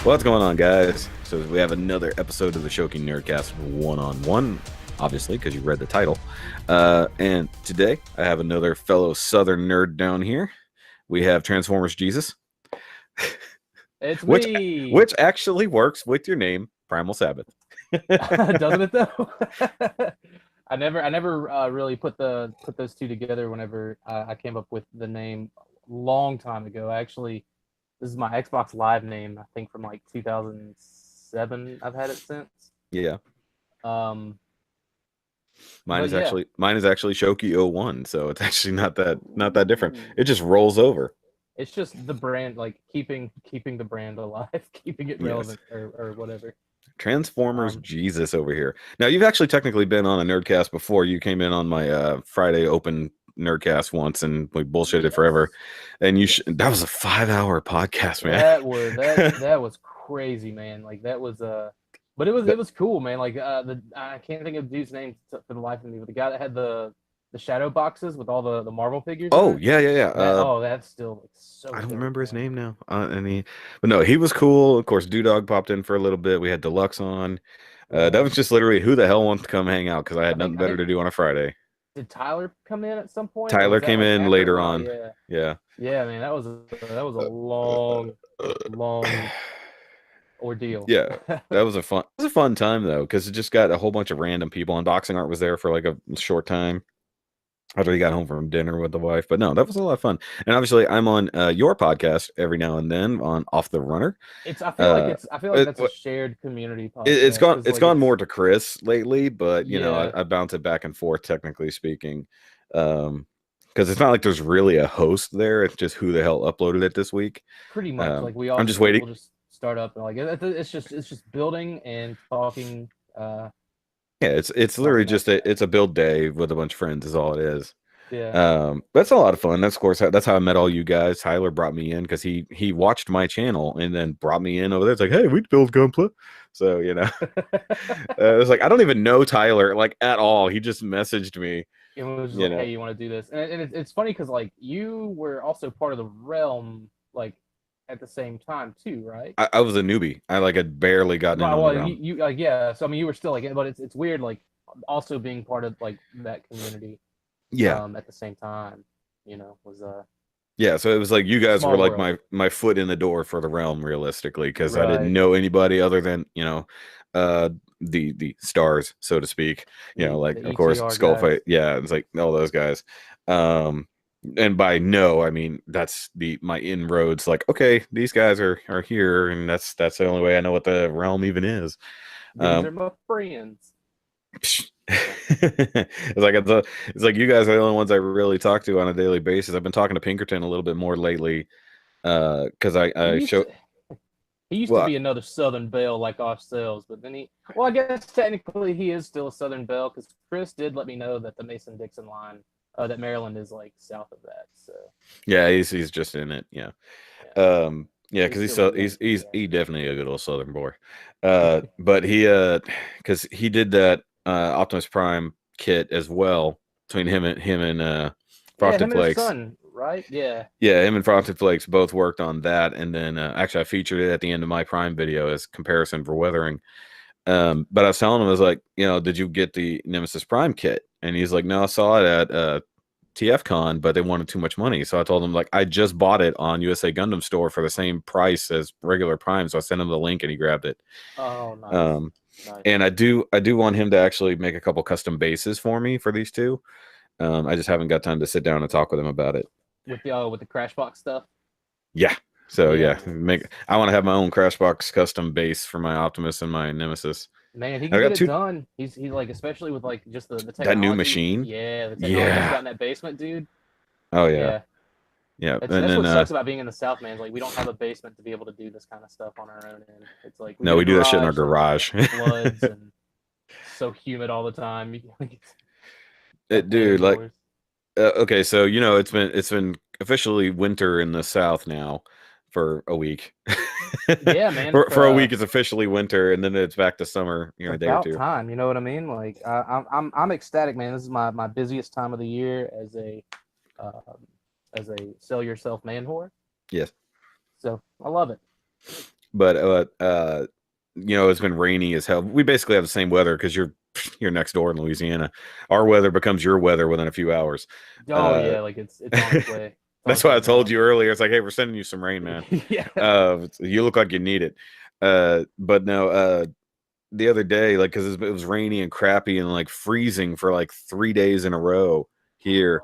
What's going on, guys? So we have another episode of the Shoky Nerdcast 1on1, obviously, because you read the title. And today, I have another fellow Southern nerd down here. We have Transformers Jesus. It's which, me. which actually works with your name, Primal Sabbath. Doesn't it though? I never really put those two together. Whenever I came up with the name long time ago. Actually, this is my Xbox Live name. I think from like 2007. I've had it since. Yeah. Um, Mine but is yeah. actually Shoky 01, so it's actually not that different. Ooh. It just rolls over. It's just the brand, like keeping the brand alive, keeping it Yes. relevant or whatever. Transformers Um, Jesus over here. Now, you've actually technically been on a Nerdcast before. You came in on my Friday open Nerdcast once, and we bullshitted forever. yes. And Yes. that was a 5-hour podcast, man. That was crazy, man. Like that was but it was That- it was cool, man. Like I can't think of the dude's name for the life of me, but the guy that had the shadow boxes with all the Marvel figures in oh it. yeah. That's still like I so don't dope, remember his man. name now. But no, he was cool. Of course, Dewdog popped in for a little bit. We had Deluxe on. That Yeah. was just literally who the hell wants to come hang out because I I had think nothing I better think to do on a Friday. did Tyler come in at some point, or Tyler was that came like in after a later while? on. Yeah. Yeah. Yeah, man, that was a long ordeal. Yeah, that was a fun time though, because it just got a whole bunch of random people. Unboxing Art was there for like a short time after he got home from dinner with the wife. But no, that was a lot of fun. And obviously, I'm on your podcast every now and then on Off the Runner. It's Uh, I feel like it, that's a shared community it's podcast gone because it's like gone it's more to Chris lately, but yeah, I bounce it back and forth, technically speaking. Because it's not like there's really a host there. It's just who the hell uploaded it this week. pretty much like we all I'm just just like waiting. we'll just start up and like it's just building and talking Yeah, it's literally talking that just stuff. it's a build day with a bunch of friends is all it is. Yeah. That's a lot of fun. That's of course that's how I met all you guys. Tyler brought me in because he watched my channel and then brought me in over there. It's like, hey, we build Gunpla. So it's like I don't even know Tyler like at all. He just messaged me. It was just You like, know, hey, you want to do this? And it's funny because like you were also part of the realm like at the same time too, right? I was a newbie. I like had barely gotten in Right. on the Well, realm. you like yeah. So I mean, you were still like, but it's weird like also being part of like that community Yeah, at the same time. Was yeah. So it was like you guys were small like world. my foot in the door for the realm, realistically, because I didn't Right. know anybody other than uh, the stars, so to speak. The Like of course ETR guys. Skullfight. Yeah, it's like all those guys. Um, and by no, I mean that's my inroads. Like, okay, these guys are here, and that's the only way I know what the realm even is. These Um, are my friends. it's like you guys are the only ones I really talk to on a daily basis. I've been talking to Pinkerton a little bit more lately because He I used show to he used to well be another Southern Belle like ourselves, but then well, I guess technically he is still a Southern Belle because Chris did let me know that the Mason Dixon line, that Maryland is like south of that. So yeah, he's just in it. Yeah. yeah, Yeah, but he's because still a he's Yankee. he definitely a good old Southern boy. But he because he did that Optimus Prime kit as well between him and Yeah, Frosted him and his Flakes. son, right? Yeah. Yeah, him and Frosted Flakes both worked on that, and then actually I featured it at the end of my Prime video as comparison for weathering. But I was telling him, I was like, did you get the Nemesis Prime kit? And he's like, no, I saw it at TFCon, but they wanted too much money. So I told him like I just bought it on USA Gundam store for the same price as regular Prime. So I sent him the link and he grabbed it. Oh, nice, Um, nice. and I do want him to actually make a couple custom bases for me for these two. I just haven't got time to sit down and talk with him about it. With the Crashbox stuff. Yeah. So Yeah, yeah, man. I want to have my own Crashbox custom base for my Optimus and my Nemesis. Man, he I can get got it two done. He's like, especially with like just the that new technology. machine. Yeah, the technology he's got Yeah. in that basement, dude. Oh yeah. Yeah, Yeah. that's And that's then what sucks about being in the South, man. Is like we don't have a basement to be able to do this kind of stuff on our own end. It's like we no, get a we do that shit in our garage, so like garage. floods and so humid all the time. Got to pay Dude, like indoors. okay, so it's been officially winter in the South now for a week. Yeah, man. For a week, it's officially winter, and then it's back to summer It's in a day or about two. time. You know what I mean? Like I'm ecstatic, man. This is my busiest time of the year um, as a sell yourself man whore. Yes. So I love it. but it's been rainy as hell. We basically have the same weather because you're next door in Louisiana. Our weather becomes your weather within a few hours. Oh yeah, like it's on its way. It's on That's its why way I told down. you earlier. It's like, hey, we're sending you some rain, man. Yeah. You look like you need it. But no, the other day, like, because it was rainy and crappy and like freezing for like 3 days in a row here,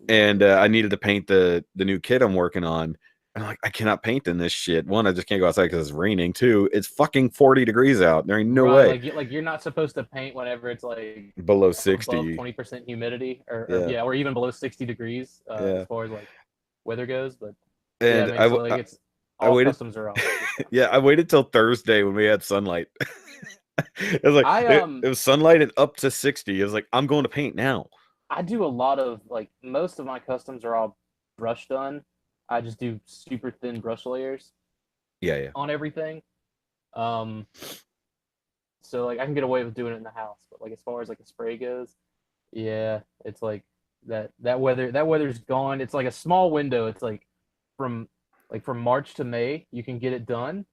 and I needed to paint the new kit I'm working on. I'm like, I cannot paint in this shit. One, I just can't go outside because it's raining. Two, it's fucking 40 degrees out. There ain't no Right, way. like you're not supposed to paint whenever it's like Below above 60. 20% humidity, or Yeah, yeah, or even below 60 degrees as yeah. far as like weather goes. But yeah, And man, so like it's I all waited. customs are off this time. Yeah, I waited till Thursday when we had sunlight. It was like I it was sunlight and up to 60. It was like, I'm going to paint now. I do a lot of like most of my customs are all brush done. I just do super thin brush layers Yeah, yeah. on everything. Um, so like I can get away with doing it in the house, but like as far as like a spray goes, yeah, it's like that weather's gone. It's like a small window. It's like from from March to May, you can get it done.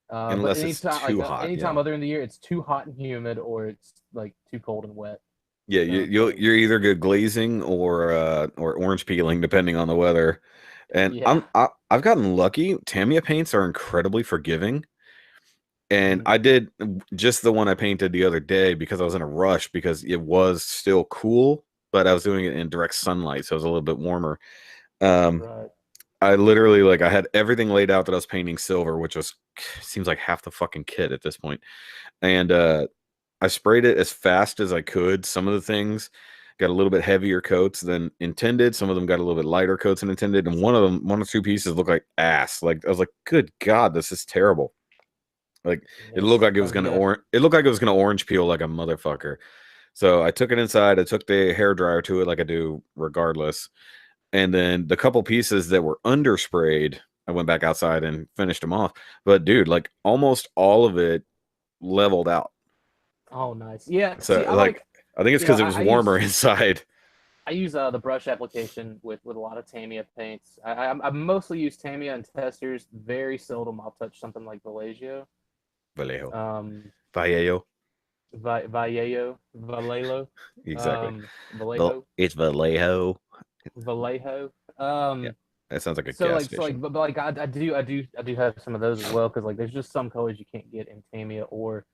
But Unless it's too hot. anytime Yeah. other in the year, it's too hot and humid, or it's like too cold and wet. Yeah, So it's like, you're either good glazing or orange peeling depending on the weather. And yeah. I've gotten lucky. Tamiya paints are incredibly forgiving. And Mhm. I did just the one I painted the other day because I was in a rush because it was still cool, but I was doing it in direct sunlight, so it was a little bit warmer. Um, Right. I literally like I had everything laid out that I was painting silver, which was seems like half the fucking kit at this point. And I sprayed it as fast as I could. Some of the things got a little bit heavier coats than intended. Some of them got a little bit lighter coats than intended. And one or two pieces looked like ass. Like I was like, good God, this is terrible. Like it looked Yes. like it was gonna Yeah. it looked like it was gonna orange peel like a motherfucker. So I took it inside. I took the hair dryer to it like I do regardless. And then the couple pieces that were undersprayed, I went back outside and finished them off. But dude, like almost all of it leveled out. Oh, nice. Yeah. See, So like I think it's because it was I warmer use inside. the brush application with a lot of Tamiya paints. I mostly use Tamiya and testers. Very seldom I'll touch something like Vallejo. Vallejo. Um, Vallejo. Vallejo, Exactly. Vallejo, It's Vallejo. Vallejo. Yeah. That sounds like a So gas like station. but like I do have some of those as well because like there's just some colors you can't get in Tamiya or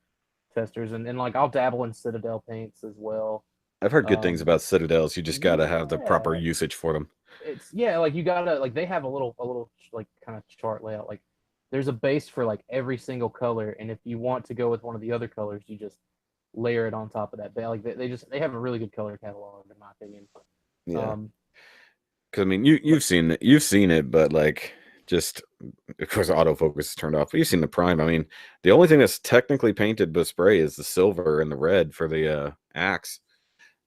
testers, and like I'll dabble in Citadel paints as well. I've heard good things Um, about Citadels. You just gotta have the proper yeah, usage for them. it's yeah, like you gotta like they have a little like kind of chart layout. Like there's a base for like every single color, and if you want to go with one of the other colors, you just layer it on top of that. Like they have a really good color catalog in my opinion. Yeah. Um, Because I mean, but you've seen it, but like just of course autofocus is turned off. But you've seen the prime. I mean, the only thing that's technically painted with spray is the silver and the red for the axe,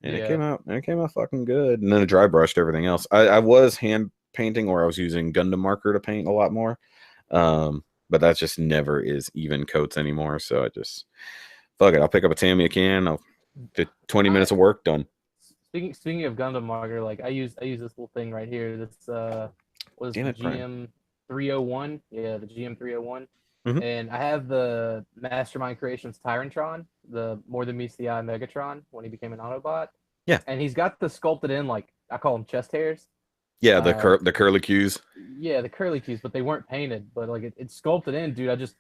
and yeah, it came out fucking good. And then I dry brushed everything else. I was hand painting, or I was using Gundam marker to paint a lot more. But that just never is even coats anymore. So I just fuck it. I'll pick up a Tamiya can. I'll get 20 I minutes of work done. speaking of Gundam marker, like I use this little thing right here. This was Damn the it, Prime. GM 301. Yeah, the GM 301. Mhm. And I have the Mastermind Creations Tyrantron, the More Than Meets the Eye Megatron when he became an Autobot. Yeah. And he's got the sculpted in like I call them chest hairs. Yeah, Uh, the curly cues. yeah, the curly cues, but they weren't painted. But like it's sculpted in, dude. You I just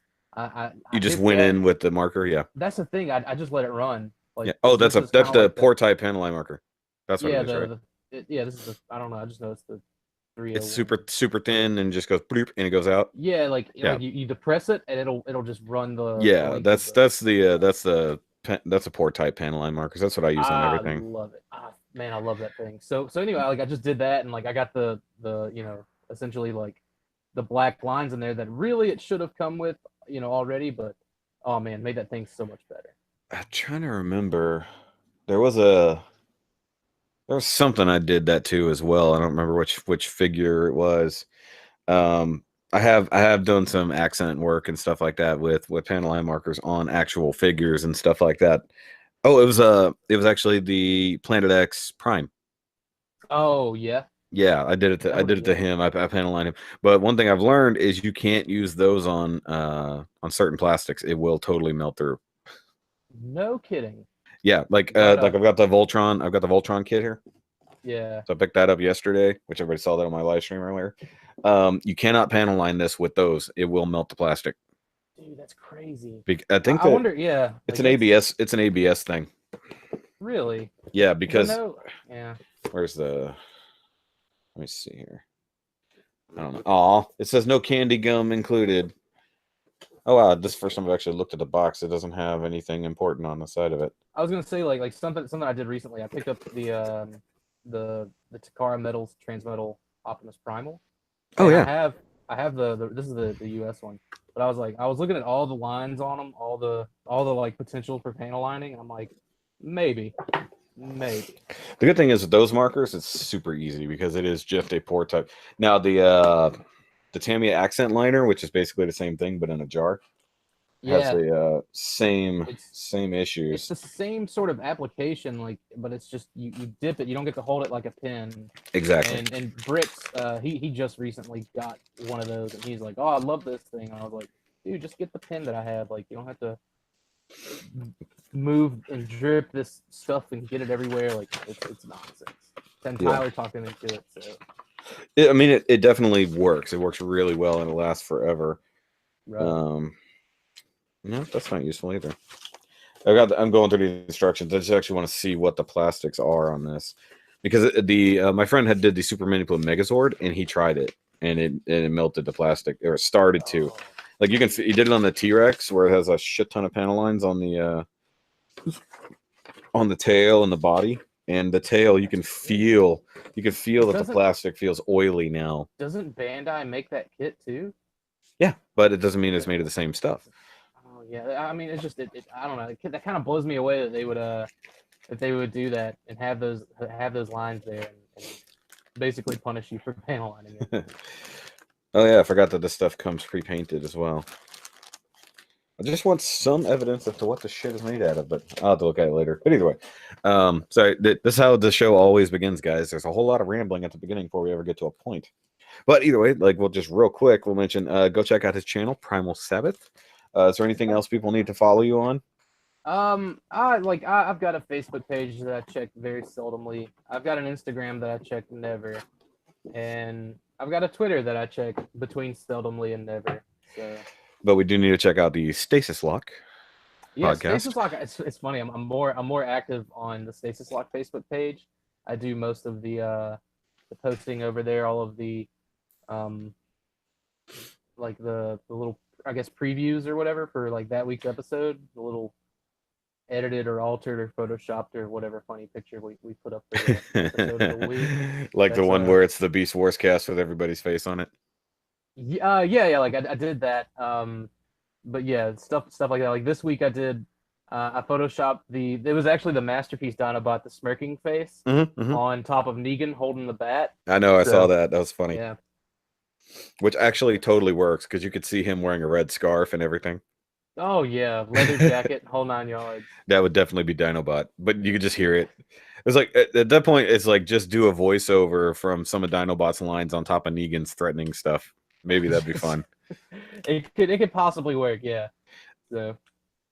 hit went that. in with the marker. Yeah. That's the thing. I just let it run. Yeah. Like Oh, this is kind that's of the like the pore type panel line marker. That's what it yeah is, right? yeah, this is the I don't know. I just know it's the It's 301. super thin and just goes bloop and it goes out. Yeah, Yeah. you depress it and it'll just run the Yeah, length of the. that's the pore type panel line markers. That's what I use on I everything. love it. Man, I love that thing. So anyway, like I just did that and like I got the essentially like the black lines in there that really it should have come with already, but oh man, made that thing so much better. I'm trying to remember. There was a there was something I did that too as well. I don't remember which figure it was. Um, I have done some accent work and stuff like that with panel line markers on actual figures and stuff like that. Oh, it was actually the Planet X Prime. Oh yeah, Yeah, I did it to him. I panel lined him. But one thing I've learned is you can't use those on certain plastics. It will totally melt through. No kidding. Yeah, like I've got the Voltron kit here. Yeah. So I picked that up yesterday, which everybody saw that on my live stream earlier. You cannot panel line this with those. It will melt the plastic. Dude, that's crazy. I think I wonder, yeah. It's an ABS. It's an ABS thing. Really? Yeah, because yeah. Where's the? Let me see here. I don't know. Oh, it says no candy gum included. Oh wow, this is the first time I've actually looked at the box. It doesn't have anything important on the side of it. I was gonna say like something I did recently. I picked up the Takara Metals Transmetal Optimus Primal. Oh yeah. I have this is the US one. But I was looking at all the lines on them, all the like potential for panel lining, and I'm like, maybe. The good thing is with those markers, it's super easy because it is just a pour type. Now the Tamiya accent liner, which is basically the same thing but in a jar, has the same issues. It's the same sort of application, like, but it's just you dip it. You don't get to hold it like a pen. Exactly. And Bricks, he just recently got one of those, and he's like, "Oh, I love this thing." And I was like, "Dude, just get the pen that I have. Like, you don't have to move and drip this stuff and get it everywhere. Like, it's nonsense." Then Tyler talked him into it. So, I mean, it definitely works. It works really well, and it lasts forever. Right. No, that's not useful either. I'm going through the instructions. I just actually want to see what the plastics are on this, because my friend did the Super Manipula Megazord, and he tried it, and it melted the plastic, or it started to. Like you can see, he did it on the T-Rex where it has a shit ton of panel lines on the tail and the body, and the tail you can feel that the plastic feels oily now. Doesn't Bandai make that kit too? Yeah, but it doesn't mean it's made of the same stuff. Oh yeah, I mean it's just I don't know. That kind of blows me away that they would do that and have those lines there and basically punish you for panel lining it. Oh yeah, I forgot that this stuff comes pre-painted as well. I just want some evidence as to what the shit is made out of, but I'll have to look at it later. But either way, sorry, this is how the show always begins, guys. There's a whole lot of rambling at the beginning before we ever get to a point. But either way, like we'll just real quick, we'll mention go check out his channel, Primal Sabbath. Is there anything else people need to follow you on? I've got a Facebook page that I check very seldomly. I've got an Instagram that I check never, and I've got a Twitter that I check between seldomly and never. So. But we do need to check out the Stasis Lock podcast. Stasis Lock. It's funny. I'm more active on the Stasis Lock Facebook page. I do most of the posting over there. All of the like the little, I guess, previews or whatever for like that week's episode. The little edited or altered or photoshopped or whatever funny picture we put up for the episode of the week. Like the one where it's the Beast Wars cast with everybody's face on it. Yeah. Like I did that. But yeah, stuff like that. Like this week I did. I photoshopped it was actually the Masterpiece Dinobot, the smirking face on top of Negan holding the bat. I know, I saw that. That was funny. Yeah. Which actually totally works because you could see him wearing a red scarf and everything. Oh yeah, leather jacket, whole 9 yards. That would definitely be Dinobot, but you could just hear it. It's like at that point, it's like just do a voiceover from some of Dinobot's lines on top of Negan's threatening stuff. Maybe that'd be fun. It could possibly work, yeah. So.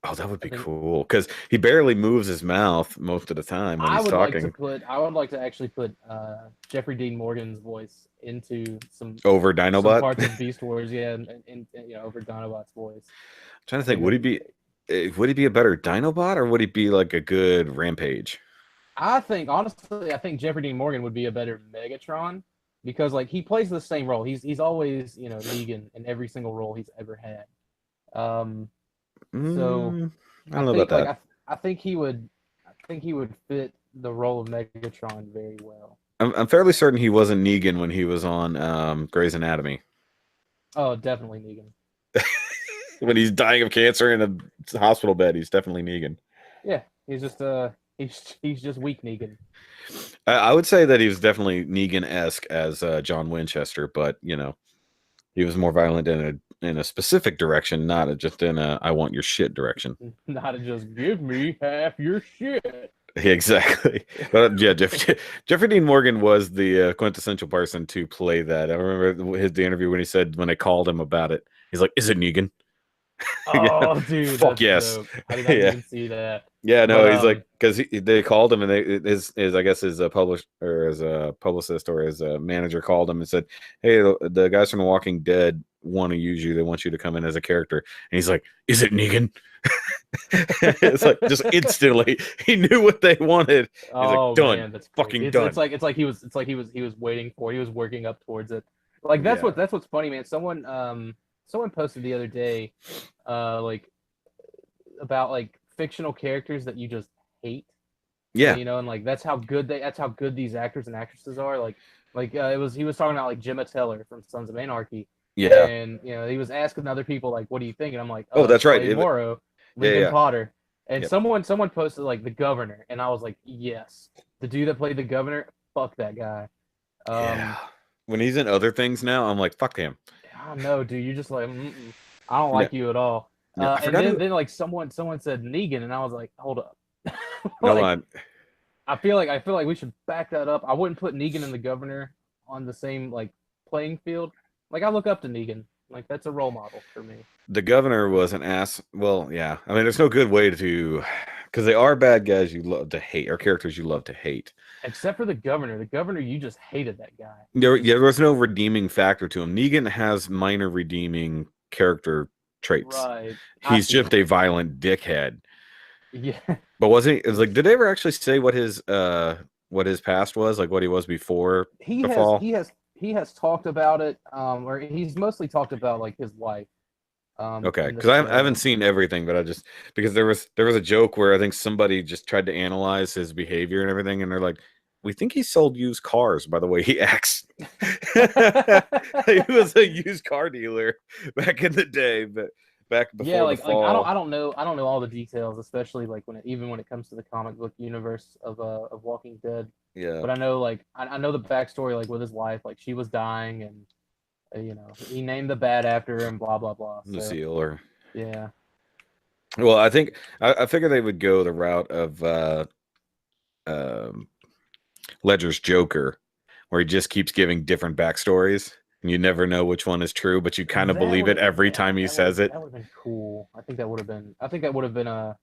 Oh, that would be cool because he barely moves his mouth most of the time when he's talking. I would like to actually put Jeffrey Dean Morgan's voice into some over Dinobot some parts of Beast Wars, yeah, and over Dinobot's voice. I'm trying to think, would he be a better Dinobot or would he be like a good Rampage? Honestly, I think Jeffrey Dean Morgan would be a better Megatron because like he plays the same role. He's always Negan in every single role he's ever had. So I don't know about that. I think he would fit the role of Megatron very well. I'm fairly certain he wasn't Negan when he was on Grey's Anatomy. Oh, definitely Negan. When he's dying of cancer in a hospital bed, he's definitely Negan. Yeah, he's just he's just weak Negan. I would say that he was definitely Negan-esque as John Winchester, but he was more violent in a specific direction, not just in a I want your shit direction. Not just give me half your shit. Exactly. But yeah, Jeffrey Dean Morgan was the quintessential person to play that. I remember the interview when he said when they called him about it, he's like, "Is it Negan?" Yeah, Oh, dude, fuck that's yes. dope. I did not Yeah, even see that. yeah. But No, he's like because they called him and his I guess his published or his publicist or his manager called him and said, "Hey, the guys from The Walking Dead want to use you. They want you to come in as a character." And he's like, "Is it Negan?" It's like just instantly he knew what they wanted. He's like, oh done, man, that's great. fucking It's done. like he was waiting for. He was working up towards it. Like Yeah, that's what's funny, man. Someone posted the other day, like about like fictional characters that you just hate. yeah, And like that's how good these actors and actresses are. It was he was talking about like Gemma Teller from Sons of Anarchy, yeah. and he was asking other people like, "What do you think?" And I'm like, Oh, that's right. Clay Morrow, Yeah, Lincoln yeah, Potter, and yep. someone posted like the governor, and I was like, yes, the dude that played the governor, fuck that guy. Yeah. Um, When he's in other things now, I'm like, fuck him. I don't know, dude, you're just like, mm-mm, I don't No, like you at all. no, I And forgot then who. then like someone said Negan, and I was like, hold up, Hold like on. I feel like we should back that up. I wouldn't put Negan and the governor on the same like playing field. Like I look up to Negan. Like that's a role model for me. The governor was an ass. Well, yeah. I mean, there's no good way to, because they are bad guys you love to hate, or characters you love to hate. Except for the governor. The governor, you just hated that guy. Yeah, there was no redeeming factor to him. Negan has minor redeeming character traits. Right. I He's see just what a you're saying. violent dickhead. Yeah. But wasn't he? It was like, did they ever actually say what his past was, like what he was before he the has fall? he has he has talked about it, or he's mostly talked about like his life, Okay, in the because I haven't show. seen everything, but I just because there was a joke where I think somebody just tried to analyze his behavior and everything, and they're like, "We think he sold used cars by the way he acts." He was a used car dealer back in the day, but back Yeah, before the fall. I don't know all the details, especially like even when it comes to the comic book universe of Walking Dead. Yeah, But I know like I know the backstory like with his wife, like she was dying, and he named the bat after her and blah blah blah. So Lucille or yeah. well, I think I figured they would go the route of um, Ledger's Joker, where he just keeps giving different backstories, and you never know which one is true, but you kind of believe it every time he says it. That would have been cool. I think that would have been a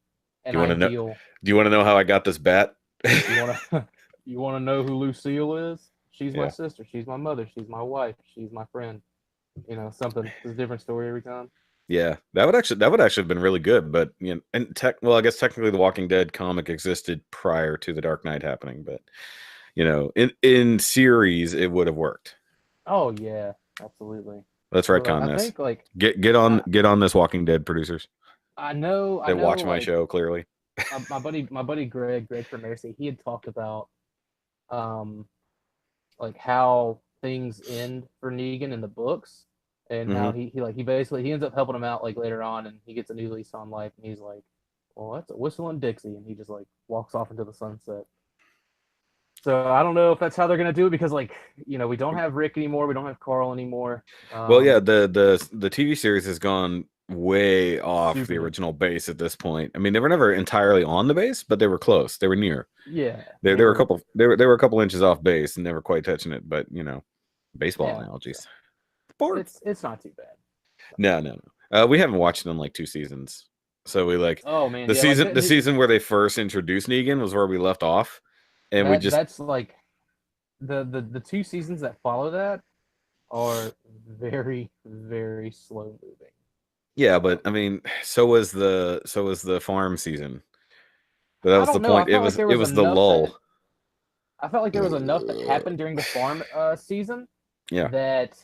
Do an you want to know? ideal. Do you want to know how I got this bat? You want to you want to know who Lucille is? She's my Yeah, sister. She's my mother. She's my wife. She's my friend. Something. It's a different story every time. yeah, that would actually have been really good. But and well, I guess technically the Walking Dead comic existed prior to the Dark Knight happening, but in series it would have worked. Oh yeah, absolutely. Let's But retcon I this. think like Get on I get on this Walking Dead producers. I They know watch my like show clearly. my buddy Greg from Mercy, he had talked about um like how things end for Negan in the books, and how Hmm. he basically he ends up helping him out like later on, and he gets a new lease on life, and he's like, well, that's a whistle and Dixie, and he just like walks off into the sunset. So I don't know if that's how they're gonna do it, because like we don't have Rick anymore, we don't have Carl anymore. Well, yeah, the TV series has gone way off the Super. original base at this point. I mean, they were never entirely on the base, but they were close. They were near. Yeah, They were a couple. They were a couple inches off base and never quite touching it. But baseball yeah. So analogies. Sports. it's not too bad. No, no, no. We haven't watched it in like 2 seasons. So we like Oh man, the yeah, like season. The season where they first introduced Negan was where we left off, and we just that's like the two seasons that follow that are very very slow moving. yeah. But I mean, so was the farm season. But that I was the don't know. I point. It felt like was there it was was the enough that lull. I felt like there was enough that happened during the farm season Yeah. that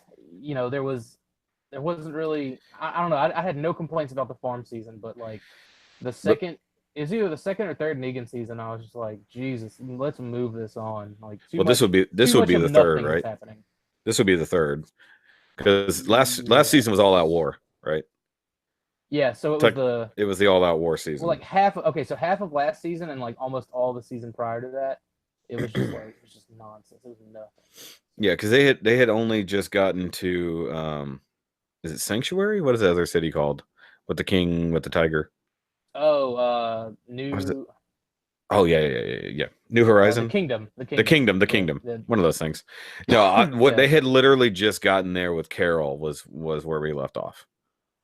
there wasn't really I don't know. I had no complaints about the farm season, but like the But second is either the second or third Negan season, I was just like, Jesus, let's move this on. Like well, this would be this too would much be of the third, nothing is right? happening. This would be the third because last season was all out Yes. war, right? Yeah, so it was Tech, the it was the all out war well, season. like half. Okay, so half of last season and like almost all the season prior to that, it was just nonsense. It was nothing. Yeah, because they had only just gotten to is it Sanctuary? What is the other city called? With the king with the tiger? Oh, What is it? new. Oh yeah. New The Horizon, Kingdom, the yeah, Kingdom. One of those things. No, what yeah. they had literally just gotten there with Carol was where we left off.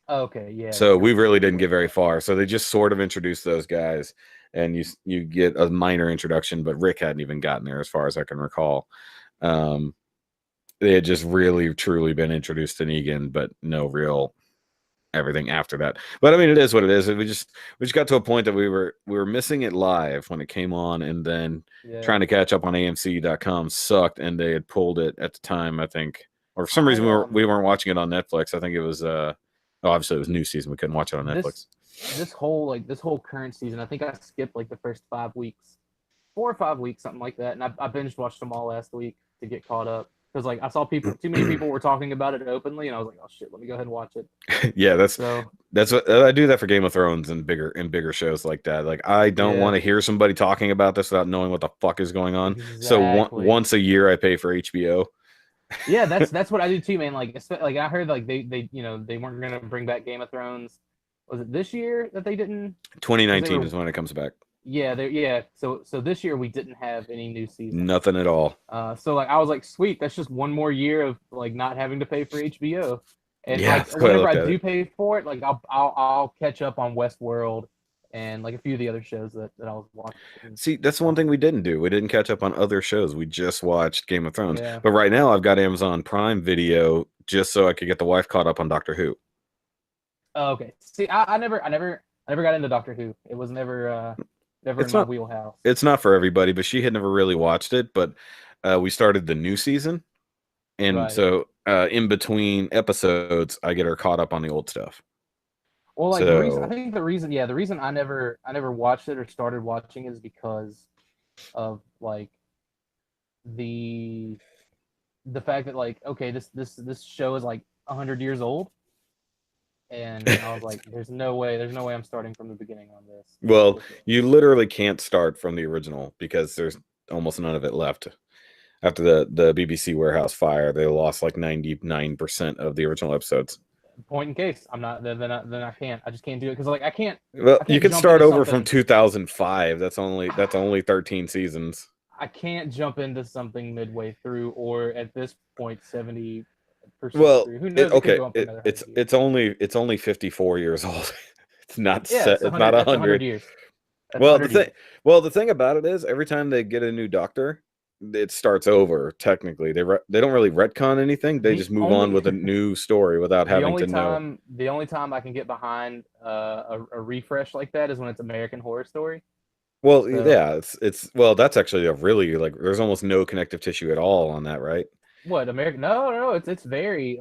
Okay, yeah, So we Carol's really way, didn't way get very back. far. So they just sort of introduced those guys, and you get a minor introduction, but Rick hadn't even gotten there as far as I can recall. Um, they had just really truly been introduced to Negan, but no real everything after that. But I mean, it is what it is. We just got to a point that we were missing it live when it came on, and then Yeah, trying to catch up on AMC.com sucked, and they had pulled it at the time, I think, or for some reason I we weren't watching it on Netflix. I think it was obviously it was new season. We couldn't watch it on this Netflix. this whole current season, I think I skipped like the first 5 weeks, 4 or 5 weeks, something like that, and I binge watched them all last week to get caught up because like I saw too many people were talking about it openly, and I was like, oh shit, let me go ahead and watch it. Yeah, So that's what I do that for Game of Thrones and bigger shows like that. Like I don't want yeah, to hear somebody talking about this without knowing what the fuck is going on. So exactly. once a year I pay for HBO. Yeah, that's what I do too, man. Like I heard like they they weren't gonna bring back Game of Thrones. Was it this year that they didn't? Because they 2019 were is when it comes back. yeah. So this year we didn't have any new seasons. Nothing at all. So like I was like, sweet, that's just one more year of like not having to pay for HBO. And Yeah, like that's the way I whenever looked I at do it. pay for it, like I'll catch up on Westworld and like a few of the other shows that I was watching. See, that's one thing we didn't do. We didn't catch up on other shows. We just watched Game of Thrones. Yeah. But right now I've got Amazon Prime Video just so I could get the wife caught up on Doctor Who. Oh, okay. See, I never got into Doctor Who. It was never in It's my not wheelhouse. it's not for everybody, but she had never really watched it. But we started the new season, and Right. so in between episodes, I get her caught up on the old stuff. Well, like the reason I So think the reason I never watched it or started watching is because of like the the fact that like okay this show is like 100 years old, and I was like there's no way I'm starting from the beginning on this. It's well, ridiculous. you literally can't start from the original because there's almost none of it left. After the BBC warehouse fire, they lost like 99% of the original episodes. Point in case I'm not then I can't I just can't do it because like Well, I you can't could jump start into over from something 2005. That's only 13 seasons. I can't jump into something midway through or at this point 70% Well, through. Who knows? It could okay, go on for another it's 100 years. it's only 54 years old. It's not Yeah, set. It's not that's 100 100. years. That's Well, the 100 thing, years. well, the thing about it is, every time they get a new doctor, it starts over. Technically, they don't really retcon anything. They The just move on only with a new story without having to know. the only time I can get behind a refresh like that is when it's American Horror Story. Well, So yeah, it's well, that's actually a really like. There's almost no connective tissue at all on that, right? what American? No, it's very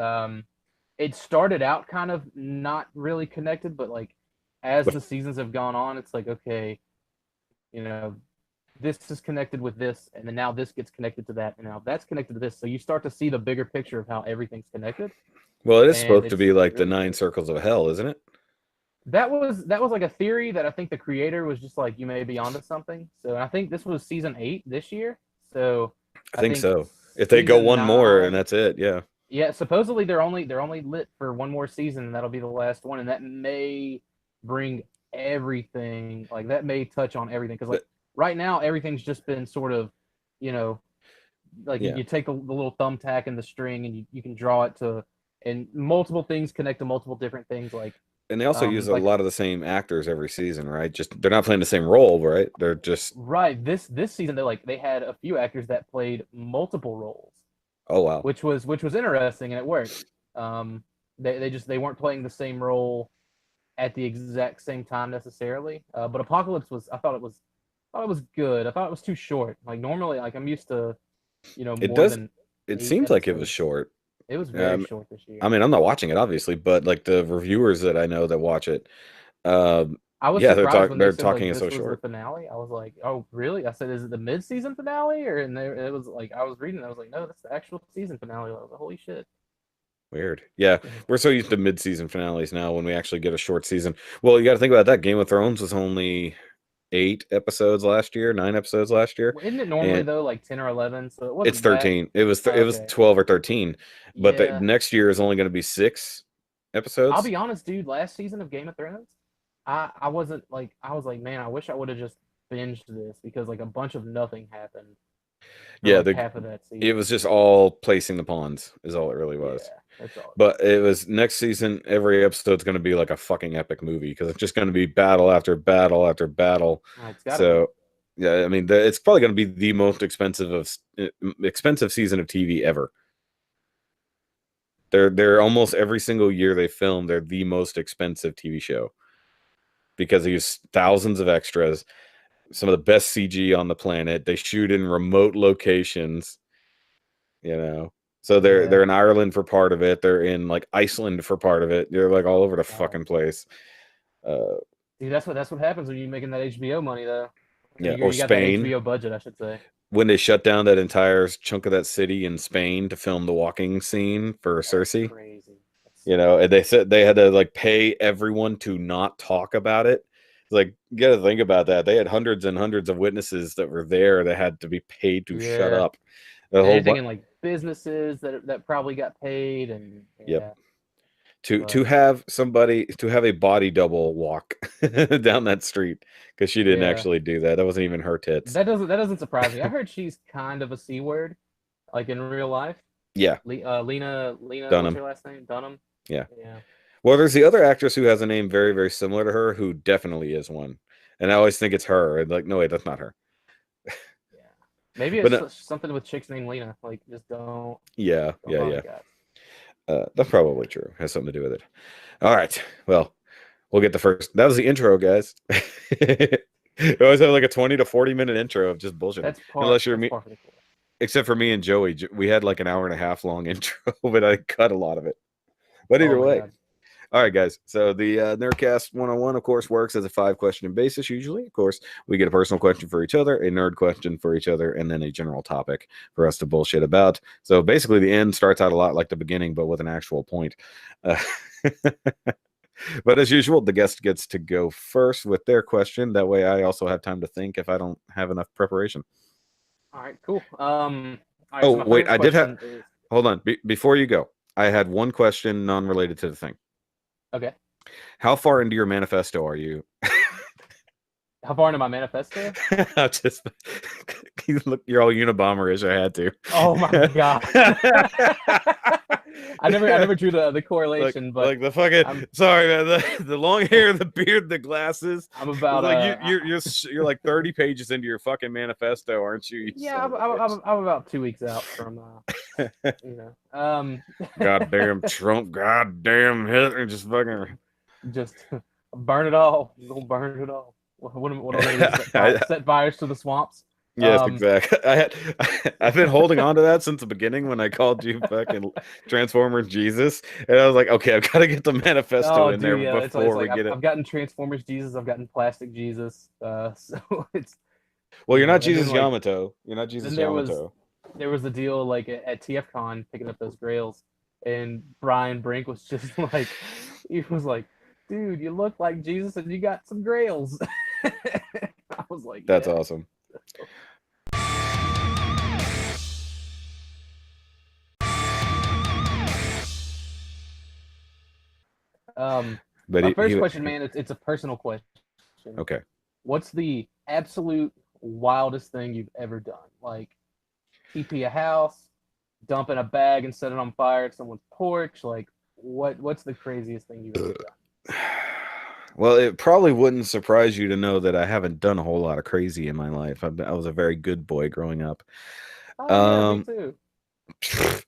it started out kind of not really connected, but like as But the seasons have gone on, it's like okay, you know, this is connected with this, and then now this gets connected to that, and now that's connected to this. So you start to see the bigger picture of how everything's connected, well, it is and supposed to be it's like the really nine good. circles of hell, isn't it? That was like a theory that I think the creator was just like you may be onto something. So I think this was season 8 this year. So I I think think so. If they go season one more and 9. that's it, yeah. Yeah, supposedly they're only lit for one more season, and that'll be the last one, and that may bring everything like that may touch on everything because like But right now everything's just been sort of, you know, like yeah, you take the little thumbtack and the string and you can draw it to, and multiple things connect to multiple different things and they also use a like lot of the same actors every season, right? Just they're not playing the same role, right? They're just right this season they had a few actors that played multiple roles, oh wow. which was interesting and it worked. They weren't playing the same role at the exact same time necessarily. But Apocalypse was I thought it was good. I thought it was too short. Like normally, like I'm used to, It more does. than It eight seems like it was episodes. short. It was very Um, short this year. I mean, I'm not watching it obviously, but like the reviewers that I know that watch it, I was yeah, surprised when they they're said talking like it so this was the short. finale. I was like, oh really? I said, is it the mid-season finale? Or and there it was like I was reading. I was like, no, that's the actual season finale. I was like, holy shit. Weird. Yeah, So, we're so used to mid-season finales now when we actually get a short season. Well, you got to think about that. Game of Thrones was only 8 episodes last year, 9 episodes last year, isn't it normally and though like 10 or 11? So it it's wasn't that. 13. It was Okay. 12 or 13, but the Yeah. next year is only going to be 6 episodes. I'll be honest, dude. Last season of Game of Thrones, I wasn't like I was like, man, I wish I would have just binged this because like a bunch of nothing happened for Yeah, like half of that season. it was just all placing the pawns is all it really was. Yeah, that's all. But it was next season, every episode's going to be like a fucking epic movie because it's just going to be battle after battle after battle. It's gotta So, yeah, I mean, it's probably going to be the most expensive season of TV ever. They're almost every single year they film, they're the most expensive TV show because they use thousands of extras, some of the best CG on the planet. They shoot in remote locations, you know. So they're in Ireland for part of it. They're in like Iceland for part of it. They're like all over the fucking place. Dude, that's what happens when you're making that HBO money, though. Yeah, You or got Spain. that HBO budget, I should say. When they shut down that entire chunk of that city in Spain to film the walking scene for Cersei. Crazy. You know, and they said they had to like pay everyone to not talk about it. Like, you got to think about that. They had hundreds and hundreds of witnesses that were there that had to be paid to shut up. The whole thing in like businesses that probably got paid and to have a body double walk down that street because she didn't actually do that. That wasn't even her tits. That doesn't surprise me. I heard she's kind of a C word, like in real life. Yeah. Lena Dunham. What's her last name? Dunham. Yeah. Yeah. Well, there's the other actress who has a name very, very similar to her who definitely is one. And I always think it's her. And like, no, wait, that's not her. Yeah. Maybe it's something with chicks named Lena. Like, just don't. Yeah. That's probably true. Has something to do with it. All right. Well, we'll get the first. That was the intro, guys. We always have like a 20 to 40 minute intro of just bullshit. That's unless you're me. Except for me and Joey, we had like an hour and a half long intro, but I cut a lot of it. But either way. God. All right, guys. So the Nerdcast 1On1, of course, works as a 5-question basis usually. Of course, we get a personal question for each other, a nerd question for each other, and then a general topic for us to bullshit about. So basically, the end starts out a lot like the beginning, but with an actual point. But as usual, the guest gets to go first with their question. That way, I also have time to think if I don't have enough preparation. All right, cool. Right, so wait, I did have... Hold on. Before you go, I had one question non-related to the thing. Okay. How far into your manifesto are you? How far into my manifesto? Just you're all Unabomber-ish. I had to. Oh my god. I never drew the correlation, but like the fucking sorry man, the long hair, the beard, the glasses. I'm about like you're like 30 pages into your fucking manifesto, aren't you? Yeah, I'm about 2 weeks out from goddamn Trump, goddamn Hitler, just fucking burn it all. Don't burn it all. What set fires to the swamps. Yes, exactly. I've been holding on to that since the beginning when I called you fucking Transformers Jesus, and I was like, okay, I've got to get the manifesto in there before we get it. I've gotten Transformers Jesus, I've gotten Plastic Jesus, so it's. Well, you're not Jesus Yamato. You're not Jesus Yamato. There was a deal like at TFCon picking up those grails, and Brian Brink was just like, he was like, dude, you look like Jesus and you got some grails. I was like, that's awesome. My first question, man, it's a personal question. Okay. What's the absolute wildest thing you've ever done? Like TP a house, dump in a bag and set it on fire at someone's porch? Like what's the craziest thing you've ever done? Well, it probably wouldn't surprise you to know that I haven't done a whole lot of crazy in my life. I was a very good boy growing up. Oh, yeah, me too.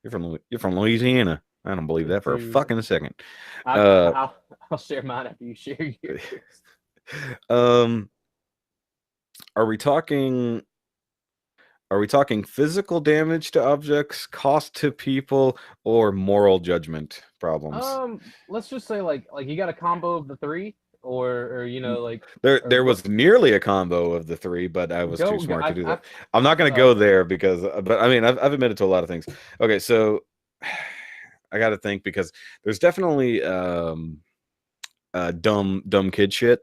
You're from Louisiana. I don't believe that for a fucking second. I'll share mine after you share yours. Are we talking physical damage to objects, cost to people, or moral judgment problems? Let's just say like you got a combo of the three, or like there was nearly a combo of the three, but I was too smart to do that. I'm not going to go there because, but I mean, I've admitted to a lot of things. Okay, so I got to think because there's definitely dumb kid shit.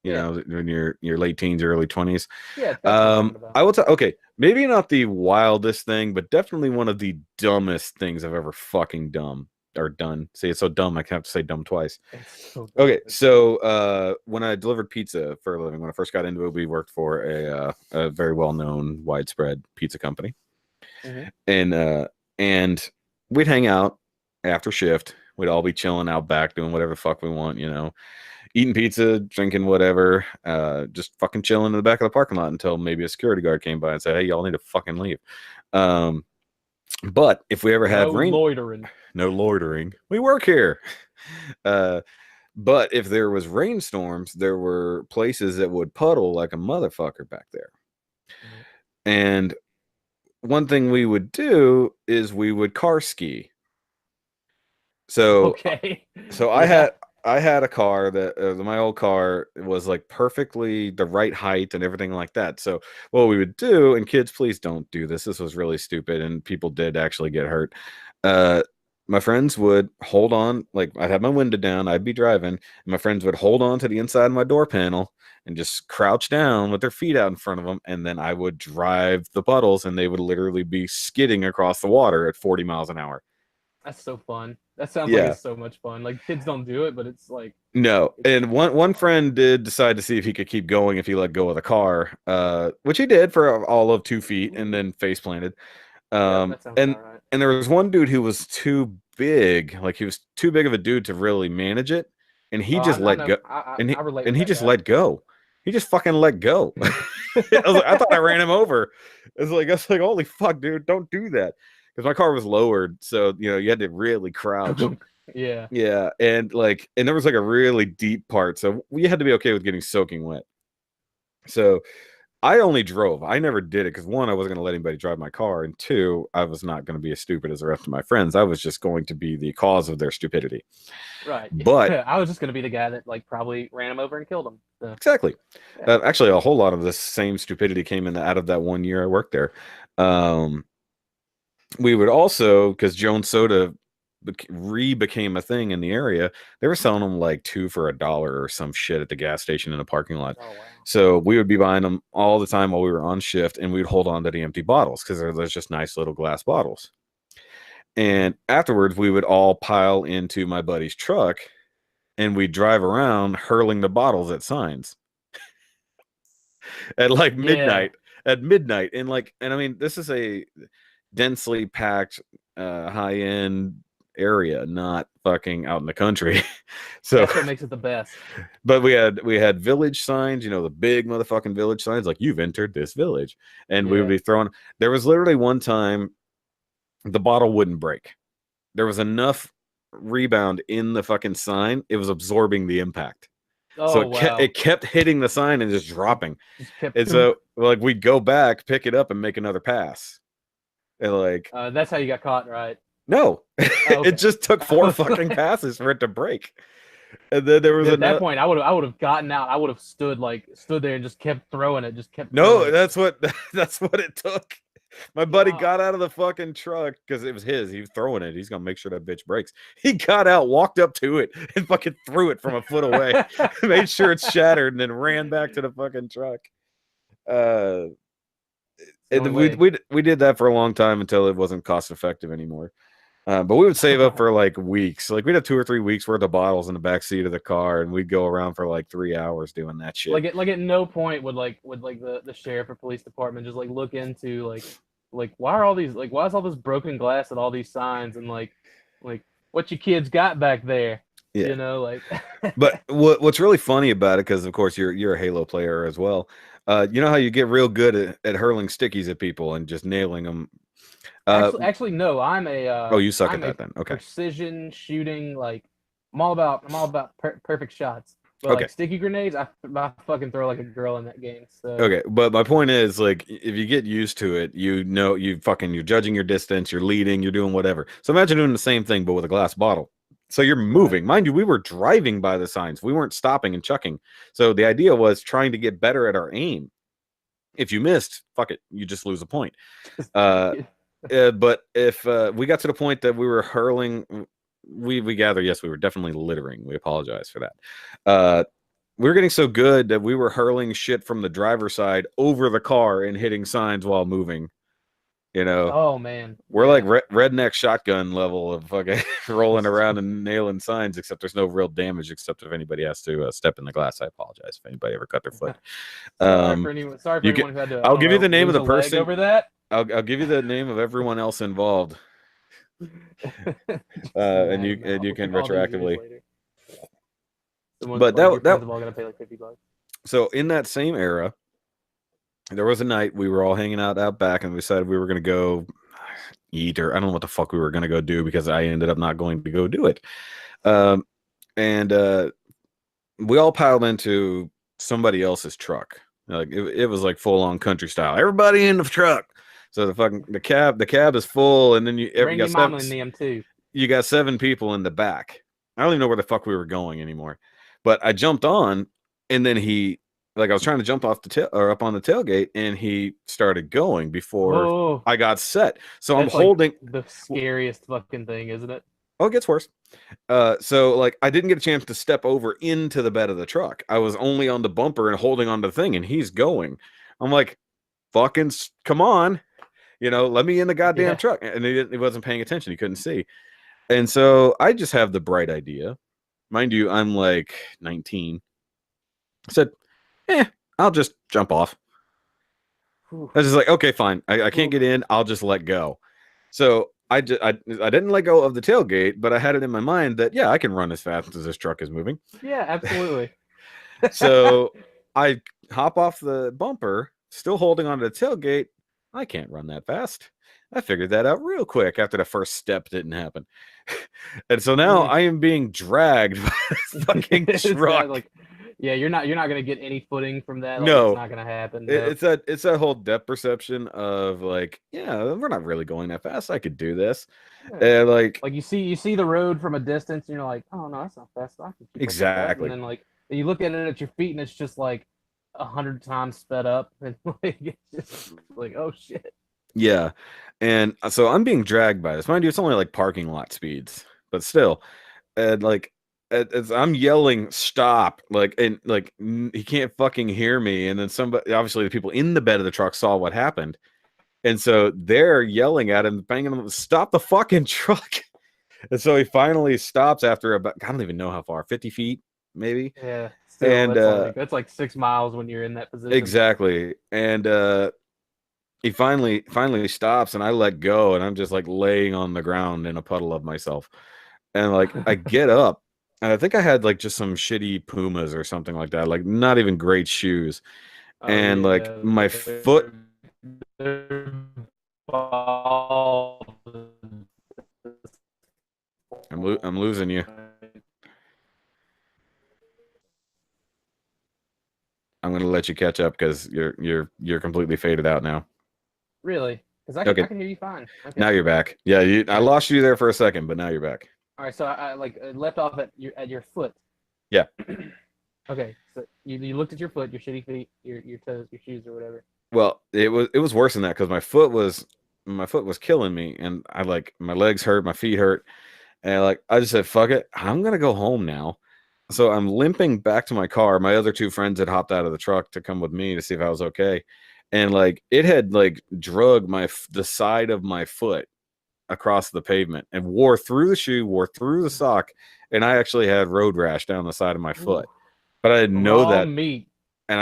You know, in your late teens, early 20s. Yeah. I will tell. Okay, maybe not the wildest thing, but definitely one of the dumbest things I've ever fucking done. are done. See, it's so dumb. I have to say dumb twice. It's so dumb. Okay, so when I delivered pizza for a living, when I first got into it, we worked for a very well-known, widespread pizza company, and we'd hang out after shift. We'd all be chilling out back, doing whatever the fuck we want, eating pizza, drinking whatever, just fucking chilling in the back of the parking lot until maybe a security guard came by and said, "Hey, y'all need to fucking leave." But if we ever had no loitering. We work here. But if there was rainstorms, there were places that would puddle like a motherfucker back there. And one thing we would do is we would car ski. So I had a car that my old car was like perfectly the right height and everything like that. So what we would do, and kids, please don't do this. This was really stupid, and people did actually get hurt. My friends would hold on, like I'd have my window down, I'd be driving, and my friends would hold on to the inside of my door panel and just crouch down with their feet out in front of them, and then I would drive the puddles, and they would literally be skidding across the water at 40 miles an hour. That's so fun. That sounds like it's so much fun. Like kids don't do it, but it's like no. And one friend did decide to see if he could keep going if he let go of the car, which he did for all of 2 feet and then face planted. That sounds right. And there was one dude who was too big, like he was too big of a dude to really manage it, and he just let go. He just let go. He just fucking let go. I thought I ran him over. I was like, holy fuck, dude, don't do that. Because my car was lowered, so you had to really crouch. Yeah, and there was like a really deep part, so we had to be okay with getting soaking wet. So I only drove. I never did it because 1, I wasn't going to let anybody drive my car, and 2, I was not going to be as stupid as the rest of my friends. I was just going to be the cause of their stupidity. Right. But I was just going to be the guy that probably ran him over and killed him. So. Exactly. Yeah. Actually, a whole lot of this same stupidity came out of that 1 year I worked there. We would also, because Jones Soda became a thing in the area, they were selling them like 2 for $1 or some shit at the gas station in a parking lot. Oh, wow. So we would be buying them all the time while we were on shift, and we'd hold on to the empty bottles because there's just nice little glass bottles. And afterwards, we would all pile into my buddy's truck, and we'd drive around hurling the bottles at signs at like midnight. Yeah. At midnight, and I mean, this is a densely packed, high-end area, not fucking out in the country. So that's what makes it the best. But we had village signs, the big motherfucking village signs, like you've entered this village, and we would be throwing. There was literally one time the bottle wouldn't break. There was enough rebound in the fucking sign; it was absorbing the impact. So it kept hitting the sign and just dropping. And so we'd go back, pick it up, and make another pass. And that's how you got caught, right? No. Okay. It just took 4 fucking passes for it to break. And then there was at that point I would have gotten out. I would have stood there and just kept throwing it, that's what it took. My buddy got out of the fucking truck because it was his. He was throwing it. He's gonna make sure that bitch breaks. He got out, walked up to it, and fucking threw it from a foot away. Made sure it's shattered, and then ran back to the fucking truck. And we did that for a long time until it wasn't cost effective anymore. But we would save up for weeks. We'd have 2 or 3 weeks worth of bottles in the back seat of the car, and we'd go around for 3 hours doing that shit. At no point would the sheriff or police department just look into why are all these why is all this broken glass at all these signs, and what you kids got back there? Yeah. But what's really funny about it, because of course you're a Halo player as well. You know how you get real good at hurling stickies at people and just nailing them. Actually, no. I'm a. You suck at that then. Okay. Precision shooting, I'm all about perfect shots. But sticky grenades, I fucking throw like a girl in that game. So. Okay, but my point is, if you get used to it, you're judging your distance, you're leading, you're doing whatever. So imagine doing the same thing but with a glass bottle. So you're moving. Mind you, we were driving by the signs. We weren't stopping and chucking. So the idea was trying to get better at our aim. If you missed, fuck it, you just lose a point. But if we got to the point that we were hurling, we gather, yes, we were definitely littering. We apologize for that. We were getting so good that we were hurling shit from the driver's side over the car and hitting signs while moving. You know, Oh man, we're like redneck shotgun level of fucking rolling around and nailing signs, except there's no real damage, except if anybody has to step in the glass. I apologize if anybody ever cut their foot. Sorry for anyone. Sorry for anyone who had to. I'll give you the name of the person over that. I'll give you the name of everyone else involved. And you can retroactively. But that all gonna pay like $50. So in that same era, there was a night we were all hanging out back, and we decided we were going to go eat, or I don't know what the fuck we were going to go do, because I ended up not going to go do it. And we all piled into somebody else's truck. Like it was like full on country style. Everybody in the truck. So the cab is full, and then you got 7 people in the back. I don't even know where the fuck we were going anymore. But I jumped on, and then I was trying to jump off up on the tailgate, and he started going before I got set. So I'm holding the scariest fucking thing, isn't it? Oh, it gets worse. So like I didn't get a chance to step over into the bed of the truck. I was only on the bumper and holding on to the thing, and he's going. I'm like, fucking come on, let me in the goddamn truck. And he wasn't paying attention. He couldn't see. And so I just have the bright idea. Mind you, I'm like 19. I said, I'll just jump off. I was just like, okay, fine. I can't get in. I'll just let go. So I didn't let go of the tailgate, but I had it in my mind that, I can run as fast as this truck is moving. Yeah, absolutely. So I hop off the bumper, still holding onto the tailgate. I can't run that fast. I figured that out real quick after the first step didn't happen. And so now I am being dragged by this fucking truck. You're not gonna get any footing from that. No, it's not gonna happen. No. It's that whole depth perception of like, we're not really going that fast. I could do this. Yeah. And like you see the road from a distance, and you're like, oh no, that's not fast. I can keep exactly. And then you look at it at your feet, and it's just like 100 times sped up, and it's just like, oh shit. Yeah, and so I'm being dragged by this. Mind you, it's only like parking lot speeds, but still, and like. As I'm yelling stop, and he can't fucking hear me, and then somebody, obviously the people in the bed of the truck saw what happened, and so they're yelling at him, banging him, stop the fucking truck. And so he finally stops after about, I don't even know how far, 50 feet maybe. Yeah, still, and that's like 6 miles when you're in that position. Exactly. And he finally stops, and I let go, and I'm just like laying on the ground in a puddle of myself, and like I get up. And I think I had like just some shitty Pumas or something like that, like not even great shoes. And like my foot. I'm losing you. I'm gonna let you catch up because you're completely faded out now. Really? Because I can hear you fine. Okay. Now you're back. Yeah, I lost you there for a second, but now you're back. All right, so I left off at your foot. Yeah. Okay, so you looked at your foot, your shitty feet, your toes, your shoes, or whatever. Well, it was worse than that because my foot was killing me, and my legs hurt, my feet hurt, and I just said, fuck it, I'm gonna go home now. So I'm limping back to my car. My other 2 friends had hopped out of the truck to come with me to see if I was okay, and it had drug the side of my foot across the pavement and wore through the shoe, wore through the sock, and I actually had road rash down the side of my foot. But I didn't know that. Meat. And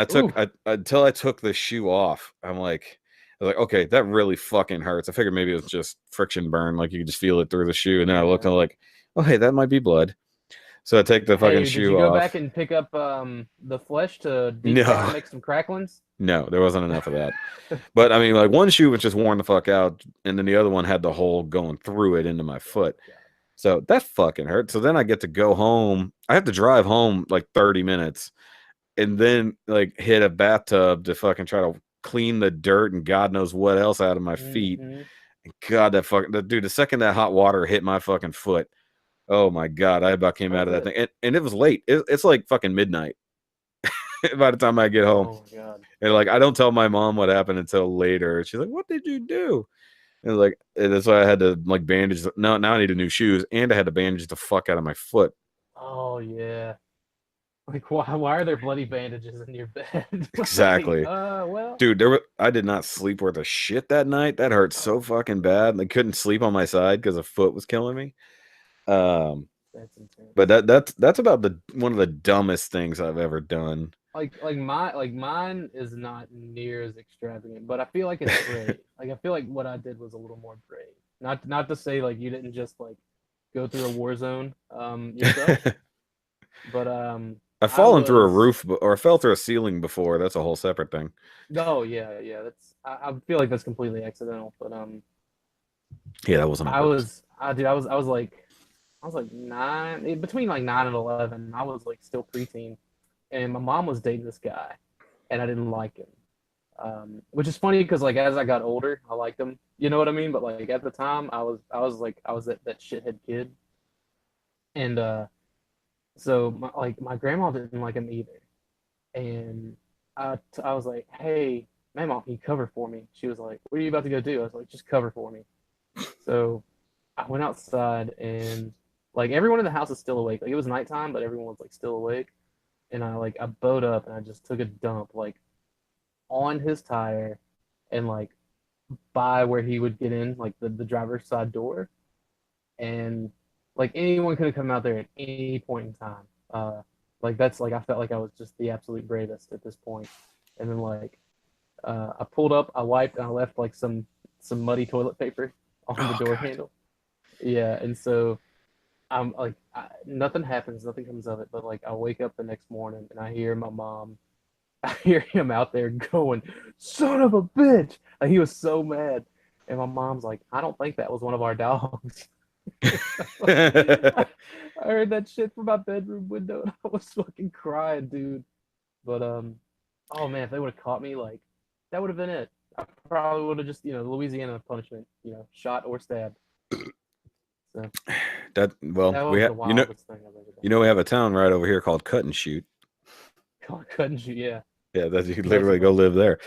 until I took the shoe off, I was like, okay, that really fucking hurts. I figured maybe it was just friction burn, like you could just feel it through the shoe. And then I looked and I'm like, oh hey, that might be blood. So I take the fucking shoe off. Did you go back and pick up the flesh to deep fry and make some cracklings? No, there wasn't enough of that. But I mean, one shoe was just worn the fuck out, and then the other one had the hole going through it into my foot. So that fucking hurt. So then I get to go home. I have to drive home 30 minutes, and then hit a bathtub to fucking try to clean the dirt and God knows what else out of my feet. And God, dude, the second that hot water hit my fucking foot, oh my God, I about came out of that thing, and it was late. It's like fucking midnight. By the time I get home. Oh, God. And I don't tell my mom what happened until later. She's like, what did you do? And that's why I had to bandage. Now I need a new shoes, and I had to bandage the fuck out of my foot. Oh yeah. Like, why are there bloody bandages in your bed? Exactly. Well. Dude, I did not sleep worth a shit that night. That hurt so fucking bad. I couldn't sleep on my side because a foot was killing me. That's intense. But that's about one of the dumbest things I've ever done. Mine is not near as extravagant, but I feel like it's brave. Like I feel like what I did was a little more brave. Not to say like you didn't just like go through a war zone yourself, but I've I fallen through a was. roof or fell through a ceiling before. That's a whole separate thing. No, yeah. I feel like that's completely accidental, but Yeah, that wasn't on I purpose. was I dude I was like nine between like 9 and 11. I was like still preteen, and my mom was dating this guy, and I didn't like him. Which is funny because like as I got older, I liked him. You know what I mean? But like at the time, I was that shithead kid, and so my grandma didn't like him either. And I was like, hey, Mama, can you cover for me? She was like, what are you about to go do? I was like, just cover for me. So I went outside and like everyone in the house is still awake. Like it was nighttime, but everyone was like still awake. And I bowed up and I just took a dump like on his tire and like by where he would get in, like the driver's side door. And like anyone could have come out there at any point in time. Like that's like I felt like I was just the absolute bravest at this point. And then like I pulled up, I wiped, and I left like some muddy toilet paper on the Oh door god. handle. Yeah, and so I'm like, nothing happens, nothing comes of it. But like, I wake up the next morning and I hear my mom, I hear him out there going, "Son of a bitch!" Like, he was so mad, and my mom's like, "I don't think that was one of our dogs." I heard that shit from my bedroom window, and I was fucking crying, dude. But oh man, if they would have caught me, like, that would have been it. I probably would have just, Louisiana punishment, shot or stabbed. So that We was have the wildest thing I've ever done. we have a town right over here called Cut and Shoot. Couldn't you? Yeah. Yeah, that you No literally go surprise. live there.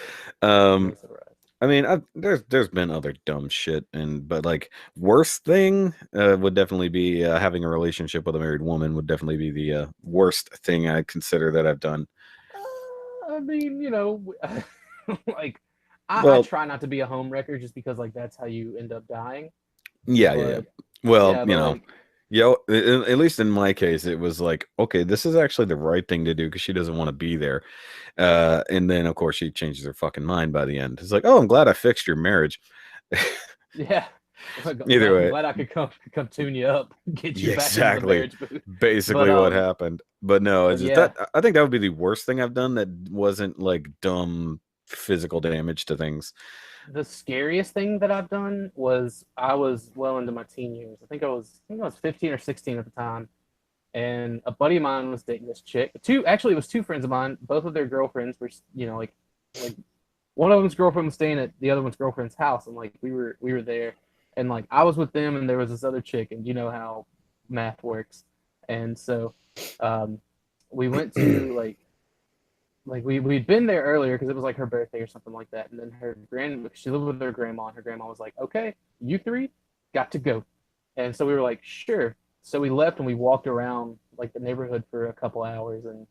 No Um, surprise. I mean, there's been other dumb shit, but like worst thing would definitely be having a relationship with a married woman would definitely be the worst thing I consider that I've done. I mean, like I Well, try not to be a home wrecker just because like that's how you end up dying. yeah. But Well, yeah, but like at least in my case, it was like, okay, this is actually the right thing to do because she doesn't want to be there. And then of course she changes her fucking mind by the end. It's like, oh, I'm glad I fixed your marriage. yeah. Either I'm way, glad I could come tune you up, get you yeah, back into the exactly. marriage booth. But Basically what happened. But no, it's just yeah, that I think that would be the worst thing I've done that wasn't like dumb physical damage to things. the scariest thing that I've done was I was well into my teen years. I think I was 15 or 16 at the time, and a buddy of mine was dating this chick. Actually, it was two friends of mine. Both of their girlfriends were, like one of them's girlfriend was staying at the other one's girlfriend's house, and like we were there, and like I was with them, and there was this other chick, and you know how math works, and so um, we went to like we'd been there earlier because it was like her birthday or something like that, and then she lived with her grandma, and her grandma was like, "Okay, you three got to go," and so we were like, "Sure." So we left and we walked around like the neighborhood for a couple hours, and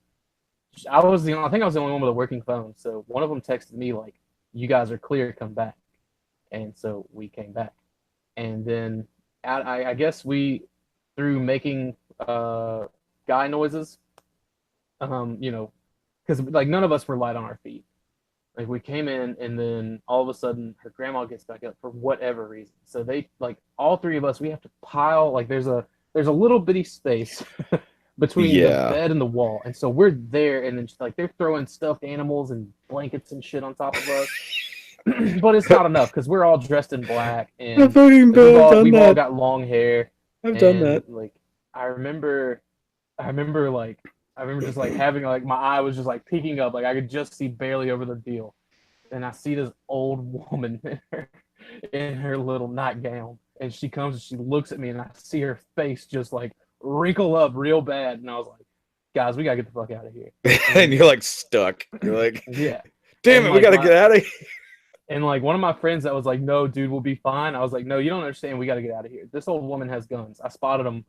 I think I was the only one with a working phone. So one of them texted me like, "You guys are clear, come back," and so we came back, and then I guess we through making guy noises, because like none of us were light on our feet. Like we came in and then all of a sudden her grandma gets back up for whatever reason. So they like all three of us, we have to pile like there's a little bitty space between the Yeah. bed and the wall. And so we're there and then like they're throwing stuffed animals and blankets and shit on top of us. But it's not enough because we're all dressed in black and we've all got long hair. I've done And that. like I remember I remember like I remember just like having like my eye was just like peeking up, like I could just see barely over the deal, and I see this old woman in her little nightgown, and she comes and she looks at me, and I see her face just like wrinkle up real bad, and I was like, guys, we gotta get the fuck out of here. And you're like stuck. You're like, Yeah, damn and it, we like gotta get out of here. and like one of my friends that was like, no, dude, we'll be fine. I was like, no, you don't understand. We gotta get out of here. This old woman has guns. I spotted them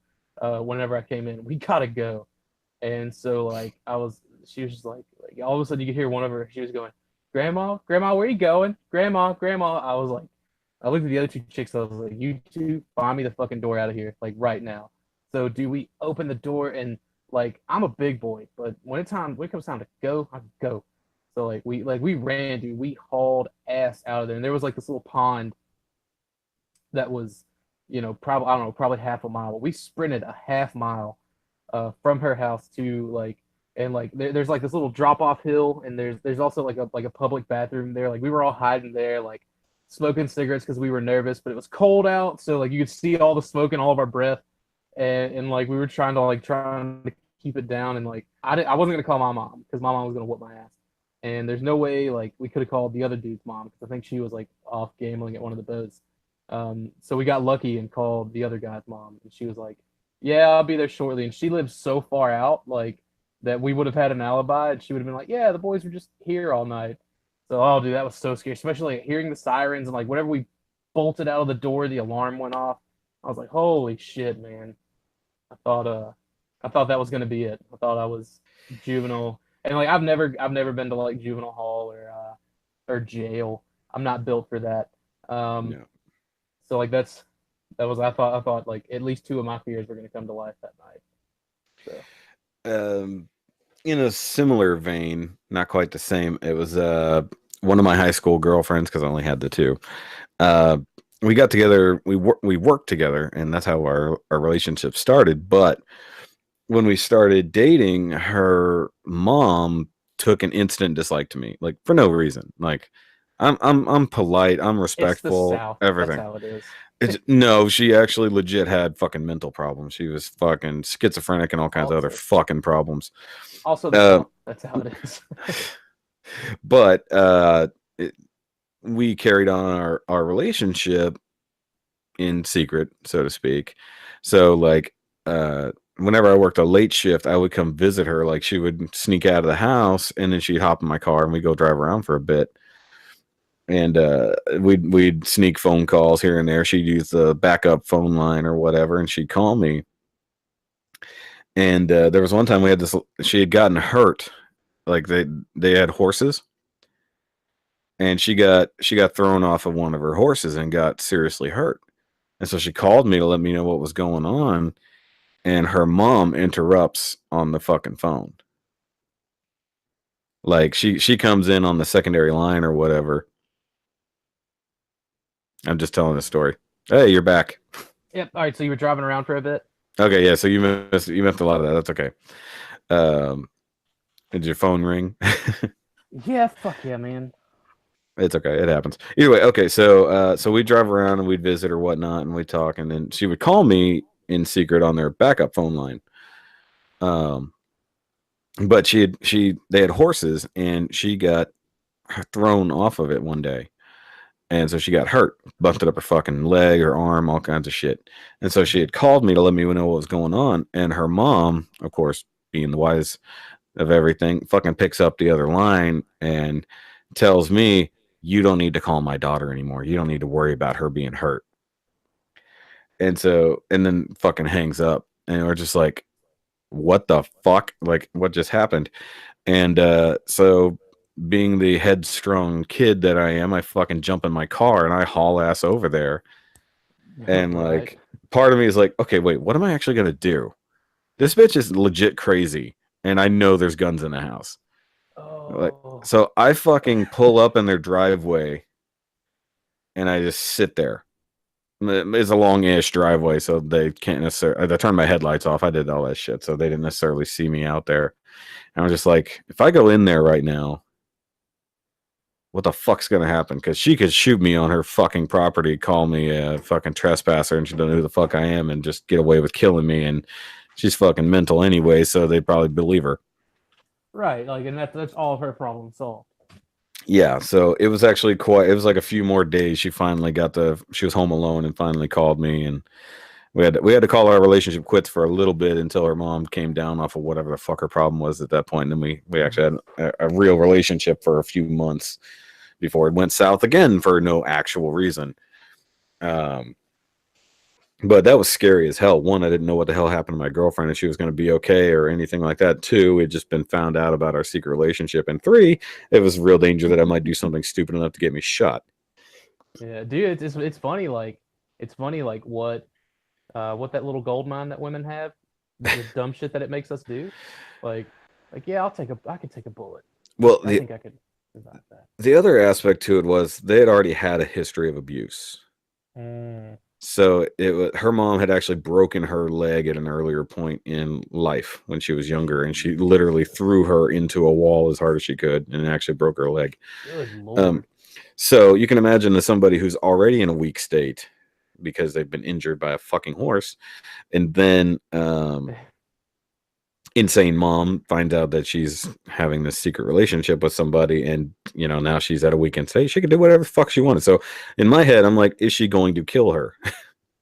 whenever I came in. We gotta go. And so like she was just like all of a sudden you could hear one of her. She was going, "Grandma, Grandma, where you going? Grandma, Grandma." I was like, I looked at the other two chicks. I was like, "You two, find me the fucking door out of here, like right now." So do we open the door and like I'm a big boy, but when it comes time to go, I go. So we ran, dude. We hauled ass out of there, and there was like this little pond that was, probably I don't know, probably half a mile. But we sprinted a half mile from her house to like, and like there's like this little drop off hill, and there's also like a public bathroom there. Like we were all hiding there, like smoking cigarettes because we were nervous, but it was cold out, so like you could see all the smoke and all of our breath, and like we were trying to keep it down, and like I wasn't gonna call my mom because my mom was gonna whoop my ass. And there's no way like we could have called the other dude's mom because I think she was like off gambling at one of the boats. So we got lucky and called the other guy's mom, and she was like, "Yeah, I'll be there shortly." And she lives so far out, like that we would have had an alibi, and she would have been like, "Yeah, the boys were just here all night." So, oh, dude, that was so scary, especially like, hearing the sirens and like whenever we bolted out of the door, the alarm went off. I was like, "Holy shit, man!" I thought, I thought that was gonna be it. I thought I was juvenile, and like I've never been to like juvenile hall or jail. I'm not built for that. Um, No. so like I thought like at least two of my fears were gonna come to life that night. So In a similar vein, not quite the same. It was one of my high school girlfriends because I only had the two. Uh, we got together. We worked together, and that's how our relationship started. But when we started dating, her mom took an instant dislike to me, like for no reason. Like I'm polite, I'm it's the respectful, South. That's everything. how it is. No, she actually legit had fucking mental problems. She was fucking schizophrenic and all kinds of other Also, fucking problems. also the Uh, South. That's how it is. but it, we carried on our relationship in secret, so to speak. So like whenever I worked a late shift, I would come visit her. Like she would sneak out of the house and then she'd hop in my car and we'd go drive around for a bit. And we'd sneak phone calls here and there. She'd use the backup phone line or whatever, and she'd call me. And there was one time we had this. She had gotten hurt, like they had horses, and she got thrown off of one of her horses and got seriously hurt. And so she called me to let me know what was going on. And her mom interrupts on the fucking phone. Like she comes in on the secondary line or whatever. I'm just telling a story. Hey, you're back. Yep. All right. So you were driving around for a bit. Okay, yeah. So you missed a lot of that. That's okay. Um, did your phone ring? Yeah. Fuck yeah, man. It's okay. It happens. Either way, okay. So we drive around and we'd visit or whatnot, and we'd talk, and then she would call me in secret on their backup phone line. Um, but they had horses, and she got thrown off of it one day, and so she got hurt, busted up her fucking leg, her arm, all kinds of shit. And so she had called me to let me know what was going on, and her mom, of course, being the wise of everything, fucking picks up the other line and tells me, "You don't need to call my daughter anymore. You don't need to worry about her being hurt." And then fucking hangs up, and we're just like, "What the fuck? Like, what just happened?" And so being the headstrong kid that I am, I fucking jump in my car and I haul ass over there. And Right. like part of me is like, okay, wait, what am I actually gonna do? This bitch is legit crazy, and I know there's guns in the house. Like, Oh. so I fucking pull up in their driveway and I just sit there. It's a long-ish driveway, so they can't necessarily. I turned my headlights off. I did all that shit, so they didn't necessarily see me out there. And I'm just like, if I go in there right now, what the fuck's gonna happen? Because she could shoot me on her fucking property, call me a fucking trespasser, and she don't know who the fuck I am, and just get away with killing me. And she's fucking mental anyway, so they'd probably believe her. Right. Like, and that's all of her problem solved. Yeah, so it was actually it was like a few more days. She finally she was home alone and finally called me, and we had to call our relationship quits for a little bit until her mom came down off of whatever the fuck her problem was at that point. And then we actually had a real relationship for a few months before it went south again for no actual reason. Um, But that was scary as hell. One, I didn't know what the hell happened to my girlfriend, if she was going to be okay or anything like that. Two, it just been found out about our secret relationship. And three, it was real danger that I might do something stupid enough to get me shot. Yeah, dude, it's funny like what that little gold mine that women have, the dumb shit that it makes us do. Like yeah, I could take a bullet. Well, I think I could survive that. the other aspect to it was they had already had a history of abuse. So her mom had actually broken her leg at an earlier point in life when she was younger, and she literally threw her into a wall as hard as she could, and actually broke her leg. Good Lord. So you can imagine that somebody who's already in a weak state because they've been injured by a fucking horse, and then insane mom finds out that she's having this secret relationship with somebody, and now she's at a weekend state. She can do whatever the fuck she wanted. So in my head, I'm like, is she going to kill her?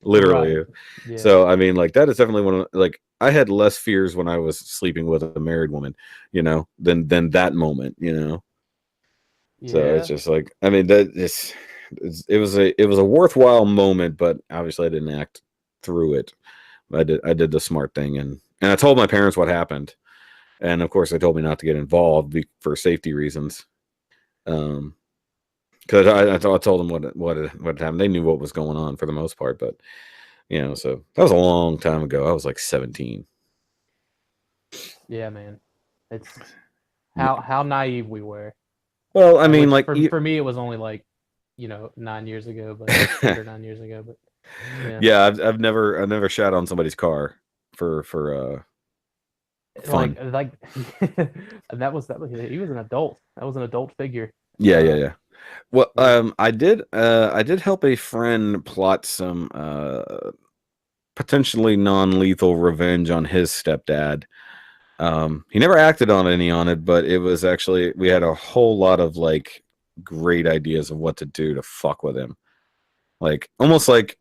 Literally. Right. Yeah. So I mean, like, that is definitely one of, like, I had less fears when I was sleeping with a married woman, than that moment. Yeah. So it's just like, I mean, that it was a worthwhile moment, but obviously I didn't act through it. I did the smart thing, and I told my parents what happened, and of course they told me not to get involved for safety reasons. Because I told them what had happened. They knew what was going on for the most part, but so that was a long time ago. I was like 17. Yeah, man. It's how naive we were. Well, I mean, like, for me, it was only like 9 years ago, but 8 or 9 years ago. But yeah, I've never shot on somebody's car for fun. Like that was he was an adult. That was an adult figure. Yeah. Well, I did help a friend plot some potentially non-lethal revenge on his stepdad. He never acted on it, but it was actually, we had a whole lot of like great ideas of what to do to fuck with him. Like almost like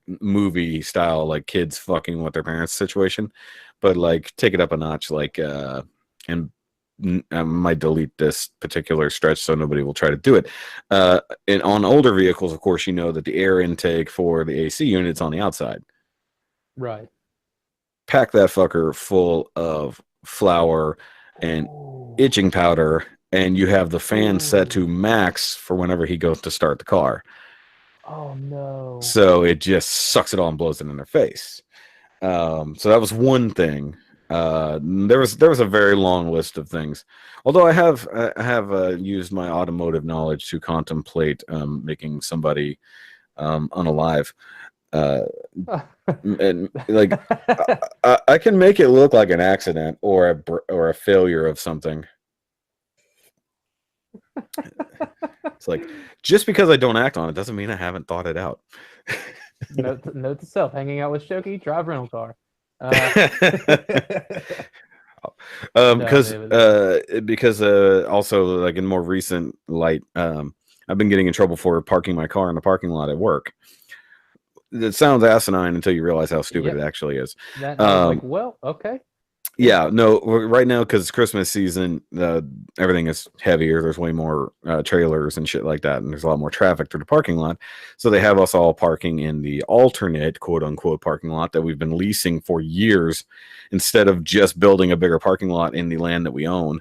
movie style, like kids fucking with their parents situation, but like take it up a notch, like and I might delete this particular stretch so nobody will try to do it. And on older vehicles, of course, that the air intake for the AC unit's on the outside. Right. Pack that fucker full of flour and itching powder, and you have the fan set to max for whenever he goes to start the car. Oh no. So it just sucks it all and blows it in their face. So that was one thing. There was a very long list of things. Although I have used my automotive knowledge to contemplate making somebody unalive. And like I can make it look like an accident or a failure of something. It's like, just because I don't act on it doesn't mean I haven't thought it out. Note to self: hanging out with Shoky, drive rental car. Because also, like, in more recent light, I've been getting in trouble for parking my car in the parking lot at work. It sounds asinine until you realize how stupid it actually is. That, I was like, well, okay. Yeah, no, right now, because it's Christmas season, everything is heavier. There's way more trailers and shit like that, and there's a lot more traffic through the parking lot. So they have us all parking in the alternate, quote unquote, parking lot that we've been leasing for years, instead of just building a bigger parking lot in the land that we own.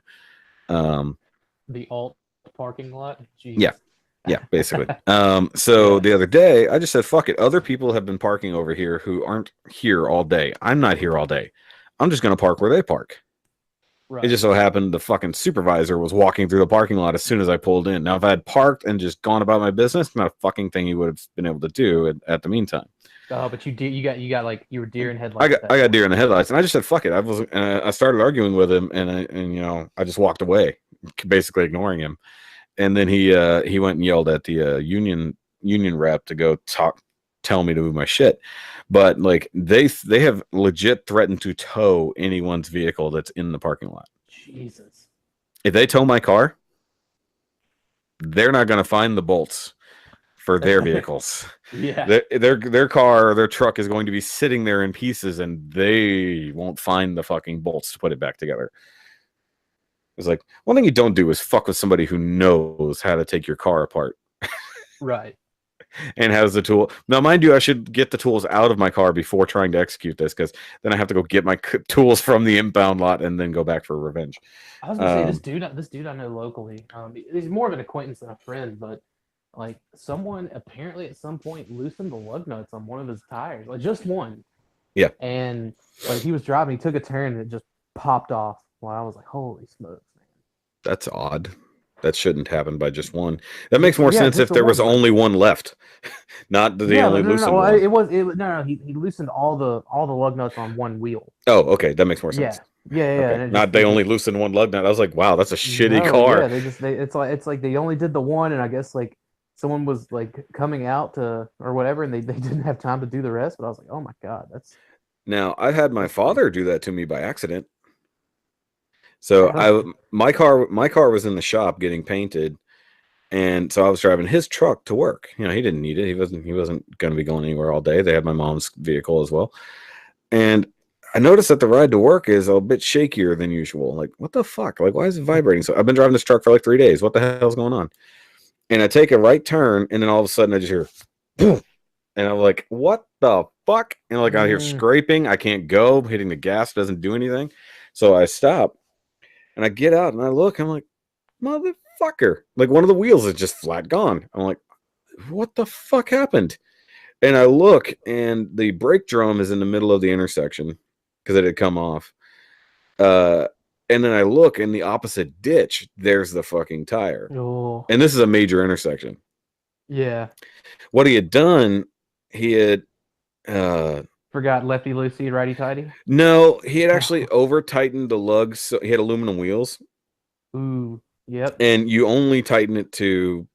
The alt parking lot? Jeez. Yeah, basically. So the other day, I just said, fuck it. Other people have been parking over here who aren't here all day. I'm not here all day. I'm just going to park where they park. Right. It just so happened the fucking supervisor was walking through the parking lot as soon as I pulled in. Now, if I had parked and just gone about my business, not a fucking thing he would have been able to do at the meantime. Oh, but you got like, you were deer in headlights. I got deer in the headlights, and I just said, fuck it. I started arguing with him, and I just walked away, basically ignoring him. And then he went and yelled at the union rep to go tell me to move my shit. But like they have legit threatened to tow anyone's vehicle that's in the parking lot. Jesus. If they tow my car, they're not going to find the bolts for their vehicles. Yeah. Their car or their truck is going to be sitting there in pieces, and they won't find the fucking bolts to put it back together. It's like, one thing you don't do is fuck with somebody who knows how to take your car apart. Right. and has the tool. Now, mind you, I should get the tools out of my car before trying to execute this, because then I have to go get my tools from the impound lot and then go back for revenge. I was gonna say this dude I know locally. He's more of an acquaintance than a friend, but like someone apparently at some point loosened the lug nuts on one of his tires, like just one. Yeah. And like he was driving, he took a turn and it just popped off. Well, I was like, holy smokes, man. That's odd. That shouldn't happen by just one. That makes more sense if there was only one left, not the only loosened one. He loosened all the lug nuts on one wheel. Oh, okay, that makes more sense. Yeah. Okay. Not they only loosened one lug nut. I was like, wow, that's a shitty car. Yeah, it's like they only did the one, and I guess like someone was like coming out to or whatever, and they didn't have time to do the rest. But I was like, oh my god, that's. Now I had my father do that to me by accident. So my car was in the shop getting painted, and so I was driving his truck to work. You know, he didn't need it. He wasn't going to be going anywhere all day. They had my mom's vehicle as well, and I noticed that the ride to work is a bit shakier than usual. Like, what the fuck? Like, why is it vibrating? So I've been driving this truck for like 3 days. What the hell's going on? And I take a right turn, and then all of a sudden I just hear, boom, and I'm like, what the fuck? And like I hear scraping. I can't go. Hitting the gas doesn't do anything. So I stop. And I get out and I look, I'm like, motherfucker. Like one of the wheels is just flat gone. I'm like, what the fuck happened? And I look and the brake drum is in the middle of the intersection because it had come off. And then I look in the opposite ditch, there's the fucking tire. Oh. And this is a major intersection. Yeah. What he had done, he had forgot lefty loosey, righty tighty? No, he had actually over tightened the lugs. So he had aluminum wheels. Ooh, yep. And you only tighten it to,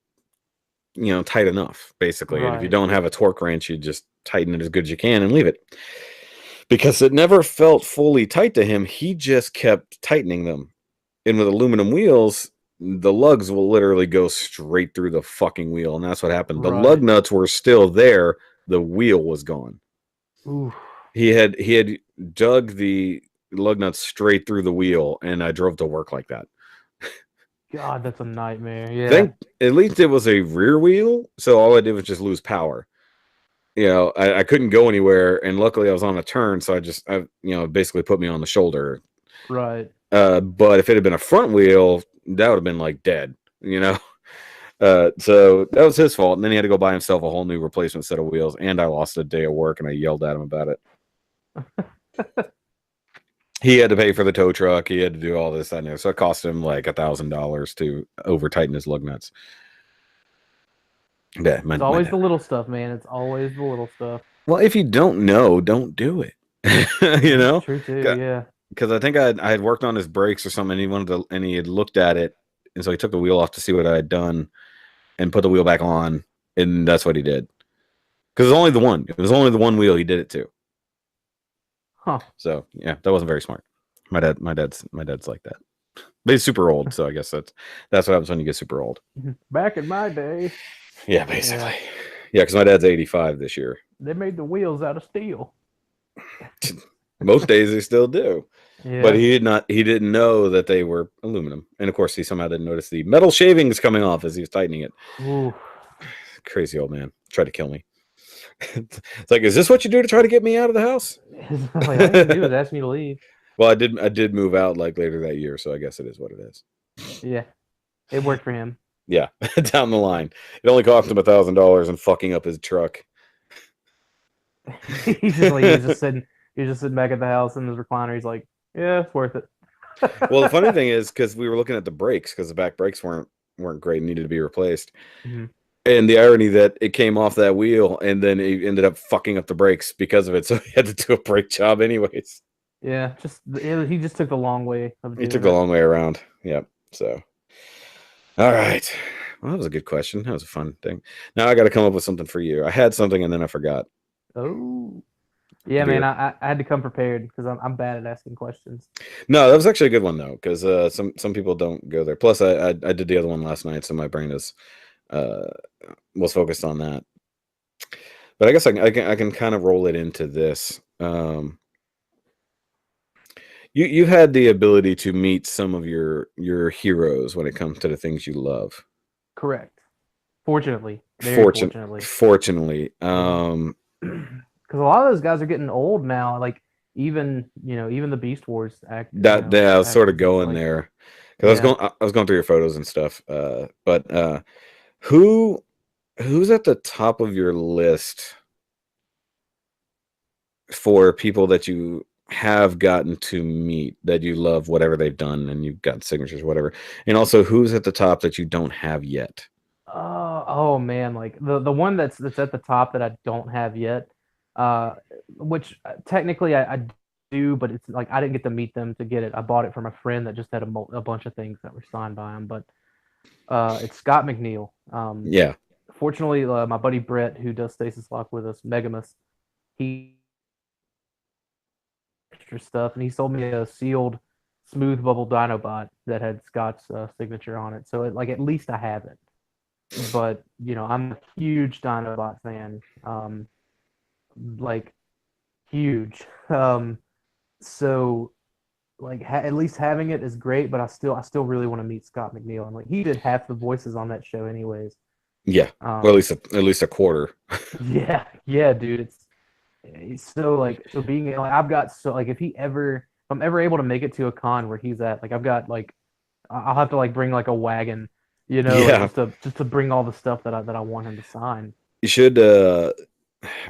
tight enough, basically. Right. And if you don't have a torque wrench, you just tighten it as good as you can and leave it. Because it never felt fully tight to him. He just kept tightening them. And with aluminum wheels, the lugs will literally go straight through the fucking wheel. And that's what happened. The lug nuts were still there. The wheel was gone. Ooh. He had dug the lug nuts straight through the wheel, and I drove to work like that. God, that's a nightmare. Yeah. At least it was a rear wheel, so all I did was just lose power. I couldn't go anywhere, and luckily I was on a turn, so I basically put me on the shoulder. Right. But if it had been a front wheel, that would have been like dead. So that was his fault, and then he had to go buy himself a whole new replacement set of wheels, and I lost a day of work, and I yelled at him about it. He had to pay for the tow truck. He had to do all this, that, and that. So it cost him like $1,000 to over tighten his lug nuts. Yeah, it's always the little stuff, man. It's always the little stuff. Well, if you don't know, don't do it. True too. Yeah. Because I think I had worked on his brakes or something, and he had looked at it, and so he took the wheel off to see what I had done, and put the wheel back on, and that's what he did. Because it was only the one. It was only the one wheel he did it to. Huh. So yeah, that wasn't very smart. My dad's like that. But he's super old, so I guess that's what happens when you get super old. Back in my day. Yeah, basically. Yeah, because my dad's 85 this year. They made the wheels out of steel. Most days they still do. Yeah. But he didn't know that they were aluminum. And of course he somehow didn't notice the metal shavings coming off as he was tightening it. Ooh. Crazy old man. Tried to kill me. It's like, is this what you do to try to get me out of the house? Like, all you do is ask me to leave. Well, I did move out like later that year, so I guess it is what it is. Yeah. It worked for him. Yeah, down the line. It only cost him $1,000 and fucking up his truck. He's just sitting back at the house in his recliner. He's like, yeah, it's worth it. Well, the funny thing is, because we were looking at the brakes, because the back brakes weren't great and needed to be replaced. Mm-hmm. And the irony that it came off that wheel, and then he ended up fucking up the brakes because of it. So he had to do a brake job anyways. Yeah, he just took the long way. He took the long way around. Yep. So, all right. Well, that was a good question. That was a fun thing. Now I got to come up with something for you. I had something and then I forgot. Oh. Yeah, man. I had to come prepared because I'm bad at asking questions. No, that was actually a good one though, because some people don't go there. Plus, I did the other one last night, so my brain was focused on that. But I guess I can kind of roll it into this. You had the ability to meet some of your heroes when it comes to the things you love. Correct. Fortunately. Very fortunately. Fortunately. Because a lot of those guys are getting old now. Like even the Beast Wars I was sort of actors, it's going like, there because yeah. I was going through your photos and stuff. But who who's at the top of your list for people that you have gotten to meet that you love whatever they've done and you've got signatures, whatever, and also who's at the top that you don't have yet? Oh man, like the one that's at the top that I don't have yet, uh, which technically I do, but it's like I didn't get to meet them to get it. I bought it from a friend that just had a bunch of things that were signed by him. But it's Scott McNeil. Yeah. Fortunately, my buddy Brett, who does Stasis Lock with us, Megamus, he extra stuff, and he sold me a sealed smooth bubble Dinobot that had Scott's signature on it. So like at least I have it. But I'm a huge Dinobot fan, like huge. So like at least having it is great, but I still really want to meet Scott McNeil, and like he did half the voices on that show, anyways. Yeah. Well, at least a quarter. Yeah, yeah, dude. It's so like so being like I've got so like if I'm ever able to make it to a con where he's at, like I've got like I'll have to like bring like a wagon, like Yeah. just to bring all the stuff that I want him to sign. You should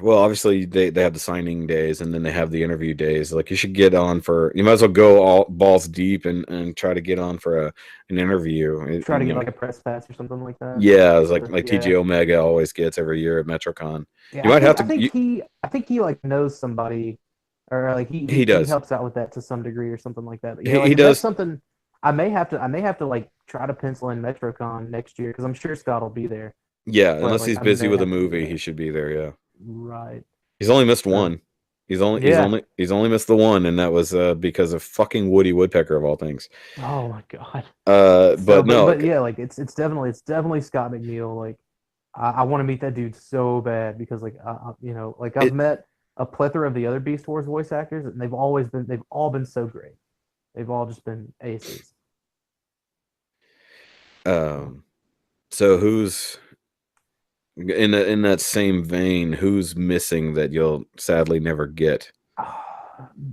well, obviously they have the signing days and then they have the interview days. Like you might as well go all balls deep and try to get on for an interview. Try to get like a press pass or something like that. Yeah, it's like Yeah. TG Omega always gets every year at MetroCon. Yeah, You might have to. I think he like knows somebody, or like He he does. helps out with that to some degree or something like that. But, He like if does. that's something I may have to like try to pencil in MetroCon next year because I'm sure Scott will be there. Yeah, But unless like he's I busy may with a have to do movie, that. he should be there. Yeah, Right. he's only missed So one. yeah. He's only missed the one, and that was because of fucking Woody Woodpecker of all things. Oh my God. So But no, but yeah, like it's definitely Scott McNeil. Like I want to meet that dude so bad because like like I've it. met a plethora of the other Beast Wars voice actors and they've all been so great. They've all just been aces. So who's in that same vein? Who's missing that you'll sadly never get?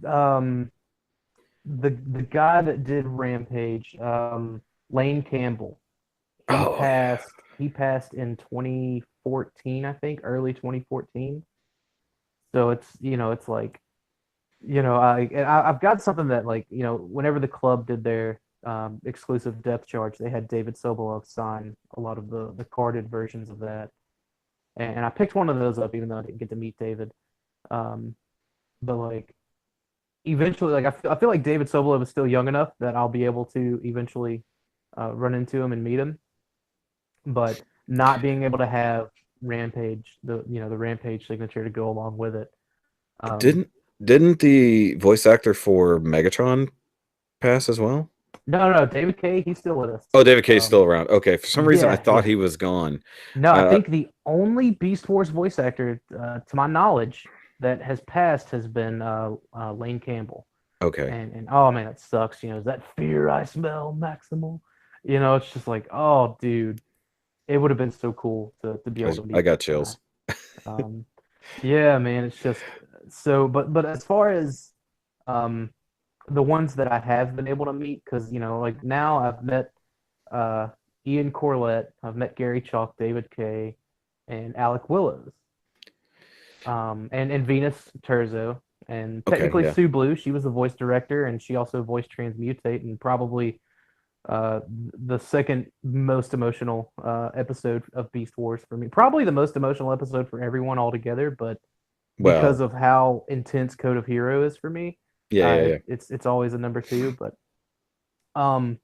Um, the guy that did Rampage, Lane Campbell, he Oh yeah. passed. He passed in 2014, I think, early 2014. So it's like, I've got something that like, whenever the club did their exclusive depth charge, they had David Sobolov sign a lot of the carded versions of that, and I picked one of those up, even though I didn't get to meet David. Um, but like eventually, like I feel like David Sobolov is still young enough that I'll be able to eventually run into him and meet him. But not being able to have Rampage, the Rampage signature to go along with it. Um, Didn't the voice actor for Megatron pass as well? no, David K. He's still with us. Oh, David K's still around. Okay, for some reason I Yeah, thought yeah. he was gone. No, I Uh, think the only Beast Wars voice actor, to my knowledge, that has passed has been Lane Campbell. okay. And oh man, it sucks. Is that fear I smell, Maximal? It's just like, oh, dude, it would have been so cool to be able to I meet got that guy. chills. Yeah, man, it's just so. But as far as um, the ones that I have been able to meet, because like now I've met uh, Ian Corlett, I've met Gary Chalk, David Kay, and Alec Willows, and Venus Terzo, and Okay, technically yeah. Sue Blue. She was the voice director, and she also voiced Transmutate, and probably uh, the second most emotional episode of Beast Wars for me. Probably the most emotional episode for everyone altogether, but because Well, of how intense Code of Hero is for me, yeah. it's always a number two. But um,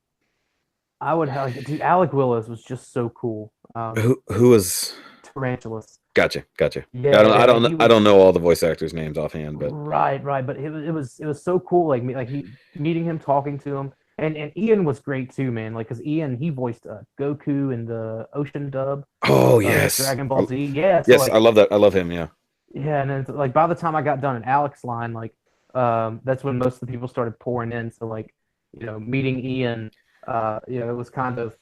I would have like, dude, Alec Willows was just so cool. Who was Tarantulas. Gotcha. Yeah, man, he I was don't know all the voice actors' names offhand, but right. But it was so cool. Like he meeting him, talking to him, and Ian was great too, man. Like, cause Ian he voiced Goku in the Ocean dub oh of yes. Dragon Ball Z. Yeah, so Yes, I like love that. I love him, yeah. yeah, and then like by the time I got done in Alex line, like that's when most of the people started pouring in. So like meeting Ian, it was kind of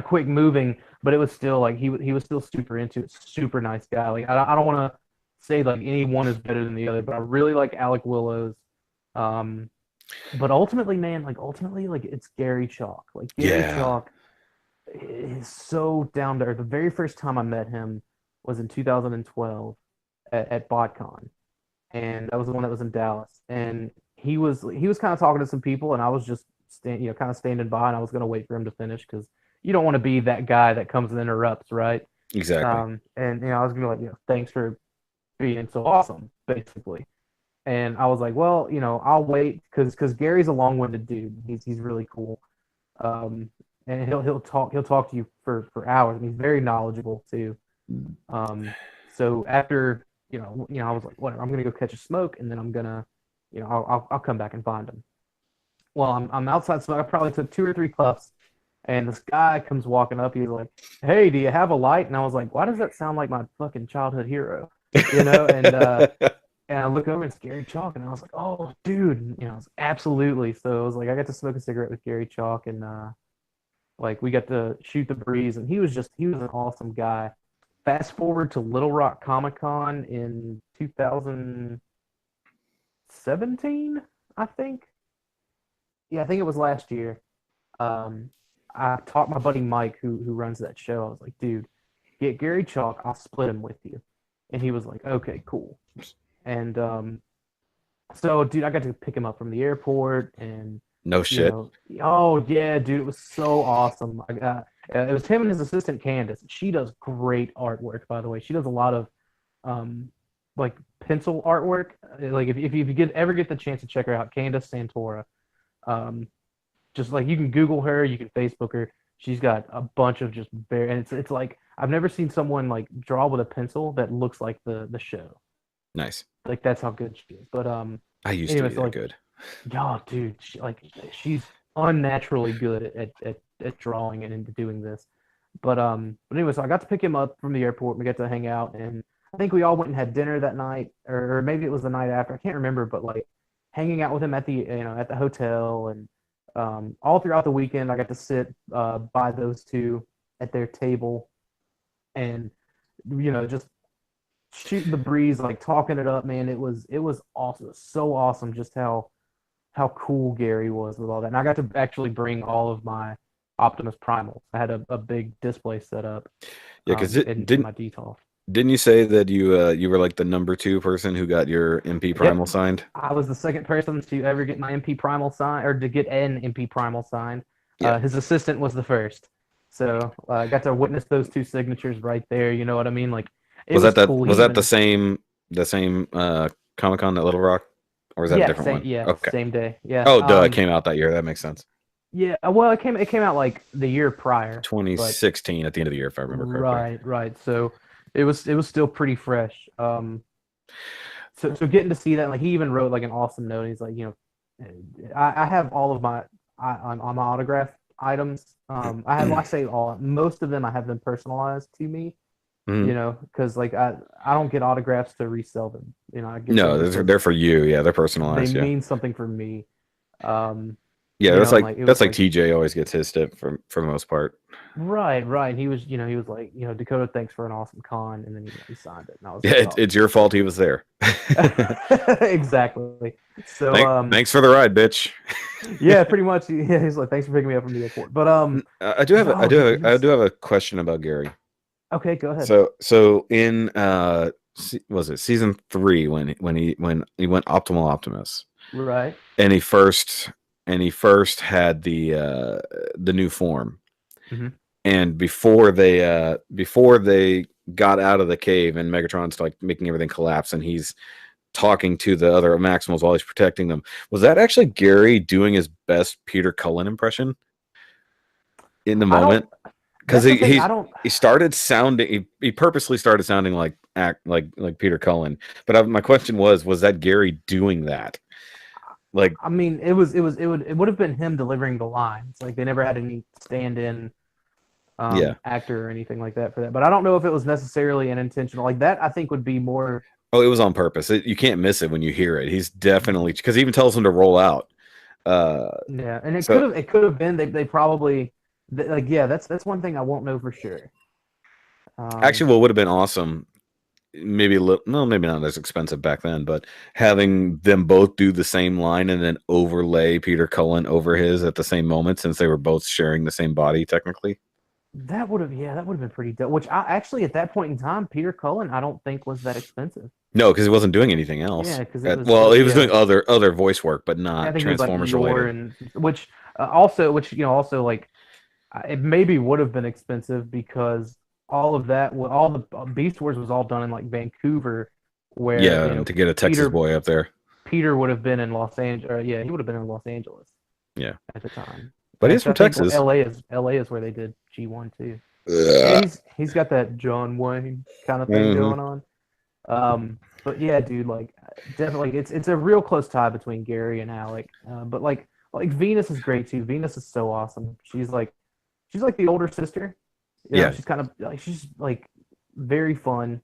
quick moving but it was still like he was still super into it, super nice guy. Like I don't want to say like any one is better than the other, but I really like Alec Willows. But ultimately, man, like it's Gary Chalk. Like Gary Chalk is so down to earth. The very first time I met him was in 2012 at BotCon, and that was the one that was in Dallas. And he was kind of talking to some people, and I was just kind of standing by, and I was going to wait for him to finish because you don't want to be that guy that comes and interrupts, right? Exactly. And I was going to be like, thanks for being so awesome, basically. And I was like, well, I'll wait because Gary's a long-winded dude. He's really cool. And he'll talk to you for hours. And he's very knowledgeable too. So after I was like, whatever, I'm gonna go catch a smoke, and then I'm gonna, I'll come back and find him. Well, I'm outside smoke. I probably took 2 or 3 puffs, and this guy comes walking up. He's like, "Hey, do you have a light?" And I was like, "Why does that sound like my fucking childhood hero?" And I look over and it's Gary Chalk, and I was like, "Oh, dude!" Absolutely. So it was like I got to smoke a cigarette with Gary Chalk, and like we got to shoot the breeze, and he was an awesome guy. Fast forward to Little Rock Comic Con in 2017, I think. Yeah, I think it was last year. I talked my buddy Mike, who runs that show. I was like, "Dude, get Gary Chalk. I'll split him with you." And he was like, "Okay, cool." And so, dude, I got to pick him up from the airport, and no shit. Oh yeah, dude, it was so awesome. It was him and his assistant Candace. She does great artwork, by the way. She does a lot of like pencil artwork. Like if you ever get the chance to check her out, Candace Santora. Just like you can Google her, you can Facebook her. She's got a bunch of just and it's like I've never seen someone like draw with a pencil that looks like the show. Nice. Like that's how good she is. But I used to be that good. Oh, dude, she's unnaturally good at drawing and into doing this. But anyway, so I got to pick him up from the airport. We got to hang out, and I think we all went and had dinner that night, or maybe it was the night after. I can't remember, but like hanging out with him at the at the hotel, and all throughout the weekend, I got to sit by those two at their table, and just shooting the breeze, like talking it up, man. It was awesome. It was so awesome just how cool Gary was with all that. And I got to actually bring all of my Optimus Primals. I had a big display set up. Yeah, because in my DTOF. Didn't you say that you were like the number 2 person who got your MP Primal signed? I was the second person to ever get my MP Primal signed, or to get an MP Primal signed. Yeah. His assistant was the first. So I got to witness those 2 signatures right there. You know what I mean? Like, was that the same Comic-Con at Little Rock, or was that a different one? Yeah, okay. Same day. Yeah. Oh, duh! It came out that year. That makes sense. Yeah, well, it came out like the year prior, 2016 at the end of the year, if I remember correctly. Right. So it was still pretty fresh. So getting to see that, like he even wrote like an awesome note. He's like, I have all of my on my autograph items. I have, I say all, most of them I have them personalized to me. Because like I don't get autographs to resell them. They're for you. Yeah, they're personalized. They mean something for me. Yeah, that's like TJ always gets his stuff for the most part. Right. He was like, Dakota, thanks for an awesome con, and then he signed it. And I was it's your fault he was there. Exactly. So thanks for the ride, bitch. Yeah, pretty much. Yeah, he's like, thanks for picking me up from the airport. But I do have a question about Gary. Okay, go ahead. So in was it season 3 when he went Optimal Optimus, right? And he first had the new form, and before they got out of the cave and Megatron's like making everything collapse and he's talking to the other Maximals while he's protecting them, was that actually Gary doing his best Peter Cullen impression in the moment? Because he started sounding, he purposely started sounding like Peter Cullen. But my question was that Gary doing that? Like, I mean, it would have been him delivering the lines. Like they never had any stand-in actor or anything like that for that. But I don't know if it was necessarily an intentional. Like that, I think would be more. Oh, it was on purpose. You can't miss it when you hear it. He's definitely, because he even tells him to roll out. Yeah, and it could have been they probably Like, yeah, that's one thing I won't know for sure. Actually, what would have been awesome, maybe a little, no, maybe not as expensive back then, but having them both do the same line and then overlay Peter Cullen over his at the same moment, since they were both sharing the same body technically. That would have, yeah, that would have been pretty dope. Which I actually, at that point in time, Peter Cullen, I don't think was that expensive. No, because he wasn't doing anything else. Yeah, because it was Well, he was yeah. doing other voice work, but I not think it was like Transformers Eeyore related. and which also like it maybe would have been expensive because all of that, all the Beast Wars was all done in like Vancouver, where Yeah, and to get a Texas Peter boy up there. Peter would have been in Los Angeles. Yeah, he would have been in Los Angeles Yeah, at the time. but he's from I think Texas. LA is where they did G1 too. Yeah, Ugh. he's got that John Wayne kind of thing Mhm. going on. But yeah, dude, like definitely, it's a real close tie between Gary and Alec. But like Venus is great too. Venus is so awesome. She's like the older sister. You know, Yeah. she's kind of like she's like very fun,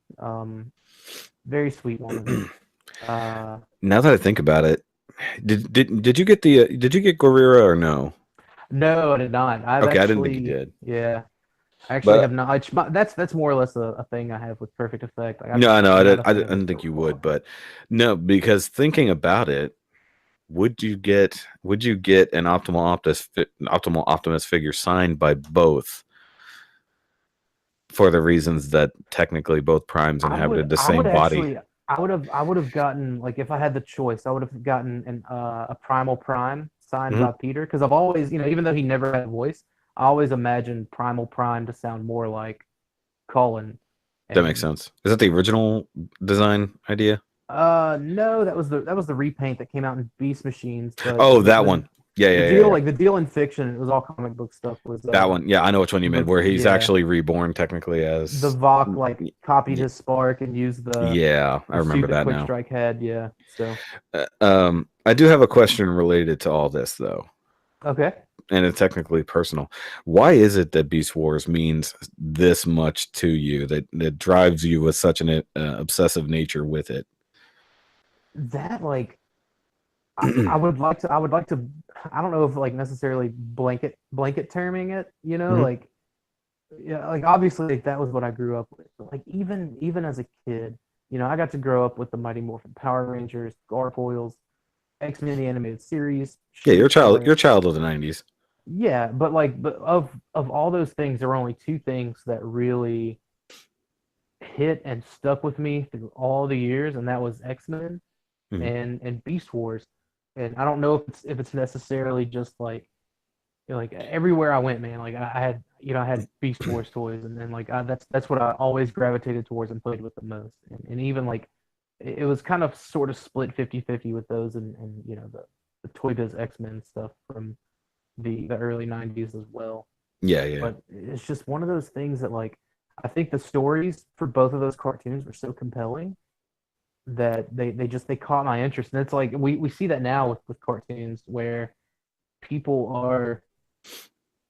very sweet woman. Now that I think about it, did you get did you get Gorira or no? No, I did not. I've Okay, I didn't think you actually, did. yeah, I actually have But not. That's more or less a thing I have with Perfect Effect. Like, no, no, I'm not a I fan of didn't the think you would. robot. But no, because thinking about it, would you get an Optimal Optimus figure signed by both for the reasons that technically both primes inhabited the I would same body? actually, I would have gotten like if I had the choice, I would have gotten a Primal Prime signed Hmm. by Peter because I've always, even though he never had a voice, I always imagined Primal Prime to sound more like Cullen. That makes And sense. Is that the original design idea? no, that was the repaint that came out in Beast Machines, but Oh, that one. Yeah, the yeah, yeah, deal yeah. like the deal in fiction, it was all comic book stuff. Was That one. Yeah, I know which one you meant, where he's yeah, actually reborn technically the as. Vok like copied his spark and used Yeah, I the suit remember that that Quick now. Strike had. Yeah, so I do have a question related to all this, though, okay. and it's technically personal. Why is it that Beast Wars means this much to you, that drives you with such an obsessive nature with it? That like I would like to I don't know if like necessarily blanket terming it, Mhm. like yeah, like obviously like, that was what I grew up with. But like even as a kid, I got to grow up with the Mighty Morphin Power Rangers, Gargoyles, X-Men the animated series, Yeah, Street you're Fighter. a child of the '90s. Yeah, but like but of all those things, there were only two things that really hit and stuck with me through all the years, and that was X-Men Mhm. and Beast Wars. And I don't know if it's necessarily just like like everywhere I went, man. Like I had I had Beast Wars toys, and then like that's what I always gravitated towards and played with the most. And even like it was kind of sort of split 50-50 with those and the Toy Biz X-Men stuff from the early 90s as well. Yeah, yeah, But it's just one of those things that like I think the stories for both of those cartoons were so compelling that they caught my interest. And it's like we see that now with cartoons where people are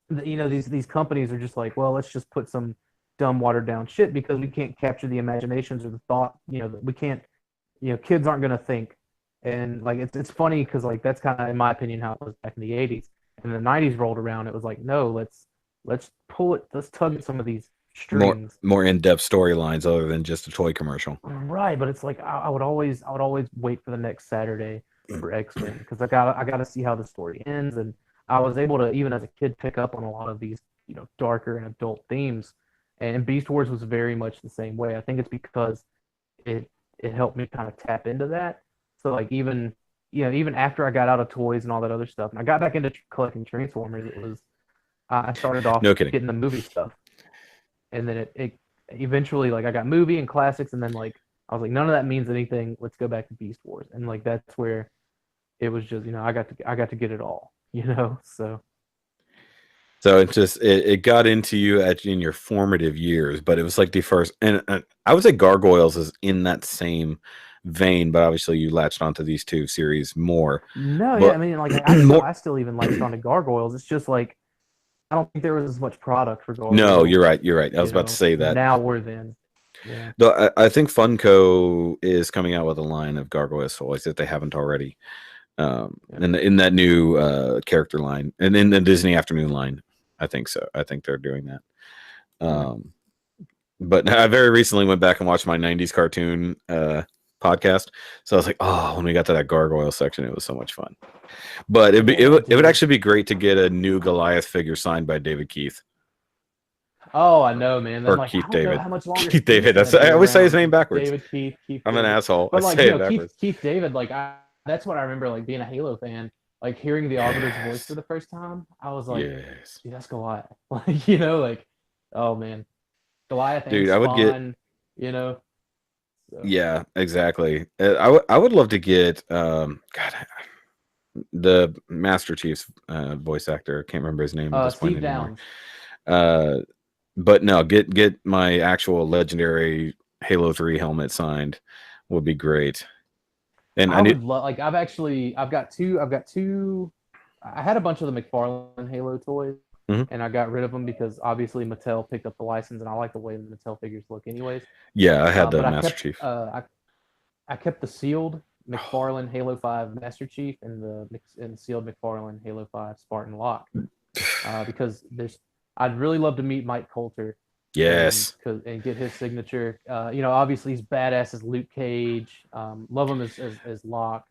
these companies are just like, well, let's just put some dumb watered down shit because we can't capture the imaginations or the thought, that we can't, kids aren't going to think. And like it's funny because like that's kind of in my opinion how it was back in the 80s. And the 90s rolled around, it was like, no, let's pull it, let's tug at some of these strings. more in-depth storylines other than just a toy commercial. Right, but it's like I would always wait for the next Saturday for X-Men because I got to see how the story ends, and I was able to even as a kid pick up on a lot of these darker and adult themes, and Beast Wars was very much the same way. I think it's because it helped me kind of tap into that. So like even even after I got out of toys and all that other stuff, and I got back into collecting Transformers, it was I started off No kidding. getting the movie stuff, and then it eventually like I got movie and classics, and then like I was like none of that means anything. Let's go back to Beast Wars, and like that's where it was just I got to get it all, So So it got into you in your formative years, but it was like the first, and I would say Gargoyles is in that same vein, but obviously you latched onto these two series more. no, yeah, But I mean like more, I still even latched onto Gargoyles. It's just like I don't think there was as much product for no, Gargoyles, you're right. I was about to say that. now or then. Yeah. Though I think Funko is coming out with a line of Gargoyles toys if they haven't already, Yeah. in that new character line and in the Disney Afternoon line. I think so. I think they're doing that. But I very recently went back and watched my 90s cartoon podcast. So I was like, oh, when we got to that gargoyle section, it was so much fun. But it would actually be great to get a new Goliath figure signed by David Keith. Oh, I know, man. Or like, Keith I don't David. know how much longer Keith David. I always say his name backwards. David Keith. I'm an asshole. But I like, say it backwards. Keith David, like, that's what I remember, like, being a Halo fan. Like, hearing the Arbiter's voice for the first time, I was like, dude, that's Goliath. Like, you know, like, oh, man. Goliath and Spawn, I would get, you know. So. Yeah, exactly. I would love to get, God, the Master Chief's voice actor. I can't remember his name at this point anymore. Downs. But no, get my actual legendary Halo 3 helmet signed would be great. And I've got two. I had a bunch of the McFarlane Halo toys, and I got rid of them because obviously Mattel picked up the license, and I like the way the Mattel figures look, anyways. Yeah, I had the Master Chief. I kept the sealed McFarlane Halo 5 Master Chief and the sealed McFarlane Halo 5 Spartan Locke, because I'd really love to meet Mike Coulter. Yes. And get his signature. Obviously he's badass as Luke Cage. Love him as Locke.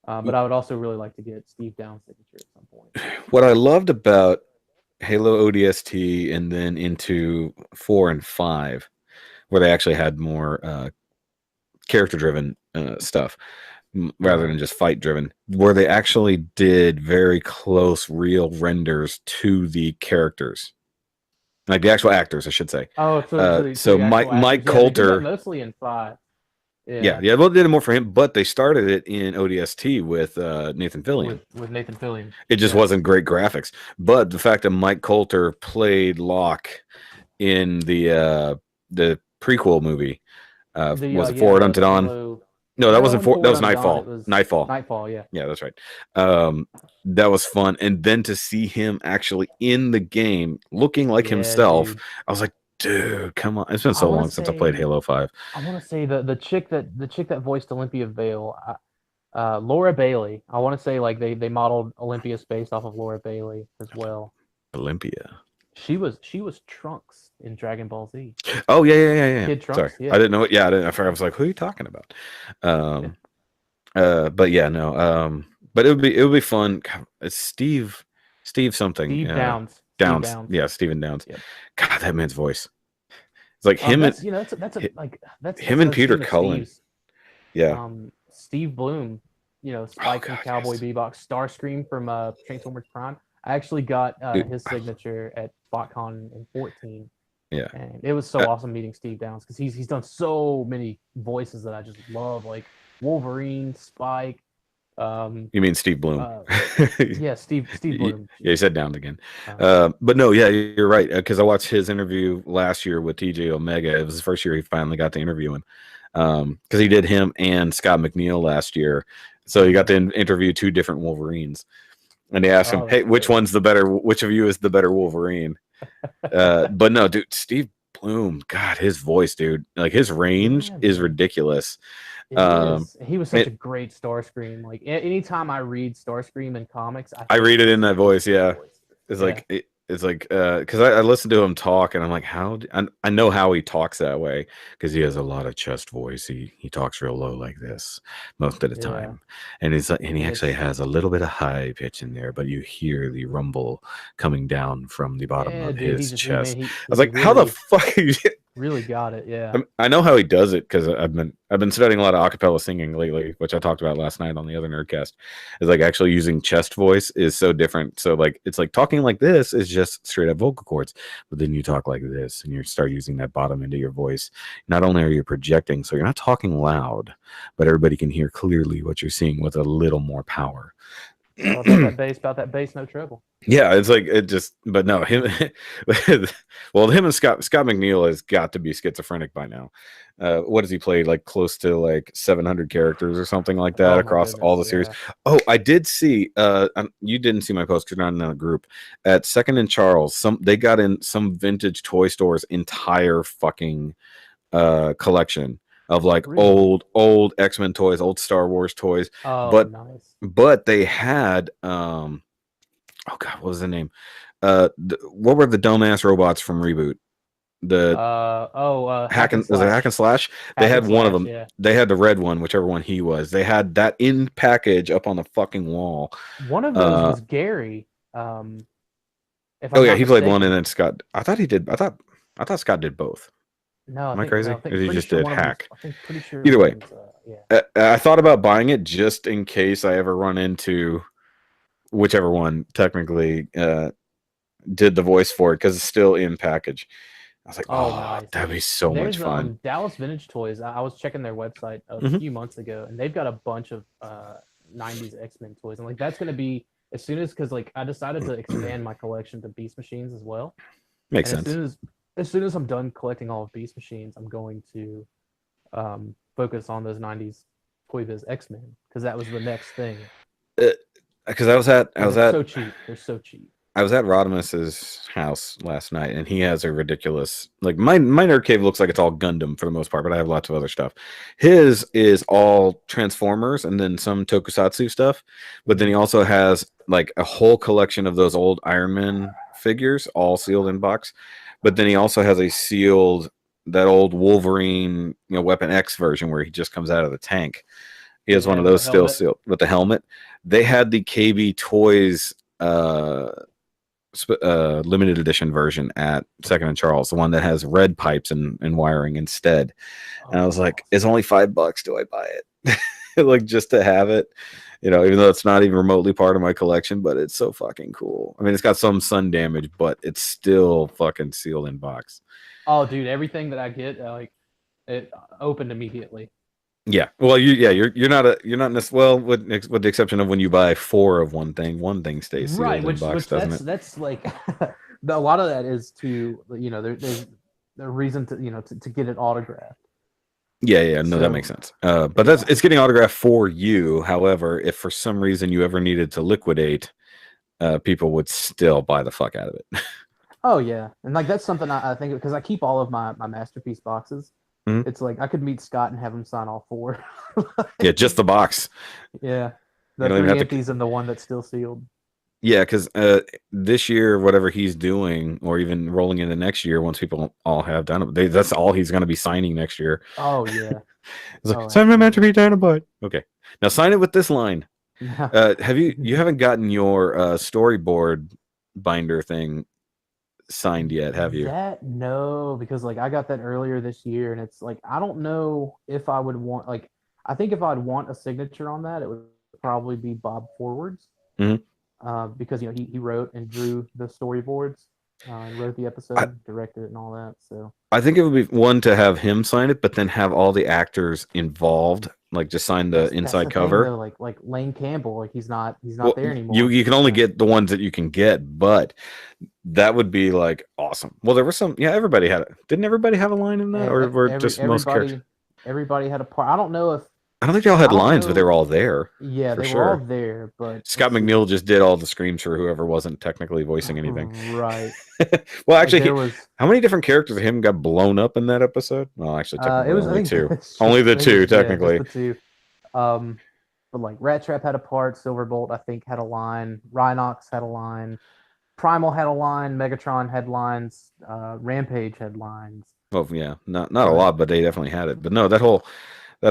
But I would also really like to get Steve Downs' signature at some point. What I loved about Halo ODST and then into 4 and 5, where they actually had more character-driven stuff rather than just fight-driven, where they actually did very close, real renders to the characters. Like the actual actors, I should say. Oh, so Mike Coulter, mostly in 5. Yeah. Well, they did it more for him, but they started it in ODST with Nathan Fillion. With Nathan Fillion, it just wasn't great graphics. But the fact that Mike Coulter played Locke in the prequel movie, was it Forward Unto Dawn? No, that wasn't that was Nightfall. Nightfall, yeah. Yeah, that's right. That was fun. And then to see him actually in the game looking like himself, dude. I was like, dude, come on. It's been so long since I played Halo 5. I want to say the chick that voiced Olympia Vale, Laura Bailey. I want to say like they modeled Olympia's based off of Laura Bailey as well. Olympia. She was Trunks in Dragon Ball Z. Oh yeah. Kid Trunks. Sorry, yeah. I didn't know it. Yeah, I was like, who are you talking about? But yeah, no. But it would be fun. It's Steve something. Steve Downs. Yeah, Steven Downs. Yep. God, that man's voice. It's like him and that's him and Peter Cullen. Yeah. Steve Bloom, Spike from Cowboy Bebop, Starscream from Transformers Prime. I actually got his signature at BotCon in 14. Yeah. And it was so awesome meeting Steve Downs because he's done so many voices that I just love, like Wolverine, Spike. You mean Steve Bloom? Yeah, Steve Bloom. Yeah, he said Downs again. But no, yeah, you're right. Because I watched his interview last year with TJ Omega. It was the first year he finally got to interview him. Because he did him and Scott McNeil last year. So he got to interview 2 different Wolverines. And they asked him, hey, which one's the better? Which of you is the better Wolverine? But no, dude, Steve Bloom, God, his voice, dude, like his range is ridiculous. He was such a great Starscream. Like anytime I read Starscream in comics, I read it in that voice. Yeah, it's like because I listen to him talk and I'm like, I know how he talks that way because he has a lot of chest voice. He talks real low like this most of the time, and he actually has a little bit of high pitch in there, but you hear the rumble coming down from the bottom of his chest. I was like, how the fuck? Really got it, yeah. I know how he does it because I've been studying a lot of acapella singing lately, which I talked about last night on the other Nerdcast. Is like actually using chest voice is so different. So like it's like talking like this is just straight up vocal cords, but then you talk like this and you start using that bottom end of your voice. Not only are you projecting, so you're not talking loud, but everybody can hear clearly what you're seeing with a little more power. About that bass, no trouble. Yeah, it's like it just, but no, him. Well, him and Scott McNeil has got to be schizophrenic by now. What has he played? Like close to like 700 characters or something like that across all the series. Oh, I did see. You didn't see my post because you're not in the group. At Second and Charles, they got in some vintage toy stores entire fucking collection of like old X-Men toys, old Star Wars toys. Oh, nice. But they had oh god, what was the name? what were the dumbass robots from Reboot? The Hack and was it Slash. Hack and Slash? They Hack had and one of Slash, them. yeah. They had the red one, whichever one he was. They had that in package up on the fucking wall. One of those was Gary. If I'm Oh yeah, not he played one, mistaken. and then Scott. I thought he did. I thought Scott did both. No, Am I crazy? I Or think he pretty just sure did one of them Hack? I think pretty sure. Either way, yeah. I thought about buying it just in case I ever run into whichever one technically did the voice for it, because it's still in package. I was like, oh, nice. That'd be so much fun. Dallas Vintage Toys. I was checking their website a few months ago, and they've got a bunch of 90s X-Men toys, and like that's gonna be as soon as, because like I decided to expand my collection to Beast Machines as well. Makes sense. As soon as I'm done collecting all of Beast Machines, I'm going to focus on those 90s Toy Biz X-Men, because that was the next thing. Because I was at so cheap. They're so cheap. I was at Rodimus's house last night, and he has a ridiculous, like, my nerd cave looks like it's all Gundam for the most part, but I have lots of other stuff. His is all Transformers and then some Tokusatsu stuff, but then he also has like a whole collection of those old Iron Man figures, all sealed in box. But then he also has a sealed, that old Wolverine, Weapon X version where he just comes out of the tank. He has one of those still sealed with the helmet. They had the KB Toys limited edition version at Second and Charles, the one that has red pipes and wiring instead. And I was like, it's only $5. Do I buy it? Like, just to have it, even though it's not even remotely part of my collection, but it's so fucking cool. I mean, it's got some sun damage, but it's still fucking sealed in box. Oh, dude, everything that I get, like, it opened immediately. Yeah, well, you're not well, with the exception of when you buy 4 of one thing stays sealed right, in box, doesn't it? That's like a lot of that is to there's the reason to to get it autographed. Yeah, no, that makes sense. But it's getting autographed for you. However, if for some reason you ever needed to liquidate, people would still buy the fuck out of it. Oh yeah, and like that's something I think, because I keep all of my masterpiece boxes. Mm-hmm. It's like I could meet Scott and have him sign all 4. Yeah, just the box. Yeah, the 3 empties and the one that's still sealed. Yeah, because this year, whatever he's doing, or even rolling into next year, once people all have Dinobot, that's all he's going to be signing next year. Oh yeah, it's like, sign my masterpiece Dinobot. Okay, now sign it with this line. Have you haven't gotten your storyboard binder thing signed yet, have you? No, because like I got that earlier this year, and it's like I don't know if I would want, like, I think if I'd want a signature on that, it would probably be Bob Forward's. Because he wrote and drew the storyboards, and wrote the episode, directed it, and all that. So I think it would be one to have him sign it, but then have all the actors involved, like just sign the inside cover. Thing, though, like Lane Campbell, like he's not there anymore. You can only get the ones that you can get, but that would be like awesome. Well, there was some. Yeah, everybody had it. Didn't everybody have a line in that, or were just most characters? Everybody had a part. I don't know if. I don't think they all had lines, but they were all there. Yeah, they were all there. But Scott McNeil just did all the screams for whoever wasn't technically voicing anything. Right. Well, actually, how many different characters of him got blown up in that episode? Well, actually, it was only 2. Only the 2, technically. Yeah, the 2. But like Rat Trap had a part. Silverbolt, I think, had a line. Rhinox had a line. Primal had a line. Megatron had lines. Rampage had lines. Well, yeah, not a lot, but they definitely had it. But no, that whole I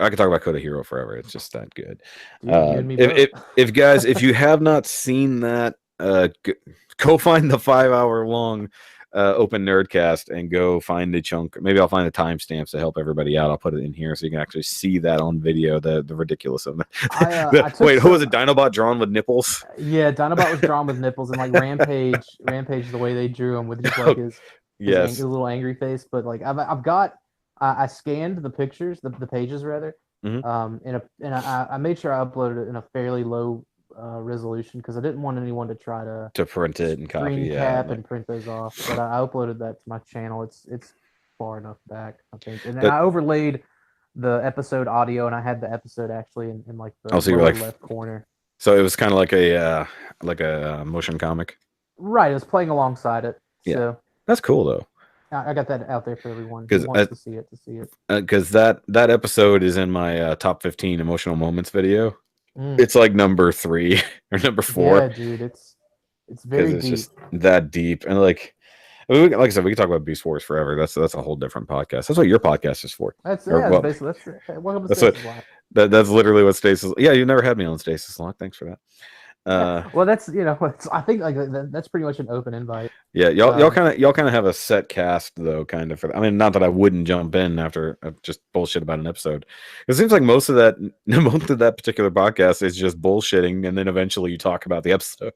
could talk about Code Hero forever. It's just that good. If guys, if you have not seen that, go find the 5-hour long open Nerdcast and go find the chunk. Maybe I'll find the timestamps to help everybody out. I'll put it in here so you can actually see that on video. The ridiculous of it. Wait, who was it? Dinobot drawn with nipples? Yeah, Dinobot was drawn with nipples, and like Rampage, the way they drew him with just like his little angry face. But like I've got. I scanned the pictures, the pages rather, and I made sure I uploaded it in a fairly low resolution, because I didn't want anyone to try to print it and copy, cap and print those off. But I uploaded that to my channel. It's far enough back, I think, and then I overlaid the episode audio, and I had the episode actually in like the left corner. So it was kind of like a motion comic. Right, it was playing alongside it. Yeah, so that's cool though. I got that out there for everyone who wants to see it. Because that episode is in my top 15 emotional moments video. It's like number 3 or number 4. Yeah, dude, It's because very it's deep. just that deep. And like like I said, we can talk about Beast Wars forever. That's a whole different podcast. That's what your podcast is for. That's Or That's well, basically welcome to that's what Stasis Live. that's literally what Stasis. Yeah, you never had me on Stasis Lock. Thanks for that. Yeah, Uh, well, that's I think like that's pretty much an open invite. yeah, Um, y'all kind of have a set cast though, kind of. For, I mean, not that I wouldn't jump in after just bullshit about an episode. It seems like most of that particular podcast is just bullshitting, and then eventually you talk about the episode.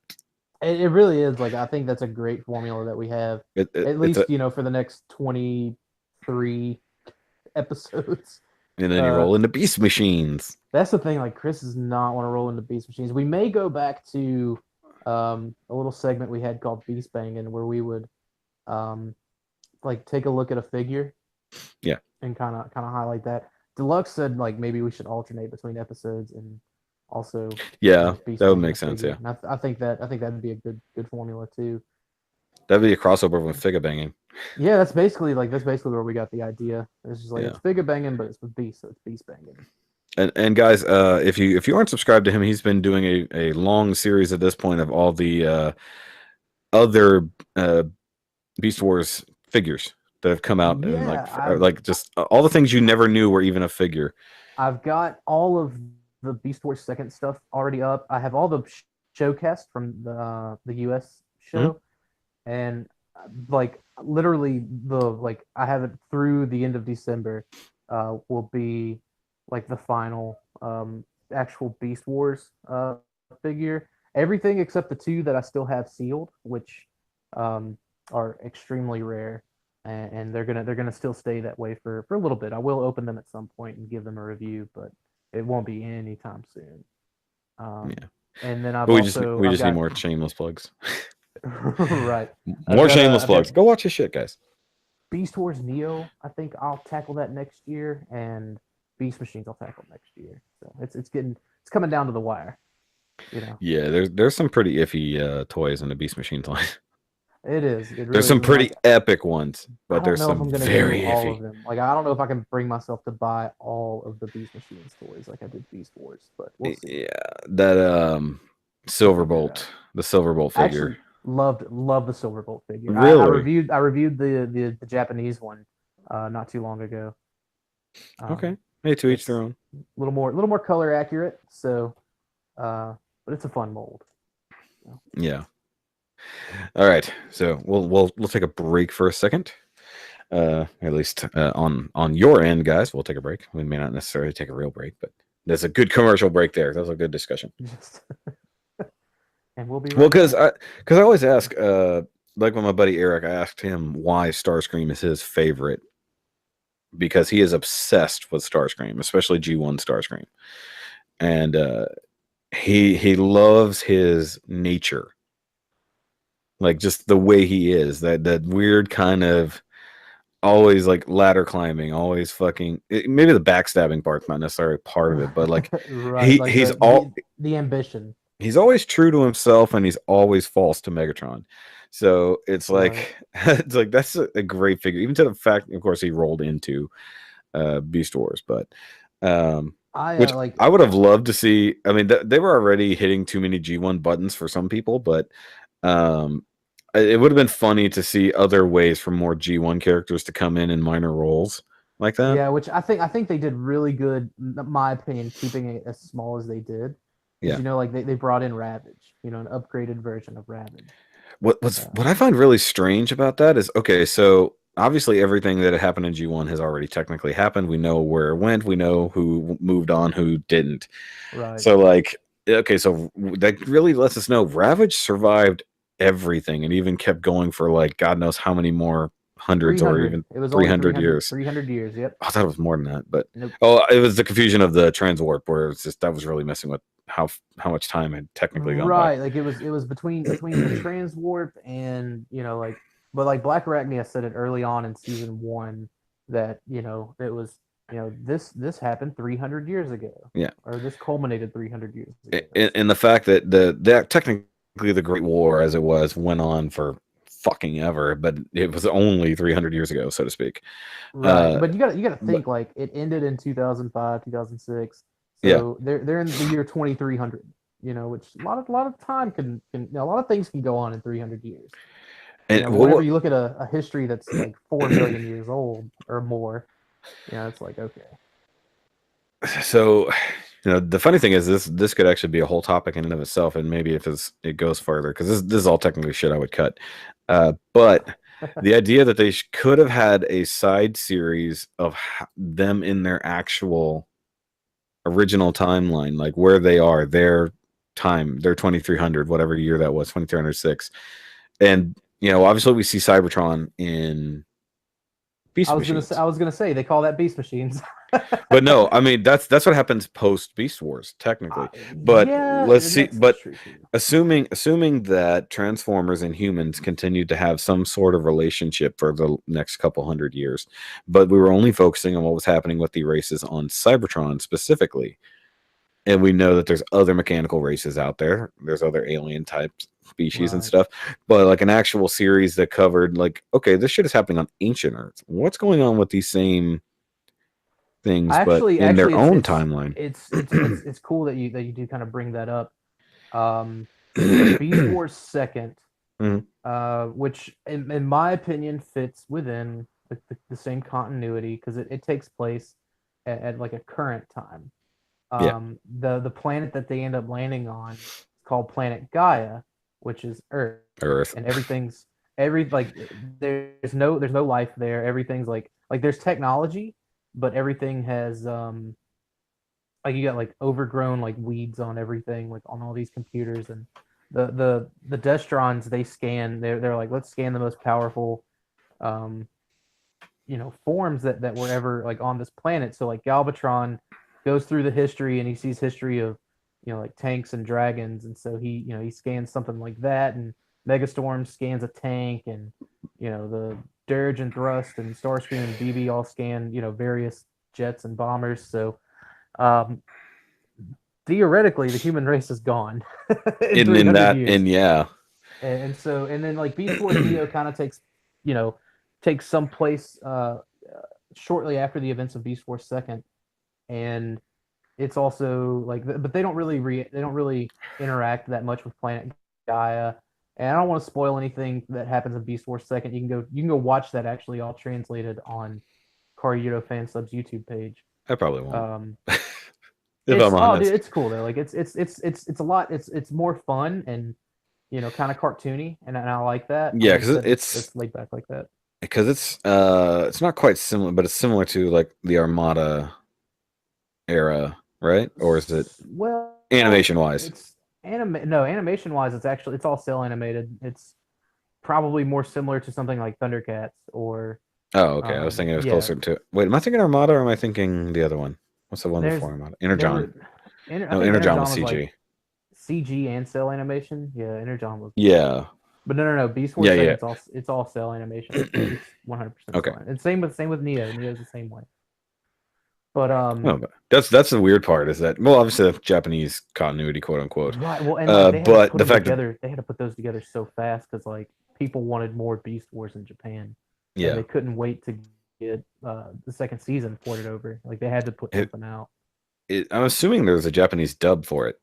it really is like I think that's a great formula that we have at It's a least for the next 23 episodes. and then you Uh, roll into Beast Machines. that's the thing. Like Chris does not want to roll into Beast Machines. We may go back to a little segment we had called Beast Banging, where we would like take a look at a figure, Yeah, and kind of highlight that. Deluxe said like maybe we should alternate between episodes and also yeah, Beast that would Banging make a sense. figure. Yeah, And I think that'd be a good formula too. that'd be a crossover with figure banging. Yeah, that's basically where we got the idea. It's just like Yeah. it's figure banging, but it's with beast, so it's beast banging. And guys, if you aren't subscribed to him, he's been doing a long series at this point of all the other Beast Wars figures that have come out, and like just all the things you never knew were even a figure. I've got all of the Beast Wars second stuff already up. I have all the showcast from the US show, and like literally I have it through the end of December. Will be like the final actual Beast Wars figure. Everything except the two that I still have sealed, which are extremely rare, and they're gonna still stay that way for a little bit. I will open them at some point and give them a review, but it won't be anytime soon. Yeah, and then I've but we also just need more shameless plugs. right. More shameless plugs. Go watch your shit, guys. Beast Wars Neo, I think I'll tackle that next year, and Beast Machines I'll tackle next year. So it's coming down to the wire. Yeah, there's some pretty iffy toys in the Beast Machines line. It is. It really there's some pretty epic ones, but there's some very iffy. All of them. Like I don't know if I can bring myself to buy all of the Beast Machines toys like I did Beast Wars, but we'll see. Yeah, that Silverbolt, the Silverbolt figure. Actually, loved the Silverbolt figure. Really? I reviewed the Japanese one not too long ago. Okay, hey, to each their own. A little more color accurate, so but it's a fun mold. So. Yeah. All right, so we'll take a break for a second. At least on your end, guys, we'll take a break. We may not necessarily take a real break, but there's a good commercial break there. That was a good discussion. And we'll be right because I always ask, like when my buddy Eric, I asked him why Starscream is his favorite, because he is obsessed with Starscream, especially G1 Starscream, and he loves his nature. Like just the way he is, that weird kind of always like ladder climbing, always fucking. Maybe the backstabbing part's not necessarily part of it, but like right, he's the ambition. He's always true to himself, and he's always false to Megatron. So it's like it's like that's a great figure, even to the fact, of course, he rolled into Beast Wars, but I would have loved to see. I mean, they were already hitting too many G1 buttons for some people, but it would have been funny to see other ways for more G1 characters to come in minor roles like that. Yeah, which I think they did really good, in my opinion, keeping it as small as they did. Yeah, like they brought in Ravage, an upgraded version of Ravage. What I find really strange about that is, okay, so obviously everything that happened in G1 has already technically happened. We know where it went. We know who moved on, who didn't. Right. So like, okay, so that really lets us know Ravage survived everything and even kept going for like God knows how many more hundreds or even it was 300 years. 300 years, yep. I thought it was more than that, but nope. It was the confusion of the transwarp where it's just that was really messing with how much time had technically gone by. Like it was between the transwarp and but like Black Arachnia said it early on in season 1 that it was this happened 300 years ago. Yeah, or this culminated 300 years ago. And the fact that that technically the Great War as it went on for fucking ever, but it was only 300 years ago, so to speak. Right, but you got to think like it ended in 2005, 2006. So they're in the year 2300. which a lot of time a lot of things can go on in 300 years. And Whenever you look at a history that's like 4 million years old or more, it's like, okay. So, the funny thing is this could actually be a whole topic in and of itself, and maybe if it goes further, because this is all technically shit I would cut. But the idea that they could have had a side series of them in their actual original timeline, like where they are, their time, their 2300, whatever year that was, 2306, and obviously we see Cybertron in Beast Machines. I was gonna say they call that Beast Machines. But no, I mean that's what happens post Beast Wars technically. But let's see. But assuming that Transformers and humans continued to have some sort of relationship for the next couple hundred years, but we were only focusing on what was happening with the races on Cybertron specifically, and we know that there's other mechanical races out there. There's other alien type species and stuff, but like an actual series that covered like, okay, this shit is happening on ancient Earth. What's going on with these same things, but in their own timeline? It's cool that you do kind of bring that up. Beast Wars second, which in my opinion fits within the same continuity because it takes place at like a current time. The planet that they end up landing on is called Planet Gaia, which is Earth, and there's no life there. Everything's like there's technology, but everything has like you got like overgrown like weeds on everything, like on all these computers, and the Destrons they scan. They're like, let's scan the most powerful forms that were ever like on this planet. So like Galvatron goes through the history and he sees history of like tanks and dragons, and so he scans something like that, and Megastorm scans a tank, and the Dirge and Thrust and Starscream and BB all scan various jets and bombers. So theoretically the human race is gone in that years. And so then like Beast Wars Neo kind of takes some place shortly after the events of Beast Wars second, and it's also like, but they don't really interact that much with Planet Gaia. And I don't want to spoil anything that happens in Beast Wars second. You can go watch that actually all translated on Karyudo Fan Sub's YouTube page. I probably won't. If I'm honest, dude, it's cool though. Like it's a lot. It's more fun and kind of cartoony, and I like that. Yeah, because it's laid back like that. Because it's not quite similar, but it's similar to like the Armada era, right? Or is it animation wise? Animation wise, it's all cell animated. It's probably more similar to something like Thundercats or. Oh, okay. I was thinking it was closer to. Wait, am I thinking Armada or am I thinking the other one? What's the one before Armada? Energon. Energon was CG. Like CG and cell animation. Yeah, Energon was. Yeah. But no. Beast Wars. It's all cell animation. It's 100%. Okay. And same with Neo. Neo's the same way. But but that's the weird part is that obviously the Japanese continuity, quote unquote. Right. Well, and but the fact that they had to put those together so fast because like people wanted more Beast Wars in Japan. Yeah. And they couldn't wait to get the second season ported over. Like they had to put something out. I'm assuming there was a Japanese dub for it.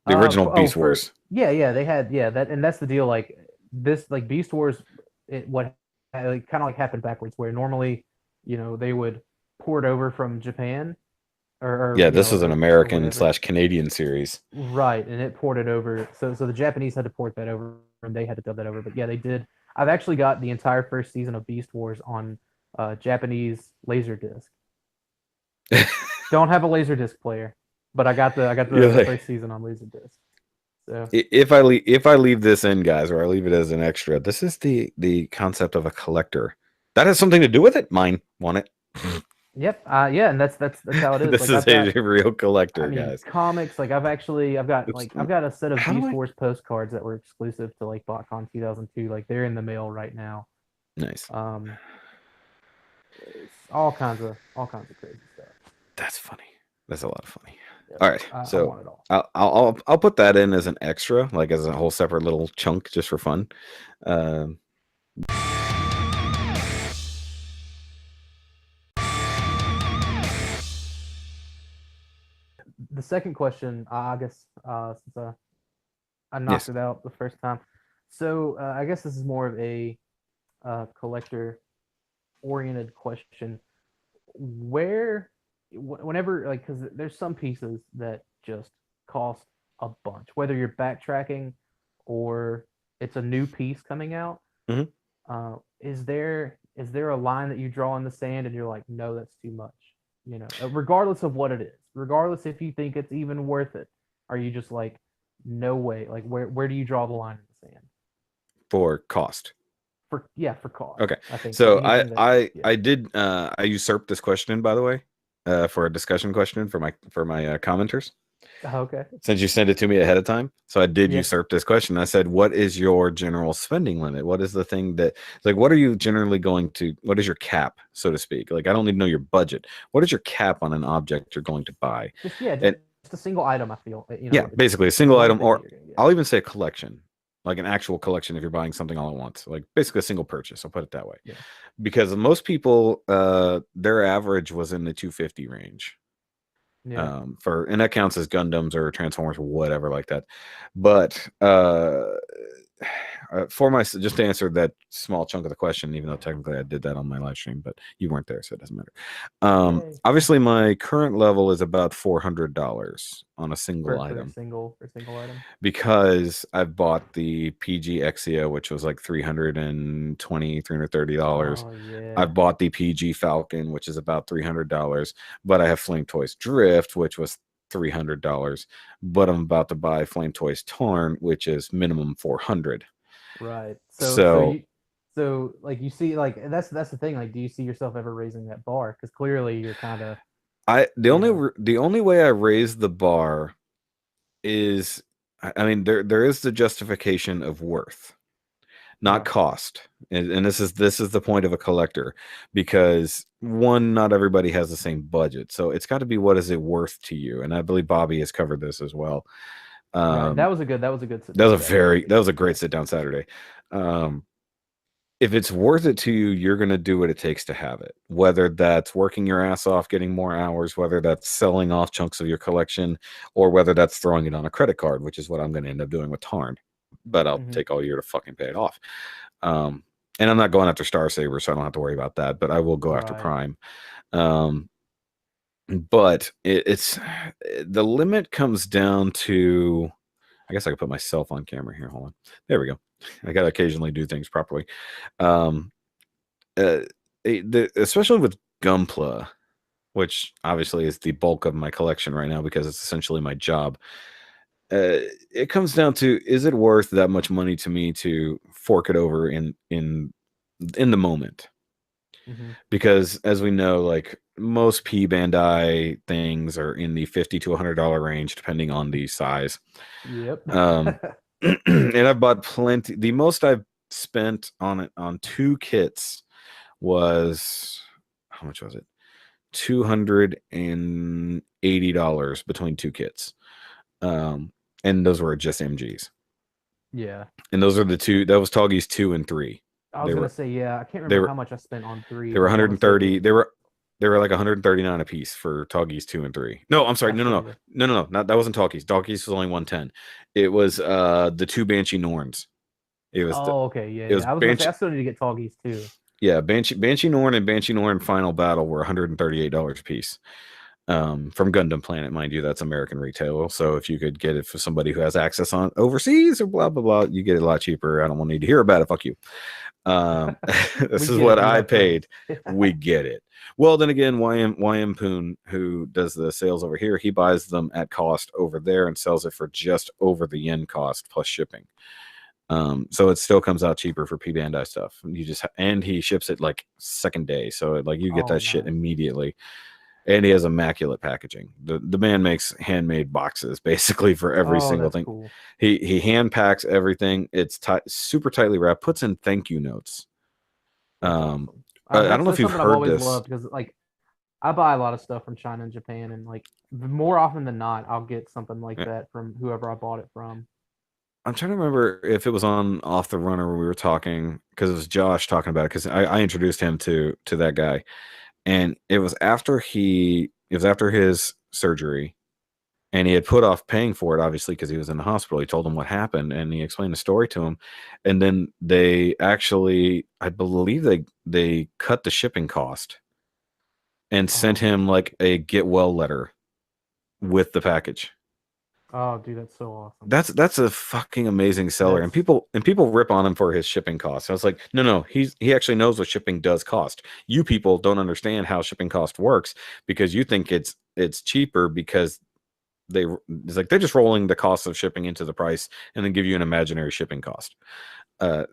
The original Beast Wars. Yeah, they had that, and that's the deal. Like this, like Beast Wars, kind of like happened backwards, where normally, they would port over from Japan, or this is an American/Canadian series, right? And it ported over, so the Japanese had to port that over, and they had to dub that over. But yeah, they did. I've actually got the entire first season of Beast Wars on Japanese Laserdisc. Don't have a Laserdisc player, but I got the first season on Laserdisc. So if I leave this in, guys, or I leave it as an extra, this is the concept of a collector. That has something to do with it. Mine want it. Yep. And that's how it is. This is a real collector, guys. Comics, like I've got a set of Beast Wars postcards that were exclusive to like BotCon 2002. Like they're in the mail right now. Nice. It's all kinds of crazy stuff. That's funny. That's a lot of funny. Yep. All right, so I'll put that in as an extra, like as a whole separate little chunk, just for fun. the second question, I guess, since I knocked Yes. it out the first time, so I guess this is more of a collector oriented question. Whenever, like, because there's some pieces that just cost a bunch, whether you're backtracking or it's a new piece coming out. Hmm. Is there a line that you draw in the sand and you're like, no, that's too much, regardless of what it is, regardless if you think it's even worth it, are you just like, no way? Like, where do you draw the line in the sand? For cost. For cost, Okay. I think So anything that, yeah. I usurped this question, by the way, for a discussion question for my commenters. Okay. Since you sent it to me ahead of time, so I did Yeah. usurp this question. I said, "What is your general spending limit? What is the thing that, like, what are you generally going to? What is your cap, so to speak? Like, I don't need to know your budget. What is your cap on an object you're going to buy? Just And a single item. I feel yeah, it's basically a the single one item, thing that or you're gonna get. I'll even say a collection, like an actual collection if you're buying something all at once, like basically a single purchase. I'll put it that way, Yeah. because most people, their average was in the 250 range. Yeah. And that counts as Gundams or Transformers or whatever like that. But for my, just to answer that small chunk of the question, even though technically I did that on my live stream, but you weren't there, so it doesn't matter. Yay. Obviously my current level is about $400 on a single item, For a single item. because I've bought the PG Exia, which was like $330. Oh yeah. I've bought the PG Falcon, which is about $300, but I have Flame Toys Drift, which was $300, but I'm about to buy Flame Toys Tarn, which is minimum 400. Right. So Like, you see, like, that's the thing. Like, do you see yourself ever raising that bar? Because clearly you're kind of, the only way I raise the bar is, I mean, there is the justification of worth, not right. cost. And this is the point of a collector, because one, not everybody has the same budget, so it's got to be, what is it worth to you? And I believe Bobby has covered this as well. Right. That That was a good sit was down a Saturday. that was a great Yeah. sit down Saturday. If it's worth it to you, you're going to do what it takes to have it, whether that's working your ass off, getting more hours, whether that's selling off chunks of your collection, or whether that's throwing it on a credit card, which is what I'm going to end up doing with Tarn. But I'll Mm-hmm. take all year to fucking pay it off. And I'm not going after Star Saber, so I don't have to worry about that, but I will go after Right. Prime. But it's the limit comes down to, I guess I could put myself on camera here. Hold on. There we go. I got to occasionally do things properly. Um, especially with Gunpla, which obviously is the bulk of my collection right now because it's essentially my job. It comes down to, is it worth that much money to me to fork it over in the moment? Mm-hmm. Because as we know, like, most P Bandai things are in the $50 to $100 range, depending on the size. Yep. And I've bought plenty. The most I've spent on it on two kits was, how much was it? $280 between two kits. And those were just MGs. Yeah. And those are the two. That was Toggies 2 and 3. I was gonna say, yeah. I can't they remember were how much I spent on three, they were but I want to say 130. They were like 139 a piece for Toggies 2 and 3. No, I'm sorry. that's crazy. No. Not, that wasn't Talkies. Talkies was only 110. It was the two Banshee Norns. It was Oh, okay, yeah, it was yeah. I was gonna say Banshee. I still need to get Toggies too. Yeah, Banshee Norn and Banshee Norn Final Battle were $138 a piece. From Gundam Planet, mind you, that's American retail. So if you could get it for somebody who has access on overseas or blah blah blah, you get it a lot cheaper. I don't want to need to hear about it. Fuck you. This is what I paid. We get it. Well, then again, YM Poon, who does the sales over here, he buys them at cost over there and sells it for just over the yen cost plus shipping. So it still comes out cheaper for P Bandai stuff. You just and he ships it like second day, so like you get that shit immediately. And he has immaculate packaging. The man makes handmade boxes basically for every single thing. Cool. He hand packs everything. It's super tightly wrapped. Puts in thank you notes. Awesome. I don't know if you've something I've heard always this. loved, because like I buy a lot of stuff from China and Japan, and like more often than not, I'll get something like that from whoever I bought it from. I'm trying to remember if it was on Off the Runner where we were talking, because it was Josh talking about it, because I introduced him to that guy, and it was after his surgery, and he had put off paying for it, obviously, because he was in the hospital. He told him what happened, and he explained the story to him. And then they actually, I believe they cut the shipping cost and sent him like a get well letter with the package. Oh, dude, that's so awesome. That's a fucking amazing seller, and people rip on him for his shipping costs. I was like, no, he actually knows what shipping does cost. You people don't understand how shipping cost works because you think it's cheaper because it's like they're just rolling the cost of shipping into the price and then give you an imaginary shipping cost.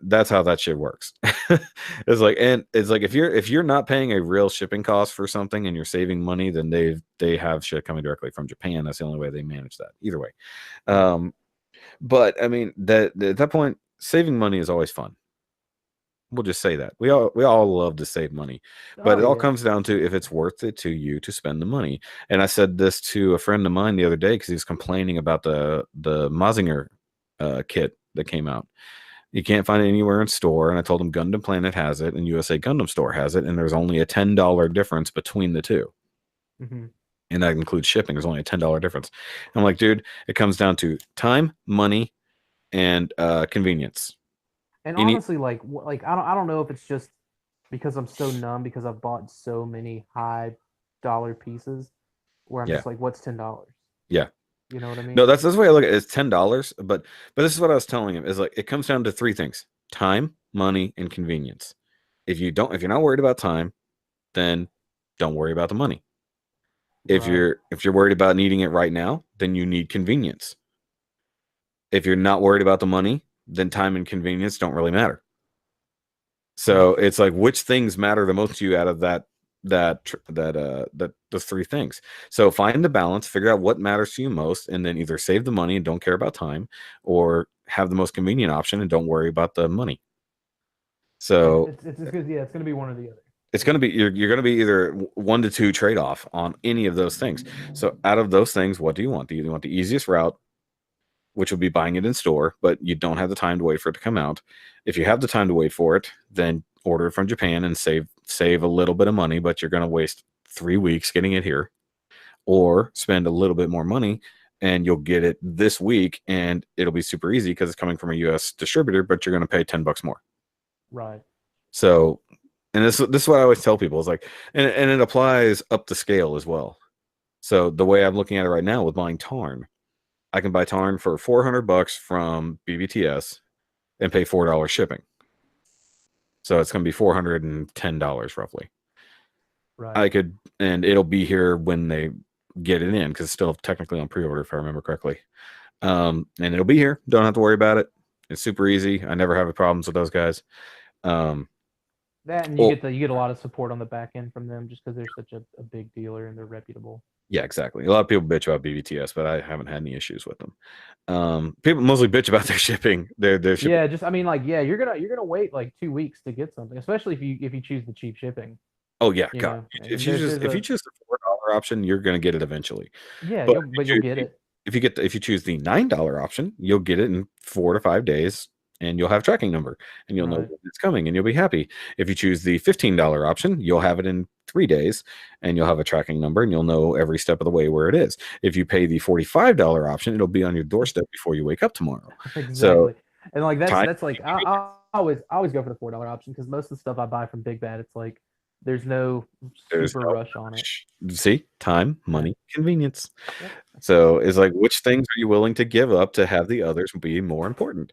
That's how that shit works. It's like, and it's like if you're not paying a real shipping cost for something and you're saving money, then they have shit coming directly from Japan. That's the only way they manage that. Either way, but I mean that at that point, saving money is always fun. We'll just say that we all love to save money, but it all comes down to if it's worth it to you to spend the money. And I said this to a friend of mine the other day because he was complaining about the Mazinger kit that came out. You can't find it anywhere in store, and I told him Gundam Planet has it and USA Gundam Store has it, and there's only a $10 difference between the two. And that includes shipping. There's only a $10 difference. I'm like, dude, it comes down to time, money, and convenience. And honestly, like I don't know if it's just because I'm so numb because I've bought so many high dollar pieces where I'm just like, what's $10? Yeah. You know what I mean? No, that's the way I look at it. It's $10, but this is what I was telling him is like it comes down to three things: time, money, and convenience. If you're not worried about time, then don't worry about the money. If you're worried about needing it right now, then you need convenience. If you're not worried about the money, then time and convenience don't really matter. So it's like which things matter the most to you out of those three things. So find the balance, figure out what matters to you most, and then either save the money and don't care about time, or have the most convenient option and don't worry about the money. So it's going to be one or the other. It's going to be you're going to be either 1 to 2 trade off on any of those things. So out of those things, what do you want? Do you want the easiest route, which will be buying it in store, but you don't have the time to wait for it to come out? If you have the time to wait for it, then order it from Japan and save a little bit of money, but you're going to waste 3 weeks getting it here, or spend a little bit more money and you'll get it this week and it'll be super easy because it's coming from a US distributor, but you're going to pay $10 more. Right. So, and this is what I always tell people is like, and it applies up the scale as well. So the way I'm looking at it right now with buying Tarn, I can buy Tarn for $400 from BBTS and pay $4 shipping. So it's going to be $410 roughly. Right. I could, and it'll be here when they get it in because it's still technically on pre-order if I remember correctly. And it'll be here. Don't have to worry about it. It's super easy. I never have problems with those guys. That and you get a lot of support on the back end from them just because they're such a big dealer and they're reputable. Yeah, exactly. A lot of people bitch about BBTS, but I haven't had any issues with them. People mostly bitch about their shipping. Their shipping. Yeah, just I mean, like, yeah, you're gonna wait like 2 weeks to get something, especially if you choose the cheap shipping. Oh yeah, God. If you choose the $4 option, you're gonna get it eventually. Yeah, but you'll get it. If you choose the $9 option, you'll get it in 4 to 5 days. And you'll have tracking number, and you'll know when it's coming, and you'll be happy. If you choose the $15 option, you'll have it in 3 days, and you'll have a tracking number, and you'll know every step of the way where it is. If you pay the $45 option, it'll be on your doorstep before you wake up tomorrow. Exactly. So, and like that's like I always go for the $4 option because most of the stuff I buy from Big Bad, it's like there's no rush on it. See, time, money, convenience. Yep. So it's like which things are you willing to give up to have the others be more important?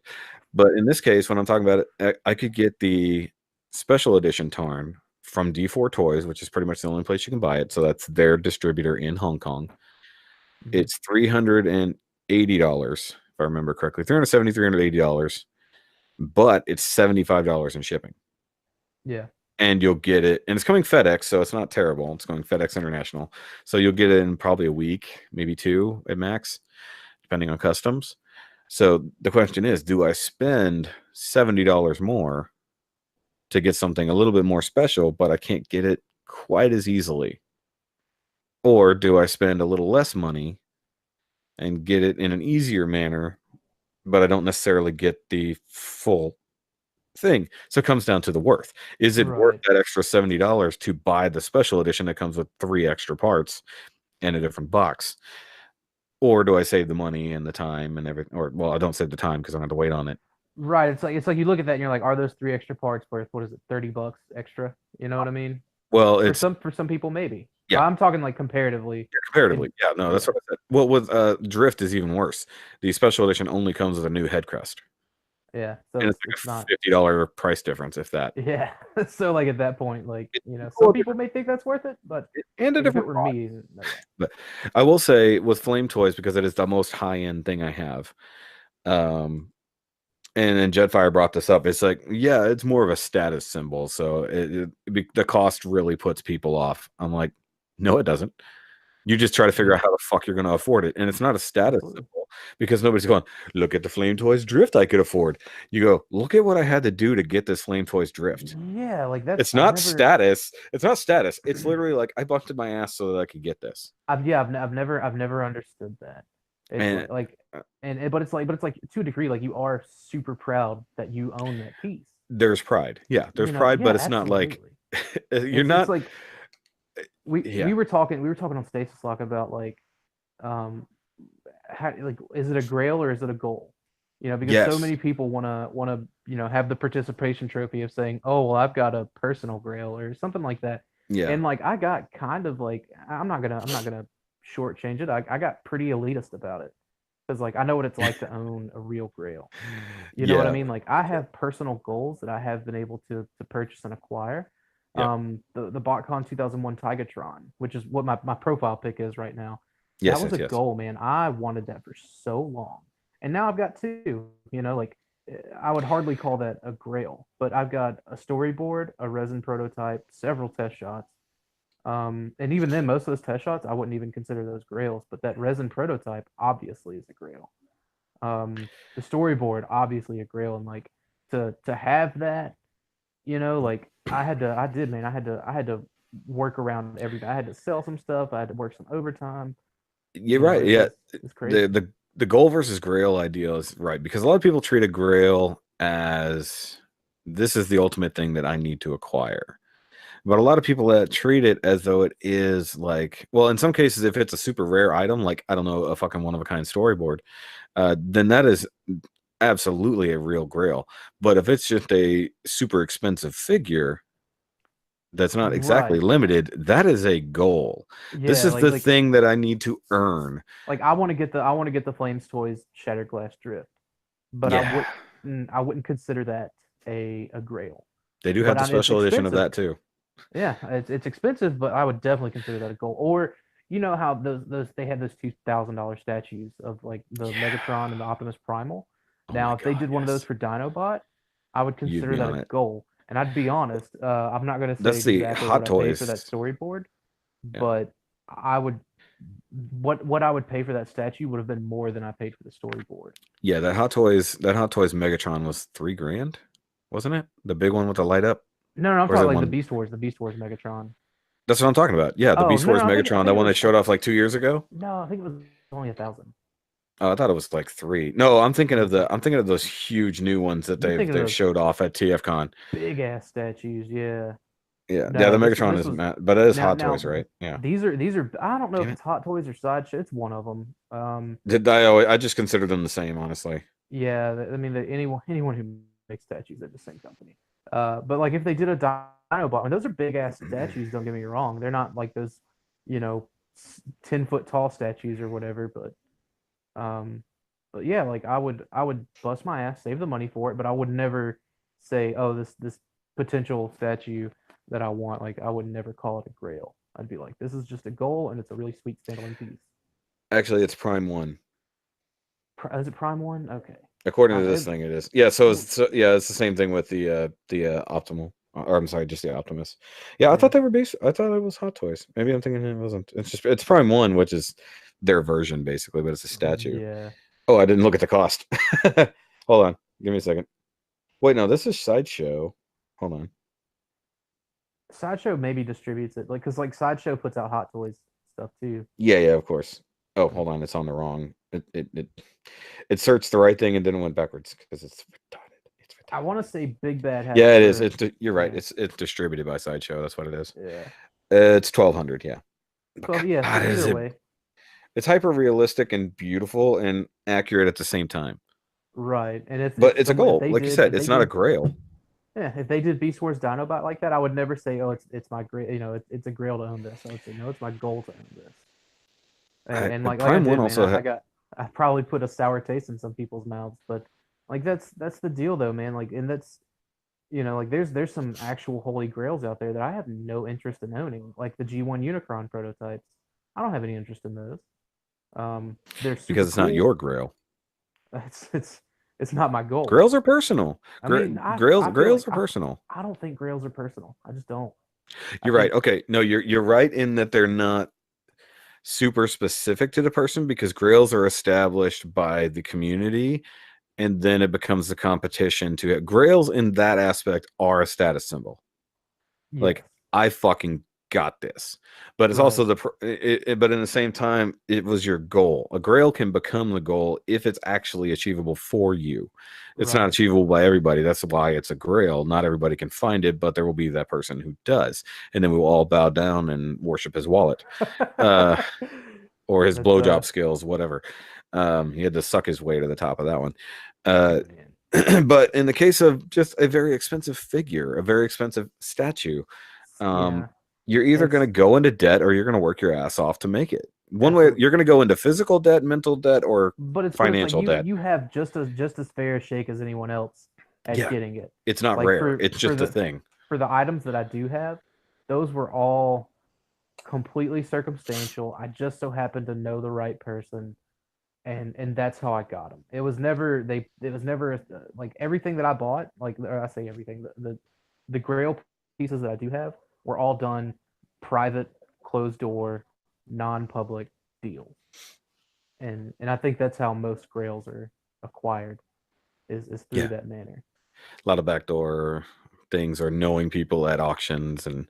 But in this case, when I'm talking about it, I could get the special edition Tarn from D4 Toys, which is pretty much the only place you can buy it. So that's their distributor in Hong Kong. Mm-hmm. It's $380, if I remember correctly. $370, $380. But it's $75 in shipping. Yeah. And you'll get it. And it's coming FedEx, so it's not terrible. It's going FedEx International. So you'll get it in probably a week, maybe 2 at max, depending on customs. So the question is, do I spend $70 more to get something a little bit more special, but I can't get it quite as easily? Or do I spend a little less money and get it in an easier manner, but I don't necessarily get the full thing? So it comes down to the worth. Is it worth that extra $70 to buy the special edition that comes with 3 extra parts and a different box? or do I save the money and the time and everything? Or well, I don't save the time because I don't have to wait on it. Right. It's like you look at that and you're like, are those 3 extra parts worth, what is it, $30 extra? You know what I mean? Well, For it's some people maybe. yeah. I'm talking like comparatively. Comparatively, yeah, no, that's what I said. Well, with Drift is even worse. The special edition only comes with a new head crest, Yeah. So and it's it's like a not. $50 price difference, if that. Yeah. So like at that point, like, It's some people may think that's worth it, but and a like if it different were cost. me, no way. But I will say with Flame Toys, because it is the most high end thing I have. And then Jetfire brought this up. It's like, yeah, it's more of a status symbol, so the cost really puts people off. I'm like, no, it doesn't. You just try to figure out how the fuck you're going to afford it. And it's not a status symbol because nobody's going, look at the Flame Toys Drift I could afford. You go, look at what I had to do to get this Flame Toys Drift. Yeah, like that's It's not status. It's not status. It's literally like I busted my ass so that I could get this. I've never understood that. It's And but it's like to a degree, like you are super proud that you own that piece. there's pride. Yeah, there's pride, but it's not like you're not. It's like we were talking on Stasis Lock about like how, like, is it a grail or is it a goal? Because so many people want to have the participation trophy of saying, oh well, I've got a personal grail or something like that. Yeah. And like I got kind of like I'm not gonna shortchange it. I got pretty elitist about it because like I know what it's like to own a real grail. You know what I mean? Like I have personal goals that I have been able to purchase and acquire. The BotCon 2001 Tigatron, which is what my profile pick is right now. That was a goal, man. I wanted that for so long, and now I've got two. Like I would hardly call that a grail, but I've got a storyboard, a resin prototype, several test shots. And even then, most of those test shots, I wouldn't even consider those grails, but that resin prototype obviously is a grail. The storyboard, obviously a grail, and like to have that, like I had to work around everything. I had to sell some stuff. I had to work some overtime. You're right. Yeah. It's crazy. The goal versus grail ideal is right because a lot of people treat a grail as this is the ultimate thing that I need to acquire. But a lot of people that treat it as though it is like, well, in some cases, if it's a super rare item, like, I don't know, a fucking one of a kind storyboard, then that is absolutely a real grail. But if it's just a super expensive figure that's not exactly limited, that is a goal. Yeah, this is like, the thing that I need to earn. Like I want to get the Flames Toys Shattered Glass Drift, but I wouldn't consider that a grail. They do have the special edition of that too. Yeah, it's expensive, but I would definitely consider that a goal. Or how those they had those $2,000 statues of like the Megatron and the Optimus Primal. Now, if they did one of those for Dinobot, I would consider that a goal. And I'd be honest, I'm not going to say that's exactly Hot what Toys. I paid for that storyboard, but I would what I would pay for that statue would have been more than I paid for the storyboard. Yeah, that Hot Toys Megatron was $3,000, wasn't it? The big one with the light up. No, I'm talking like the Beast Wars Megatron. That's what I'm talking about. Yeah, the Beast Wars Megatron, that one they showed off like 2 years ago. No, I think it was only 1,000. Oh, I thought it was like 3. No, I'm thinking of those huge new ones that they've showed off at TFCon. Big ass statues, yeah. Yeah, no, the Megatron is, but it is Hot Toys, right? Yeah. These are. I don't know if it's Hot Toys or Sideshow. It's one of them. I just consider them the same, honestly. Yeah, I mean, anyone who makes statues at the same company. But like if they did a Dinobot, and those are big ass statues. Don't get me wrong; they're not like those, 10-foot tall statues or whatever. But yeah, like I would bust my ass, save the money for it, but I would never say, oh, this potential statue that I want, like I would never call it a grail. I'd be like, this is just a goal, and it's a really sweet standalone piece. Actually, it's Prime 1. Is it Prime 1? Okay. According to this thing, it is. Yeah, so it's the same thing with the Optimal. Or I'm sorry, just the Optimus. Yeah, I thought they were I thought it was Hot Toys. Maybe I'm thinking it wasn't. It's Prime 1, which is their version basically, but it's a statue. Yeah. Oh, I didn't look at the cost. Hold on, give me a second. Wait, no, this is Sideshow. Hold on. Sideshow maybe distributes it, like because like Sideshow puts out Hot Toys stuff too. Yeah, of course. Oh, hold on, it's on the wrong. It searched the right thing and then went backwards because it's retarded. I want to say Big Bad. Yeah, it is. You're right. It's distributed by Sideshow. That's what it is. Yeah. It's 1,200. Yeah. Well, yeah. Either way. It's hyper realistic and beautiful and accurate at the same time. Right. And But if it's a someone if goal. they Like you did said, if they it's not a did grail. yeah, if they did Beast Wars Dinobot like that, I would never say, oh, it's my grail, it's a grail to own this. I would say, no, it's my goal to own this. And like I Prime 1 did, man, also I probably put a sour taste in some people's mouths, but like that's the deal though, man. Like, and that's like there's some actual holy grails out there that I have no interest in owning, like the G1 Unicron prototypes. I don't have any interest in those. They're super because it's not cool. your grail. It's not my goal. Grails are personal. I mean, I feel like Grails are personal. I don't think grails are personal. I just don't. I You're right. think Okay. No, you're right in that they're not super specific to the person because grails are established by the community and then it becomes the competition to grails in that aspect are a status symbol. yes, Like I fucking got this, but it's right, also but in the same time it was your goal. A grail can become the goal if it's actually achievable for you. It's not right. achievable by everybody. That's why it's a grail. Not everybody can find it, but there will be that person who does, and then we will all bow down and worship his wallet uh or his That's blowjob skills, whatever. He had to suck his way to the top of that one. uh man. but in the case of just a very expensive figure, a very expensive statue, Yeah, you're either going it's to go into debt or you're going to work your ass off to make it. One way, you're absolutely. going to go into physical debt, mental debt, or But it's like financial debt. you have just as fair a shake as anyone else at Yeah, getting it. it's not Like rare. for It's for just a the thing. for the items that I do have, those were all completely circumstantial. I just so happened to know the right person, and that's how I got them. It was never like everything that I bought. Like I say everything. The Grail pieces that I do have were all done private, closed door, non-public deals, and I think that's how most Grails are acquired is through Yeah, that manner. a lot of backdoor things or knowing people at auctions, and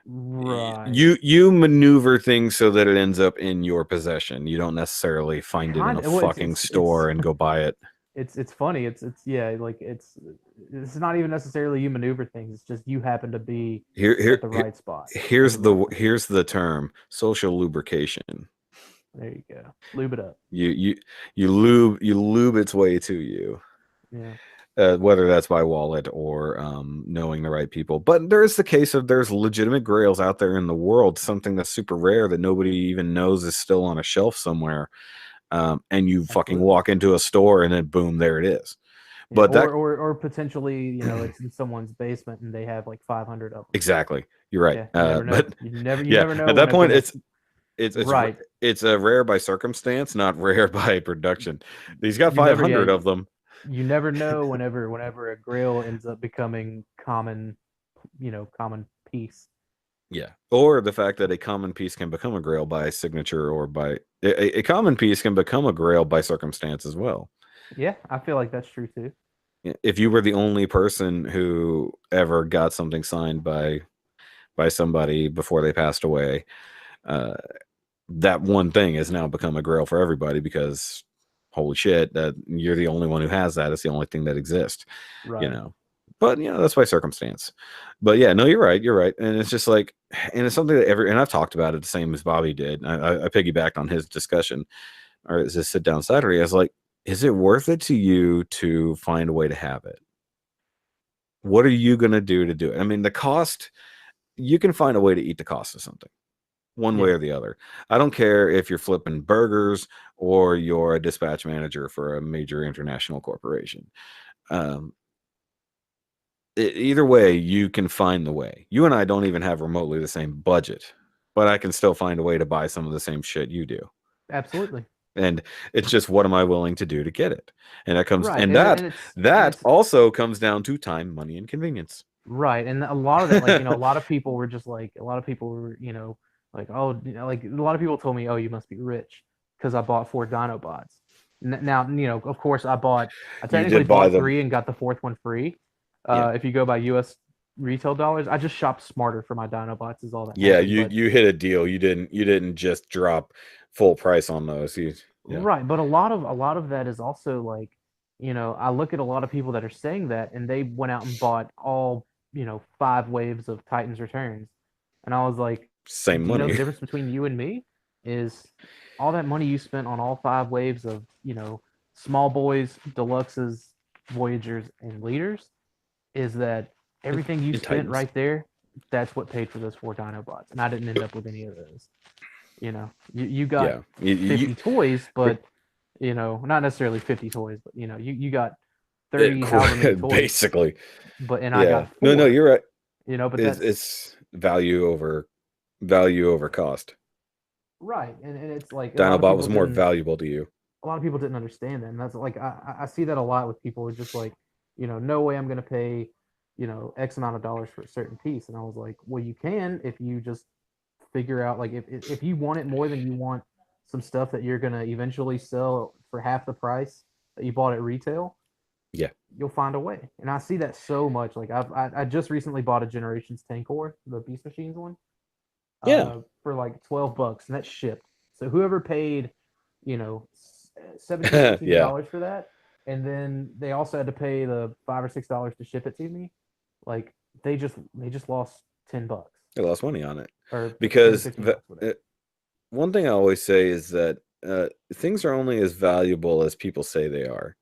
Right. you maneuver things so that it ends up in your possession. You don't necessarily find it in Kind a of. Well, fucking store and go buy it. it's funny. It's yeah, like it's not even necessarily you maneuver things. It's just you happen to be Here, at here, the here right spot at the right time. here's the term social lubrication. There you go. Lube it up. You lube its way to you, Yeah. whether that's by wallet or knowing the right people. But there is the case of there's legitimate grails out there in the world, something that's super rare that nobody even knows is still on a shelf somewhere, and you fucking Absolutely. walk into a store and then boom, there it is. Yeah. But that Or potentially, it's in someone's basement and they have like 500 of them. exactly, you're right. Yeah. You never know. But You yeah, never know at that when point, a it's right. it's a rare by circumstance, not rare by production. He's got You never 500 yeah. of them. You never know whenever a grail ends up becoming common, common piece. Yeah, or the fact that a common piece can become a grail by signature, or by a common piece can become a grail by circumstance as well. Yeah, I feel like that's true too. If you were the only person who ever got something signed by somebody before they passed away, uh, that one thing has now become a grail for everybody because holy shit, that you're the only one who has that. It's the only thing that exists, you Right. know. But that's by circumstance. But yeah, no, you're right, and it's just like, and it's something that and I've talked about it the same as Bobby did. I piggybacked on his discussion, or is this sit down Saturday? I was like, is it worth it to you to find a way to have it? What are you gonna do to do it? I mean, the cost, you can find a way to eat the cost of something one way Yeah. or the other. I don't care if you're flipping burgers or you're a dispatch manager for a major international corporation. Um, either way, you can find the way. You and I don't even have remotely the same budget, but I can still find a way to buy some of the same shit you do. Absolutely. And it's just, what am I willing to do to get it? And that comes, Right. and that also comes down to time, money, and convenience. Right. And a lot of that, like, a lot of people were just like, a lot of people were, like, oh, like a lot of people told me, oh, you must be rich because I bought 4 Dinobots. Now, of course, I You technically did buy bought them. 3 and got the 4th one free. Yeah. If you go by U.S. retail dollars, I just shopped smarter for my Dinobots is all that Yeah, happened. you hit a deal. You didn't just drop full price on those. Yeah. Right, but a lot of that is also like, I look at a lot of people that are saying that, and they went out and bought all 5 waves of Titans Returns, and I was like, Same do you know the money. difference between you and me? is all that money you spent on all 5 waves of, small boys, deluxes, Voyagers, and leaders, is that everything you And spent Titans. right there, that's what paid for those 4 Dinobots. And I didn't end up with any of those. You got 50 toys, but, not necessarily 50 toys, but, you got 30 however many toys. Basically. But I got 4. No, you're right. But it's value over cost. right, and it's like Dinobot was more valuable to you. A lot of people didn't understand that, and that's like I see that a lot with people who just like, no way I'm going to pay, X amount of dollars for a certain piece, and I was like, well, you can if you just figure out, like, if you want it more than you want some stuff that you're going to eventually sell for half the price that you bought at retail. Yeah, you'll find a way, and I see that so much. Like I just recently bought a Generations Tankor, the Beast Machines one. For like $12, and that's shipped. So whoever paid, $17 for that, and then they also had to pay the $5 or $6 to ship it to me. Like they just lost $10. They lost money on it, or because one thing I always say is that things are only as valuable as people say they are.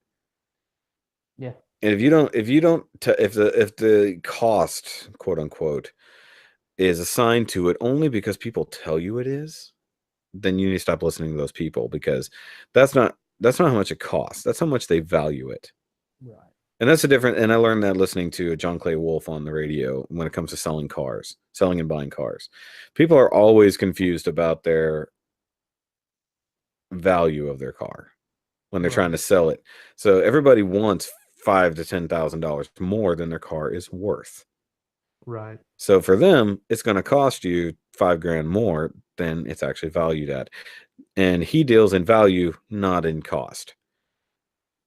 Yeah. And if the cost, quote unquote, is assigned to it only because people tell you it is, then you need to stop listening to those people, because that's not how much it costs. That's how much they value it. Right. And that's a different. And I learned that listening to John Clay Wolf on the radio when it comes to selling and buying cars. People are always confused about their value of their car when they're trying to sell it. So everybody wants $5,000 to $10,000 more than their car is worth. Right. So for them, it's going to cost you $5,000 more than it's actually valued at. And he deals in value, not in cost.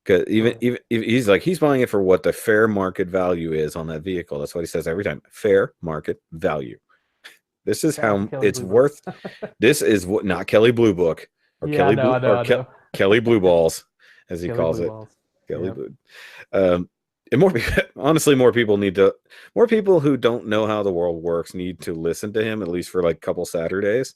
Because even he's like, he's buying it for what the fair market value is on that vehicle. That's what he says every time. Fair market value. This is how it's worth. This is what, not Kelly Blue Book or Kelly Blue Balls, as he calls it. Kelly Blue. And more people who don't know how the world works need to listen to him, at least for like a couple Saturdays,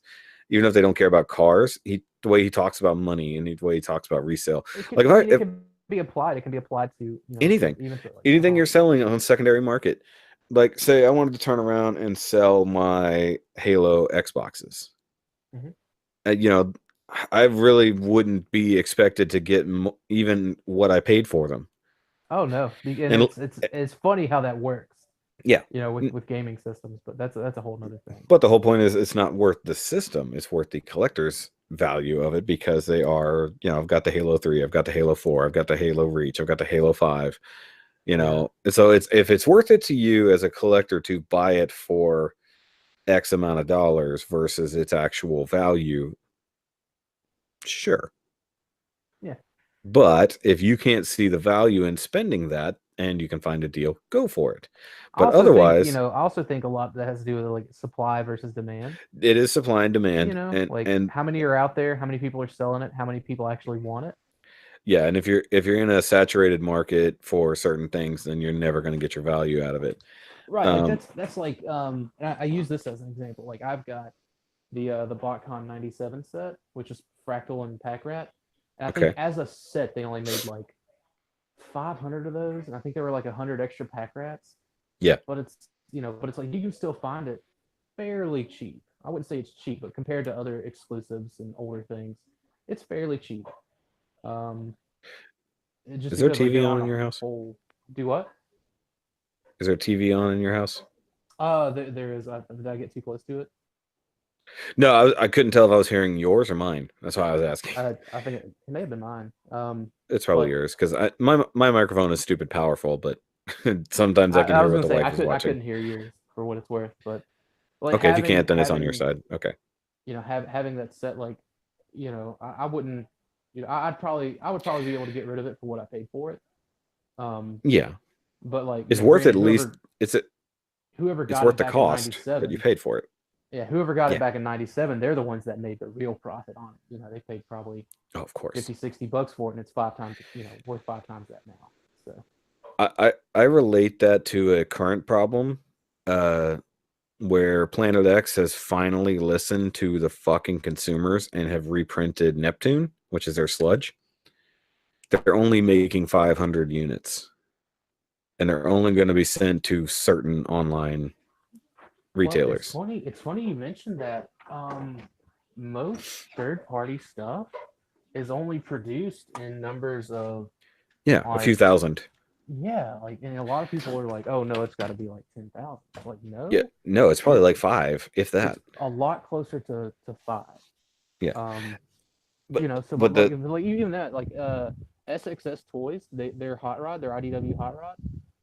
even if they don't care about cars. The way he talks about money and the way he talks about resale, it can be applied. It can be applied to anything, anything you're selling on secondary market. Like, say I wanted to turn around and sell my Halo Xboxes. Mm-hmm. I really wouldn't be expected to get even what I paid for them. Oh no, and it's funny how that works. Yeah, with gaming systems, but that's a whole nother thing. But the whole point is, it's not worth the system; it's worth the collector's value of it, because they are, I've got the Halo 3, I've got the Halo 4, I've got the Halo Reach, I've got the Halo 5. So if it's worth it to you as a collector to buy it for X amount of dollars versus its actual value, sure. Yeah. But if you can't see the value in spending that and you can find a deal, go for it. But otherwise, I also think a lot that has to do with like supply versus demand. It is supply and demand. And how many are out there? How many people are selling it? How many people actually want it? Yeah, and if you're in a saturated market for certain things, then you're never going to get your value out of it. Right. That's like I use this as an example. Like I've got the BotCon 97 set, which is Fractal and Pack Rat. And I think as a set, they only made like 500 of those, and I think there were like 100 extra Pack Rats. Yeah. But it's like you can still find it fairly cheap. I wouldn't say it's cheap, but compared to other exclusives and older things, it's fairly cheap. Is there a TV on in your house? Do what? Is there a TV on in your house? There is. Did I get too close to it? No, I couldn't tell if I was hearing yours or mine. That's why I was asking. I think it may have been mine. It's probably yours, because my microphone is stupid powerful, but sometimes I can hear what the wife is watching. I couldn't hear yours, for what it's worth, but okay, if you can't, then it's on your side. Okay. Having that set, like, I wouldn't, I would probably be able to get rid of it for what I paid for it. Yeah. But like, it's worth at least. Whoever got it's worth the cost that you paid for it. Yeah, whoever got it back in 97, they're the ones that made the real profit on it. They paid probably of course $50-$60 for it, and it's 5 times, worth 5 times that now. So I relate that to a current problem. where Planet X has finally listened to the fucking consumers and have reprinted Neptune, which is their sludge. They're only making 500 units, and they're only going to be sent to certain online retailers. Well, it's funny you mentioned that. Most third-party stuff is only produced in numbers of A few thousand. Yeah, like, and a lot of people are like, "Oh no, it's got to be like 10,000." Like, no. Yeah, no, it's probably like 5, if that. It's a lot closer to 5. Yeah. But even that, like SXS Toys, their hot rod, their IDW hot rod,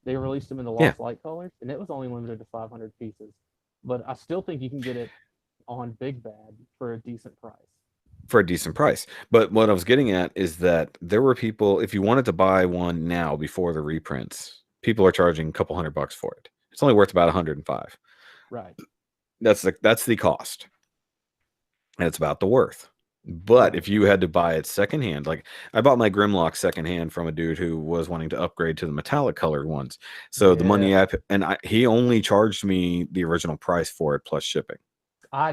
they released them in the Lost Light colors, and it was only limited to 500 pieces. But I still think you can get it on Big Bad for a decent price. But what I was getting at is that there were people, if you wanted to buy one now before the reprints, people are charging a couple $100 for it. It's only worth about 105. Right. That's the cost. And it's about the worth. But if you had to buy it secondhand, like I bought my Grimlock secondhand from a dude who was wanting to upgrade to the metallic colored ones. So the money he only charged me the original price for it plus shipping.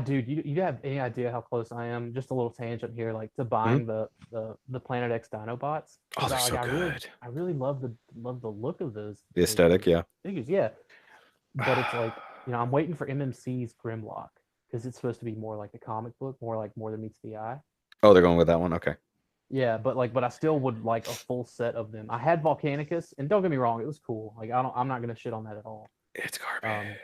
Dude, you have any idea how close I am? Just a little tangent here, like to buying the Planet X Dinobots. Oh, they're so good. I really love the look of those. The aesthetic, figures, yeah. But it's like, I'm waiting for MMC's Grimlock because it's supposed to be more like the comic book, more than meets the eye. Oh, they're going with that one, okay. Yeah, but I still would like a full set of them. I had Volcanicus, and don't get me wrong, it was cool. Like I'm not gonna shit on that at all. It's garbage.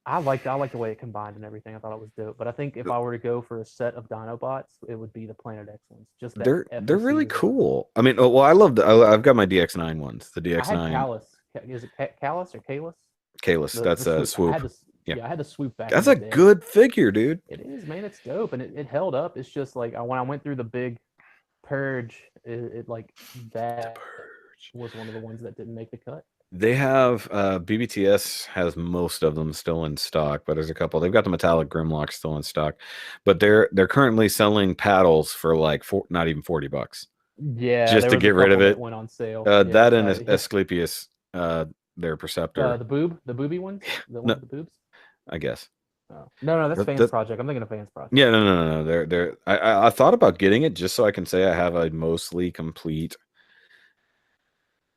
I like the way it combined and everything. I thought it was dope. But I think if I were to go for a set of Dinobots, it would be the Planet X ones. Just they're really cool. I mean, I've got my DX9 ones. The DX9. I had Callus. Is it Callus or Kalis? Kalis. That's a swoop. I had to swoop back. That's a good figure, dude. It is, man. It's dope, and it held up. It's just like when I went through the big purge, it like that was one of the ones that didn't make the cut. They have BBTS has most of them still in stock, but there's a couple. They've got the metallic Grimlock still in stock, but they're currently selling paddles for like not even $40. Yeah, just to get rid of it. Went on sale. That and Asclepius, their Perceptor. The booby ones, the one with the boobs. I guess. Oh. No, that's Fans Project. I'm thinking of Fans Project. Yeah, no. They're. I thought about getting it just so I can say I have a mostly complete.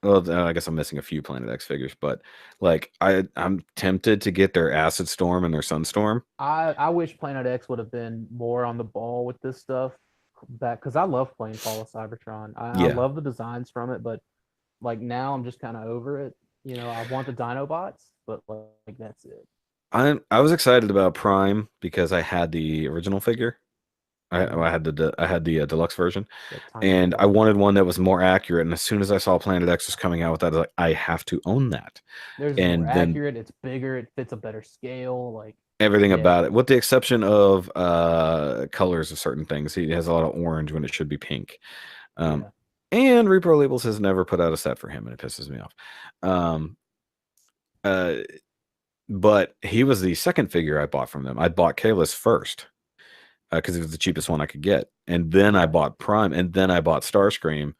Well, I guess I'm missing a few Planet X figures, but like I'm tempted to get their Acid Storm and their Sunstorm. I wish Planet X would have been more on the ball with this stuff back, because I love playing Fall of Cybertron. I love the designs from it, but like now I'm just kind of over it. I want the Dinobots, but like that's it. I was excited about Prime because I had the original figure. I had the deluxe version, and I wanted one that was more accurate. And as soon as I saw Planet X was coming out with that, I was like, I have to own that. There's more accurate. It's bigger. It fits a better scale. Like everything about it, with the exception of colors of certain things. He has a lot of orange when it should be pink. And Repro Labels has never put out a set for him, and it pisses me off. But he was the second figure I bought from them. I bought Kalis first because it was the cheapest one I could get, and then I bought Prime, and then I bought Starscream,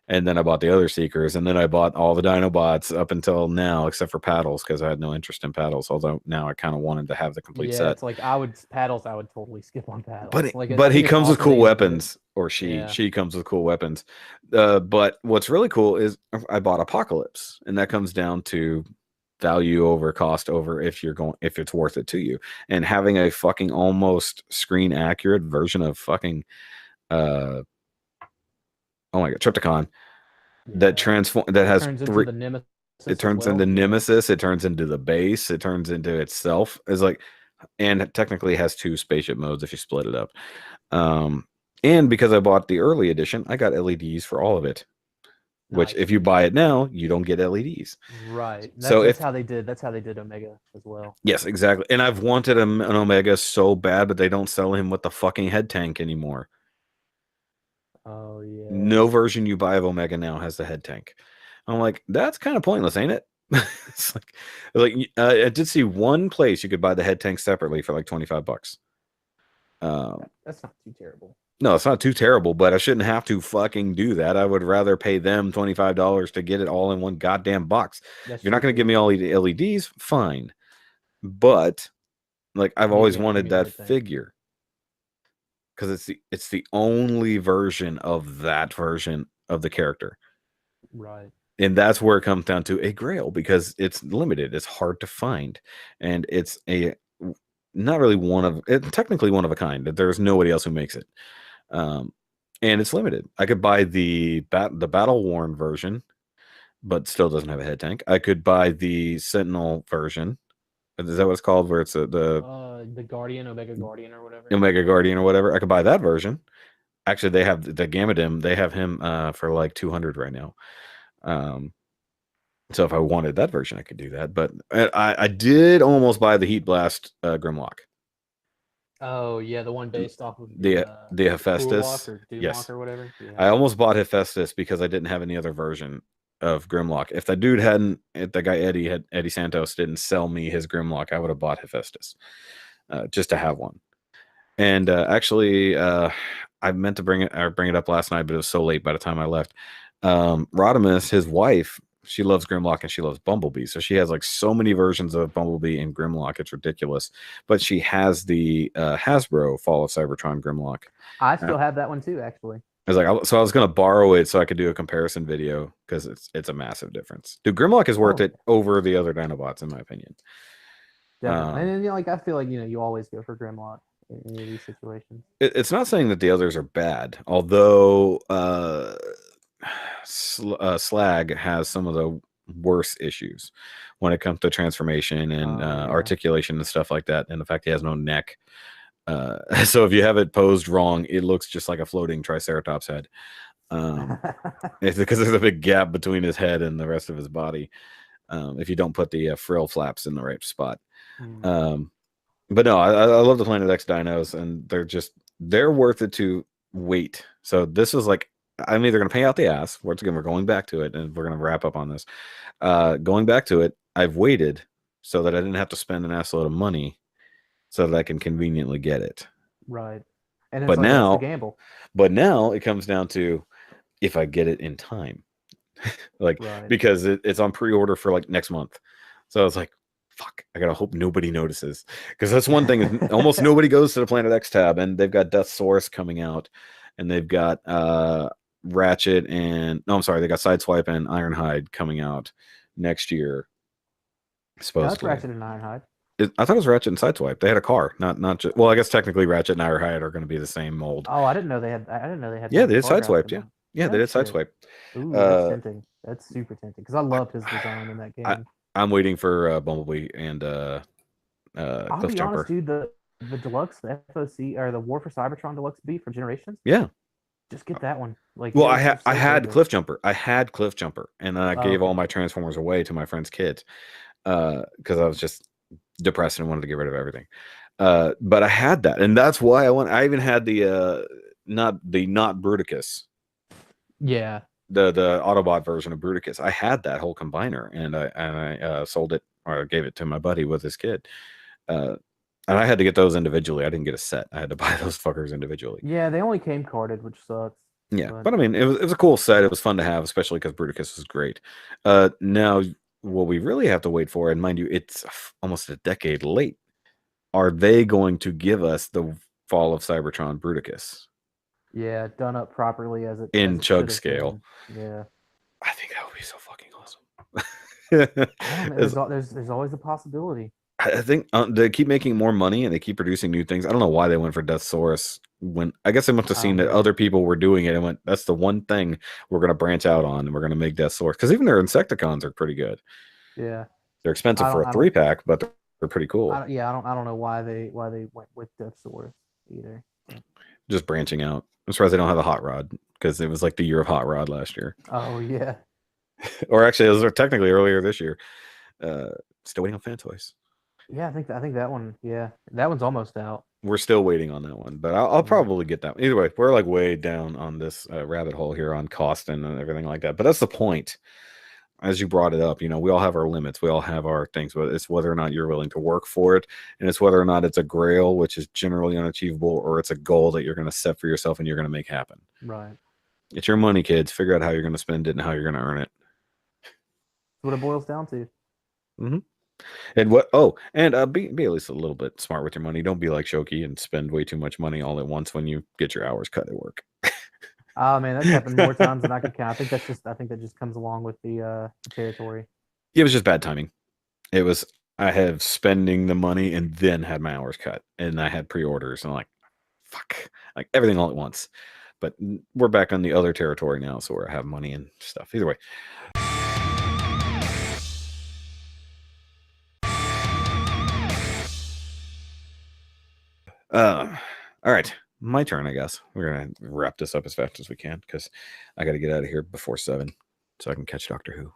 and then I bought the other Seekers, and then I bought all the Dinobots up until now, except for Paddles, because I had no interest in Paddles. Although now I kind of wanted to have the complete set. It's like I would totally skip on Paddles. But he comes with cool weapons, or she comes with cool weapons. But what's really cool is I bought Apocalypse, and that comes down to value over cost over if it's worth it to you, and having a fucking almost screen accurate version of fucking oh my god, Trypticon that turns into the Nemesis. It turns into Nemesis. It turns into the base. It turns into itself. Is like, and technically has 2 spaceship modes if you split it up. And because I bought the early edition, I got LEDs for all of it. Which, if you buy it now, you don't get LEDs. Right. That's how they did Omega as well. Yes, exactly. And I've wanted an Omega so bad, but they don't sell him with the fucking head tank anymore. Oh yeah. No version you buy of Omega now has the head tank. I'm like, that's kind of pointless, ain't it? It's like I did see one place you could buy the head tank separately for like $25. That's not too terrible. No, it's not too terrible, but I shouldn't have to fucking do that. I would rather pay them $25 to get it all in one goddamn box. If you're not going to give me all the LEDs, fine. But Like I've Give always me wanted the that head tank. figure because it's the only version of that version of the character. Right. And that's where it comes down to a grail because it's limited, it's hard to find, and it's a not really technically one of a kind. There's nobody else who makes it, and it's limited. I could buy the battle worn version, but still doesn't have a head tank. I could buy the Sentinel version. Is that what it's called? Where it's The Guardian, Omega Guardian, or whatever. Omega Guardian or whatever. I could buy that version. Actually, they have the Gamadim. They have him for like 200 right now. So if I wanted that version, I could do that. But I did almost buy the Heat Blast Grimlock. Oh yeah, the one based off of The Kulok Hephaestus. or Doomlock Yes. or whatever. Yeah. I almost bought Hephaestus because I didn't have any other version of Grimlock. If that dude hadn't, if the guy Eddie Santos didn't sell me his Grimlock, I would have bought Hephaestus just to have one. And actually, I meant to bring it up last night, but it was so late by the time I left. Rodimus, his wife, she loves Grimlock and she loves Bumblebee. So she has like so many versions of Bumblebee and Grimlock. It's ridiculous. But she has the Hasbro Fall of Cybertron Grimlock. I still have that one too, actually. I was like, so I was gonna borrow it so I could do a comparison video because it's a massive difference. Dude, Grimlock is worth it over the other Dinobots in my opinion. Definitely. And then, like I feel like you always go for Grimlock in any of these situations. It's not saying that the others are bad, although Slag has some of the worst issues when it comes to transformation and articulation and stuff like that, and the fact he has no neck. So if you have it posed wrong, it looks just like a floating Triceratops head. It's because there's a big gap between his head and the rest of his body. If you don't put the frill flaps in the right spot. But no, I love the Planet X dinos, and they're worth it to wait. So this was like, I'm either going to pay out the ass. Once again, we're going back to it, and we're going to wrap up on this. Going back to it, I've waited so that I didn't have to spend an assload of money so that I can conveniently get it. Right. And it's but like, now, that's the gamble. But now it comes down to if I get it in time. Because it's on pre-order for like next month. So I was like, fuck, I gotta hope nobody notices. Because that's one thing, almost nobody goes to the Planet X tab, and they've got Death Source coming out, and they've got Ratchet and they got Sideswipe and Ironhide coming out next year. Supposedly. That's Ratchet and Ironhide. I thought it was Ratchet and Sideswipe. They had a car, not just. Well, I guess technically Ratchet and Ironhide are going to be the same mold. Oh, I didn't know they had. Yeah, they did Sideswipe. Yeah, they did Sideswipe. Ooh, that's tempting. That's super tempting because I loved his design in that game. I'm waiting for Bumblebee and I'll Cliff be Jumper. honest, dude. The deluxe, the FOC or the War for Cybertron Deluxe B for Generations. Yeah, just get that one. Like, well, I had Cliff Jumper. I had Cliff Jumper, and I gave all my Transformers away to my friend's kids because I was just depressed and wanted to get rid of everything. But I had that, and that's why I even had the not Bruticus. Yeah. The Autobot version of Bruticus. I had that whole combiner, and I sold it or gave it to my buddy with his kid. And I had to get those individually. I didn't get a set. I had to buy those fuckers individually. Yeah, they only came carded, which sucks. Yeah, but I mean, it was a cool set. It was fun to have, especially because Bruticus was great. Now, what we really have to wait for, and mind you, it's almost a decade late. Are they going to give us the Fall of Cybertron Bruticus? Yeah, done up properly as it in chug scale. Yeah, I think that would be so fucking awesome. There's always a possibility. I think they keep making more money and they keep producing new things. I don't know why they went for Death Source when I guess they must have seen that other people were doing it and went, that's the one thing we're going to branch out on, and we're going to make Death Source, because even their Insecticons are pretty good. Yeah, they're expensive for a 3-pack, but they're pretty cool. I don't know why they went with Death Source either. Just branching out. I'm surprised they don't have a Hot Rod, because it was like the year of Hot Rod last year. Oh yeah. Or actually, it was technically earlier this year. Still waiting on Fan Toys. Yeah, I think that one. Yeah, that one's almost out. We're still waiting on that one, but I'll probably get that. Either way, we're like way down on this rabbit hole here on cost and everything like that. But that's the point. As you brought it up, we all have our limits. We all have our things, but it's whether or not you're willing to work for it, and it's whether or not it's a grail, which is generally unachievable, or it's a goal that you're going to set for yourself and you're going to make happen. Right. It's your money, kids. Figure out how you're going to spend it and how you're going to earn it. That's what it boils down to. Mm-hmm. And what? Oh, and be at least a little bit smart with your money. Don't be like Shoky and spend way too much money all at once when you get your hours cut at work. Oh man, that's happened more times than I can count. I think that just comes along with the territory. It was just bad timing. It was I had spending the money and then had my hours cut, and I had pre-orders, and I'm like, fuck, like everything all at once. But we're back on the other territory now, so where I have money and stuff. Either way. All right, my turn, I guess. We're gonna wrap this up as fast as we can because I got to get out of here before 7 so I can catch Doctor Who.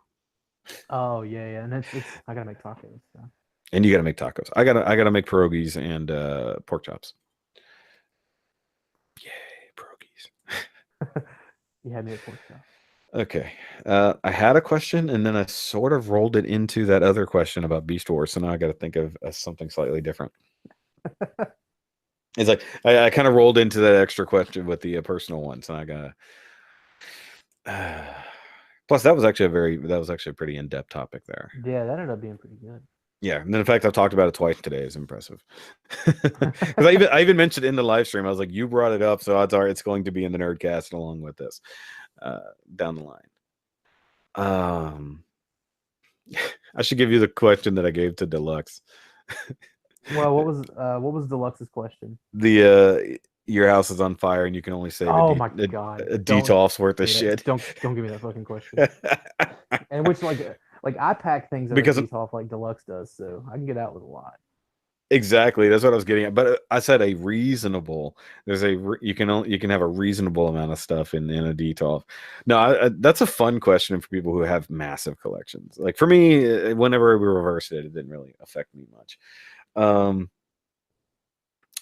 Oh yeah, and it's I gotta make tacos. So. And you got to make tacos. I gotta make pierogies and pork chops. Yay, pierogies. You had me at pork chops. Okay. I had a question and then I sort of rolled it into that other question about Beast Wars. So now I got to think of something slightly different. It's like I kind of rolled into that extra question with the personal one. So I got plus that was actually a pretty in-depth topic there. Yeah, that ended up being pretty good. Yeah, and then in fact I've talked about it twice today. It's impressive. Because I even mentioned it in the live stream. I was like, you brought it up, so odds are it's going to be in the Nerdcast along with this down the line. I should give you the question that I gave to Deluxe. Well, what was Deluxe's question? Your house is on fire and you can only save my god, a DTOF's worth of shit. Don't give me that fucking question. And which like I pack things at because a DTOF like Deluxe does, so I can get out with a lot. Exactly, that's what I was getting at. But I said a reasonable. You can have a reasonable amount of stuff in a DTOF. No, that's a fun question for people who have massive collections. Like for me, whenever we reversed it, it didn't really affect me much. I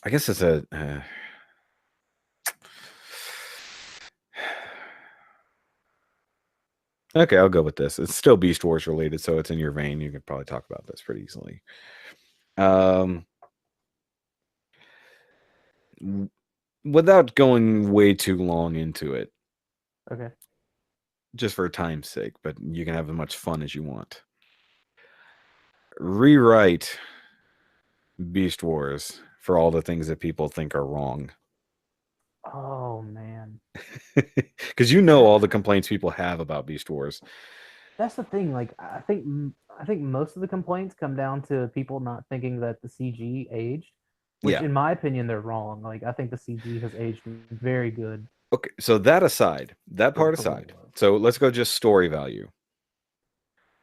guess it's a. Okay, I'll go with this. It's still Beast Wars related, so it's in your vein. You could probably talk about this pretty easily. Without going way too long into it. Okay. Just for time's sake, but you can have as much fun as you want. Rewrite Beast Wars for all the things that people think are wrong. Oh man. Because you know all the complaints people have about Beast Wars. That's the thing. Like I think most of the complaints come down to people not thinking that the CG aged, which in my opinion they're wrong. Like I think the CG has aged very good. Okay, so that part aside, so let's go just story value.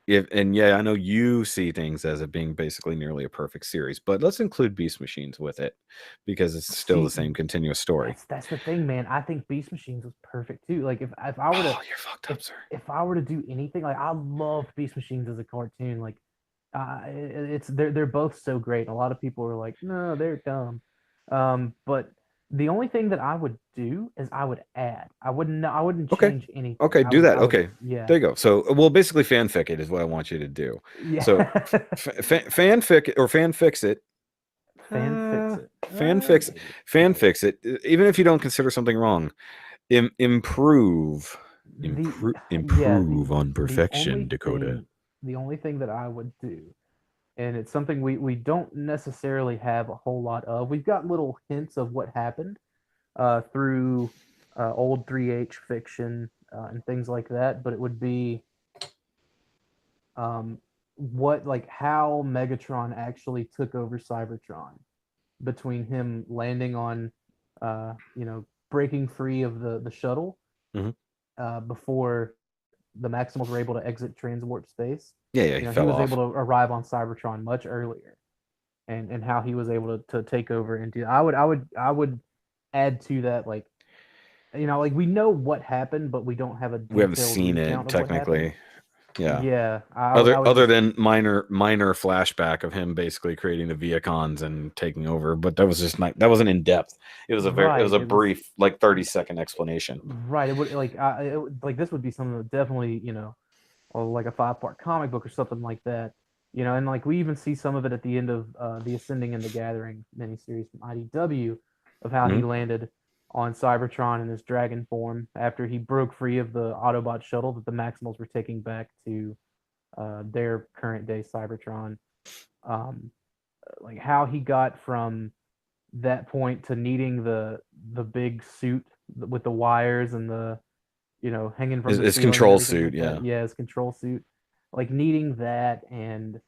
I know you see things as it being basically nearly a perfect series, but let's include Beast Machines with it because it's still the same continuous story. That's the thing, man. I think Beast Machines was perfect too. Like if I were to, you're fucked up, sir. If I were to do anything, like I loved Beast Machines as a cartoon. Like, they're both so great. A lot of people are like, no, they're dumb. But the only thing that I would do is I would add. I wouldn't change anything. Okay, do that. Okay, yeah. There you go. So, well, basically, fanfic it is what I want you to do. Yeah. So, fanfic or fanfix it. Fanfix it. Even if you don't consider something wrong, improve on perfection, Dakota. The only thing that I would do, and it's something we don't necessarily have a whole lot of. We've got little hints of what happened through old 3H fiction and things like that, but it would be how Megatron actually took over Cybertron between him landing on breaking free of the shuttle before the Maximals were able to exit transwarp space. Yeah, he was able to arrive on Cybertron much earlier, and how he was able to take over and do. I would add to that, like we know what happened, but we don't have we haven't seen it technically. Yeah. Other than minor flashback of him basically creating the Viacons and taking over, but that was just that wasn't in depth. It was a brief, like 30-second explanation. Right. It would this would be something that definitely or like a 5-part comic book or something like that. And like we even see some of it at the end of the Ascending and the Gathering miniseries from IDW of how he landed on Cybertron in his dragon form after he broke free of the Autobot shuttle that the Maximals were taking back to their current day Cybertron. um, like how he got from that point to needing the big suit with the wires and the hanging from the His ceiling and control everything suit, like that. yeah. Yeah, his control suit, like needing that and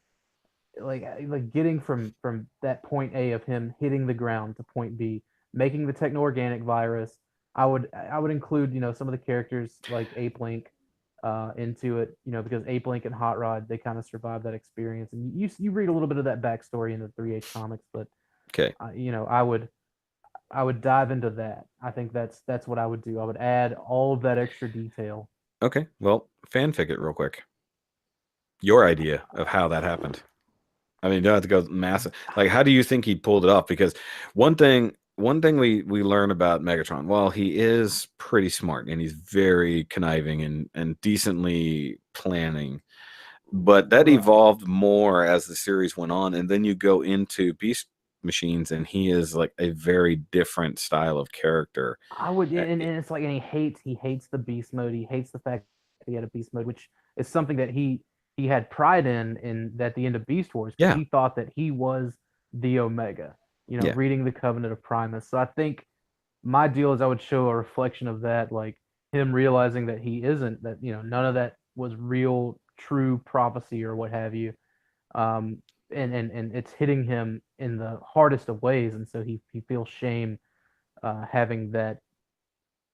getting from that point A of him hitting the ground to point B, making the techno-organic virus. I would include some of the characters like Ape Link into it, because Ape Link and Hot Rod, they kind of survived that experience, and you read a little bit of that backstory in the 3H comics, but Okay. I would dive into that. I think that's what I would do. I would add all of that extra detail. Okay. Well, fanfic it real quick. Your idea of how that happened. I mean, you don't have to go massive. Like, how do you think he pulled it off? Because one thing we learn about Megatron, well, he is pretty smart and he's very conniving and decently planning. But that Right. evolved more as the series went on, and then you go into Beast Machines, and he is like a very different style of character. I would, Uh, and it's like, and he hates the beast mode. He hates the fact that he had a beast mode, which is something that he had pride in at the end of Beast Wars, because Yeah, he thought that he was the Omega, yeah. reading the Covenant of Primus. So I think my deal is I would show a reflection of that, like him realizing that he isn't, that none of that was real, true prophecy or what have you. Um, and it's hitting him in the hardest of ways, and so he feels shame having that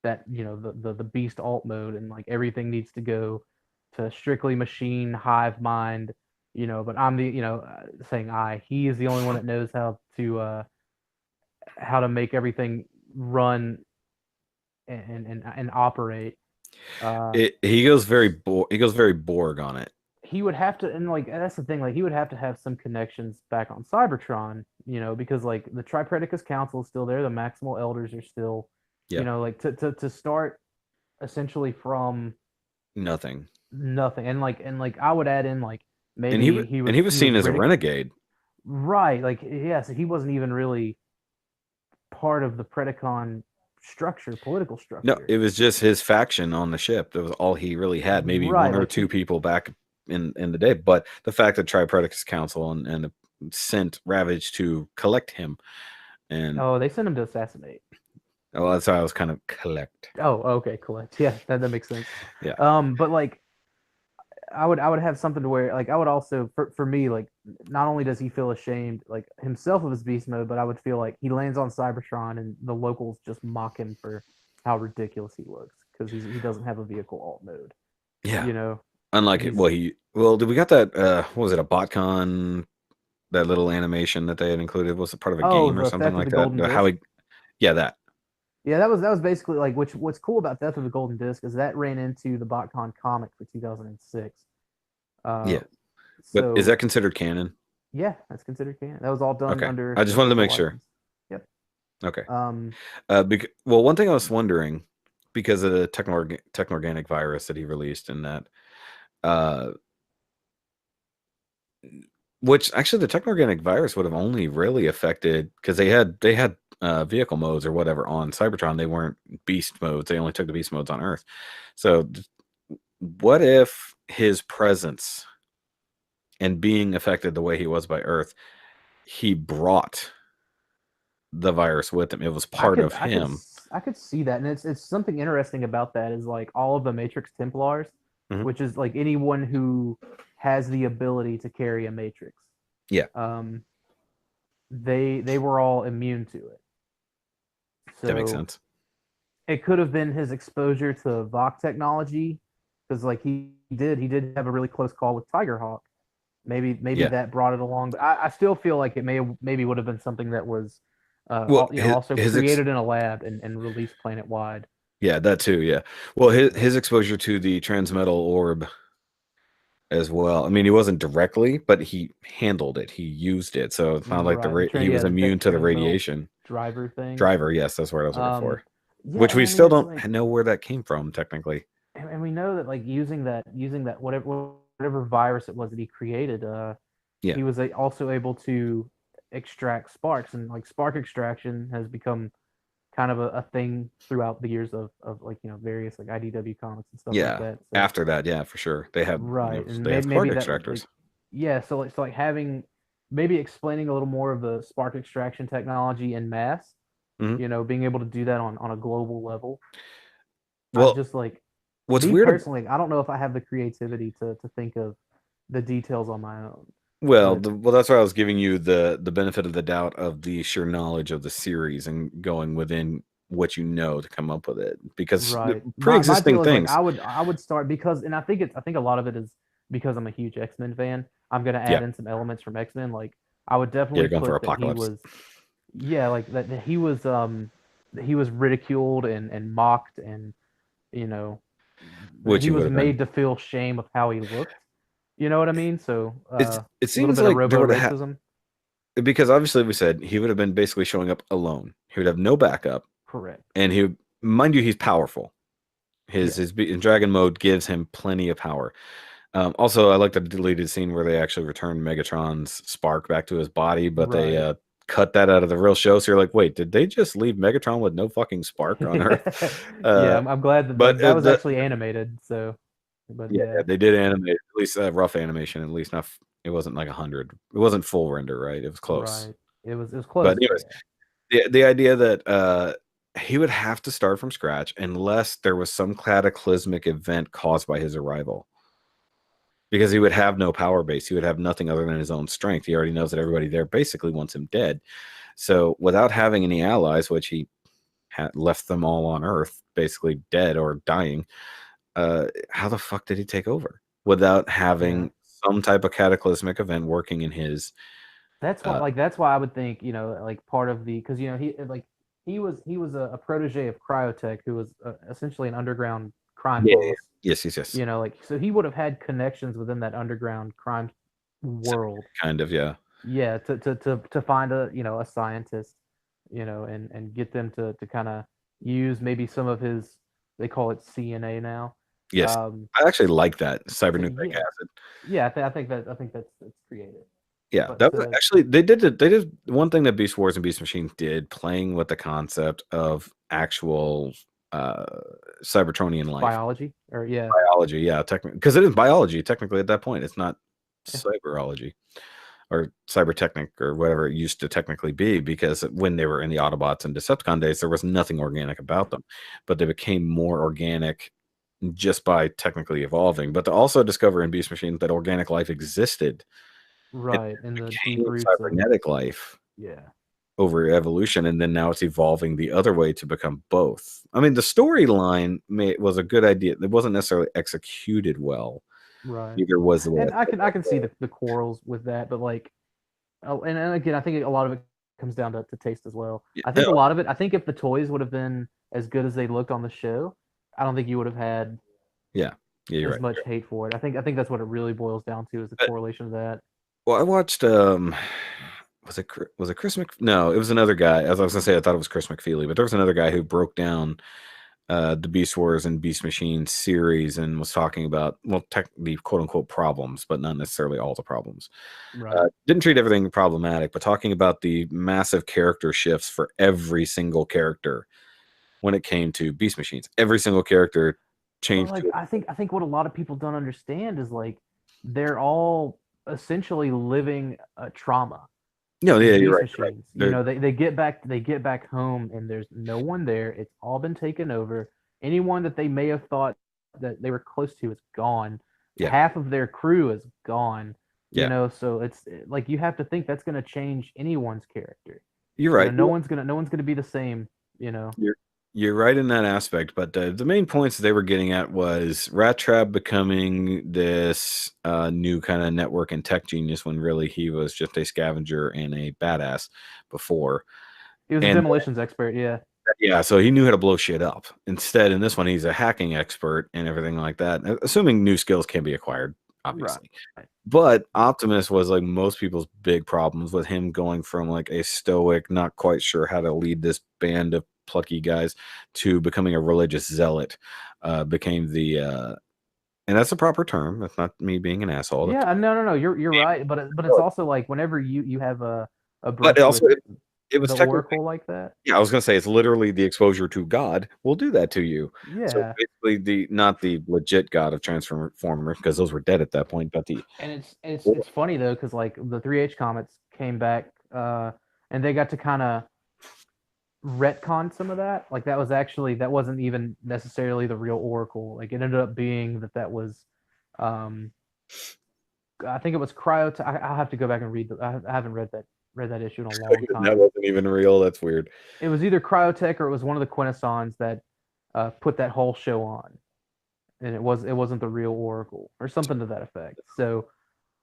the beast alt mode, and like everything needs to go to strictly machine hive mind, but I'm the saying he is the only one that knows how to make everything run and operate. uh He goes very Borg on it. he would have to, and like that's the thing, like he would have some connections back on Cybertron, because like the Tripredacus Council is still there, the Maximal Elders are still, Yeah, like to start essentially from nothing. nothing, and I would add in like And maybe he and was he was he was seen as a renegade, renegade. right? Like, yeah, so he wasn't even really part of the Predacon structure, political No, structure, it was just his faction on the ship. That was all he really had. Maybe right? one or Like two people back in the day. But the fact that Tripredacus Council and sent Ravage to collect him, and oh, they sent him to assassinate. oh, that's how I was kind of collect. Oh, okay, collect. Yeah, that makes sense. Yeah, But like I would have something to where, like, I would also, for me, like, not only does he feel ashamed like himself of his beast mode, but I would feel like he lands on Cybertron and the locals just mock him for how ridiculous he looks, because he doesn't have a vehicle alt mode. yeah. You know, Unlike it, he's did we got that? What was it? A BotCon? That little animation that they had included, was it part of a oh, game or the something Theft of like the that? Golden How Disc. he, yeah, that. Yeah, that was basically like, which what's cool about Death of the Golden Disc is that ran into the BotCon comic for 2006. Uh, Yeah, but is so that considered canon? yeah, that's considered canon. That was all done Okay, under I just wanted to official make sure. license. Yep. Okay. Um, Well, one thing I was wondering, because of the techno-organic virus that he released in that, uh, which actually the techno-organic virus would have only really affected, because they had vehicle modes or whatever on Cybertron. They weren't beast modes. They only took the beast modes on Earth. So, what if his presence and being affected the way he was by Earth, he brought the virus with him? It was I part could of I could him. I could see that, and it's something interesting about that is like all of the Matrix Templars, Mhm. which is like anyone who has the ability to carry a Matrix. Yeah, Um, they were all immune to it. that makes So sense. it could have been his exposure to Voc technology, because like he did have a really close call with Tigerhawk. Maybe Yeah. that brought it along, but I still feel like it maybe would have been something that was Well, also created in a lab and released planet wide. yeah, that too. Yeah. Well, his exposure to the transmetal orb as well. I mean, he wasn't directly, but he handled it. He used it. So it's not like Right. he was That immune to the transmetal radiation. driver thing. Driver, yes, that's what I was looking Um, for. yeah, Which and we I mean still it's don't like, know where that came from technically. and we know that like using that whatever virus it was that he created, Yeah. he was also able to extract sparks, and like spark extraction has become kind of a thing throughout the years of like various like IDW comics and stuff like Yeah. that. So After that, yeah, for sure. They had right, and they have maybe spark that like, extractors. yeah, so it's like having maybe explaining a little more of the spark extraction technology in mass. Mhm. Being able to do that on a global level. I'm Well, just like what's me weird personally. I don't know if I have the creativity to think of the details on my own. Well, But that's why I was giving you the benefit of the doubt of the sheer knowledge of the series and going within what you know to come up with it, because the right, my pre-existing deal is like things. I would start because, and I think a lot of it is because I'm a huge X-Men fan. I'm gonna Yeah, add in some elements from X-Men. Like I would you're definitely going for put that he Apocalypse, was, yeah, like that he was ridiculed and mocked, and you know that which he he would was have been. made to feel shame of how he looked. You know what I mean? So It a little seems bit of like there robo would have racism. because obviously we said he would have been basically showing up alone. He would have no backup, Correct. and mind you, he's powerful. Yeah. In dragon mode gives him plenty of power. Also, I like the deleted scene where they actually returned Megatron's spark back to his body, but they Right. cut that out of the real show. So you're like, wait, did they just leave Megatron with no fucking spark on Earth? Yeah, Uh, I'm glad that but like that was actually animated. So, but yeah, yeah, they did animate at least rough animation. At least not. It wasn't like 100. It wasn't full render, right? It was close. right. It was But close, but anyways, the idea that he would have to start from scratch unless there was some cataclysmic event caused by his arrival, because he would have no power base. He would have nothing other than his own strength. He already knows that everybody there basically wants him dead. So without having any allies, which he had left them all on Earth, basically dead or dying, how the fuck did he take over without yeah. having some type of cataclysmic event working in his? Uh, That's why I would think, like part of the, because he was a protege of Cryotech, who was essentially an underground crime yeah, yeah, boss. yes, yes, yes, Like so he would have had connections within that underground crime world. kind of, yeah, Yeah, to find a a scientist, and get them to kind of use maybe some of his, they call it CNA now. yes. Um, I actually like that cybernucleic yeah, acid. yeah, I think that's creative. Yeah, But that was actually they did one thing that Beast Wars and Beast Machine did, playing with the concept of actual uh Cybertronian life. biology, or yeah, Biology, yeah, technically, because it is biology technically at that point. It's not yeah, cyberology or cybertechnic or whatever it used to technically be, because when they were in the Autobots and Decepticon days, there was nothing organic about them, but they became more organic just by technically evolving. But to also discover in Beast Machine that organic life existed and right, in the deep became roots of, cybernetic life yeah, over evolution, and then now it's evolving the other way to become both. I mean, the storyline was a good idea. It wasn't necessarily executed well. right. Neither was the way And I thought I can about see it. the quarrels with that, but like, oh, and again, I think a lot of it comes down to taste as well. Yeah, I think a no, lot of it. I think if the toys would have been as good as they looked on the show, I don't think you would have had yeah, yeah, you're as right. much hate for it. I think that's what it really boils down to, is the But, correlation of that. well, I watched. Was it Chris No, it was another guy. As I was gonna say, I thought it was Chris McFeely, but there was another guy who broke down the Beast Wars and Beast Machine series and was talking about, well, the quote unquote problems, but not necessarily all the problems. Right. Didn't treat everything problematic, but talking about the massive character shifts for every single character when it came to Beast Machines. Every single character But changed like, to. I think what a lot of people don't understand is like they're all essentially living a trauma. No, yeah, These you're beast right. You're right. machines, They're, they get back home, and there's no one there. It's all been taken over. Anyone that they may have thought that they were close to is gone. yeah, Half of their crew is gone. yeah, So it's like you have to think that's going to change anyone's character. you're right. No one's going to be the same. You know, You're you're right in that aspect, but the main points they were getting at was Rat Trap becoming this new kind of network and tech genius when really he was just a scavenger and a badass before. he was a And demolitions expert. Yeah, yeah, so he knew how to blow shit up. Instead, in this one, he's a hacking expert and everything like that. Assuming new skills can be acquired, right. obviously. But Optimus was like most people's big problems with him going from like a stoic, not quite sure how to lead this band of plucky guys to becoming a religious zealot. Became the and that's a proper term. That's not me being an asshole. Yeah, no, no, no. You're right, but it's also like whenever you have a But brush also with. It was the technically, Oracle like that. yeah, I was gonna say it's literally the exposure to God will do that to you. So Yeah, basically, the not the legit God of Transformer because those were dead at that point, but the and it's funny though because like the 3H Comets came back, and they got to kind of retcon some of that. Like that was actually that wasn't even necessarily the real Oracle. Like it ended up being that was, um, I think it was Cryo. I have to go back and read. I haven't read that issue in a long that time. wasn't even real. That's weird. It was either Cryotech or it was one of the Quintessons that put that whole show on, and it wasn't the real Oracle or something to that effect. So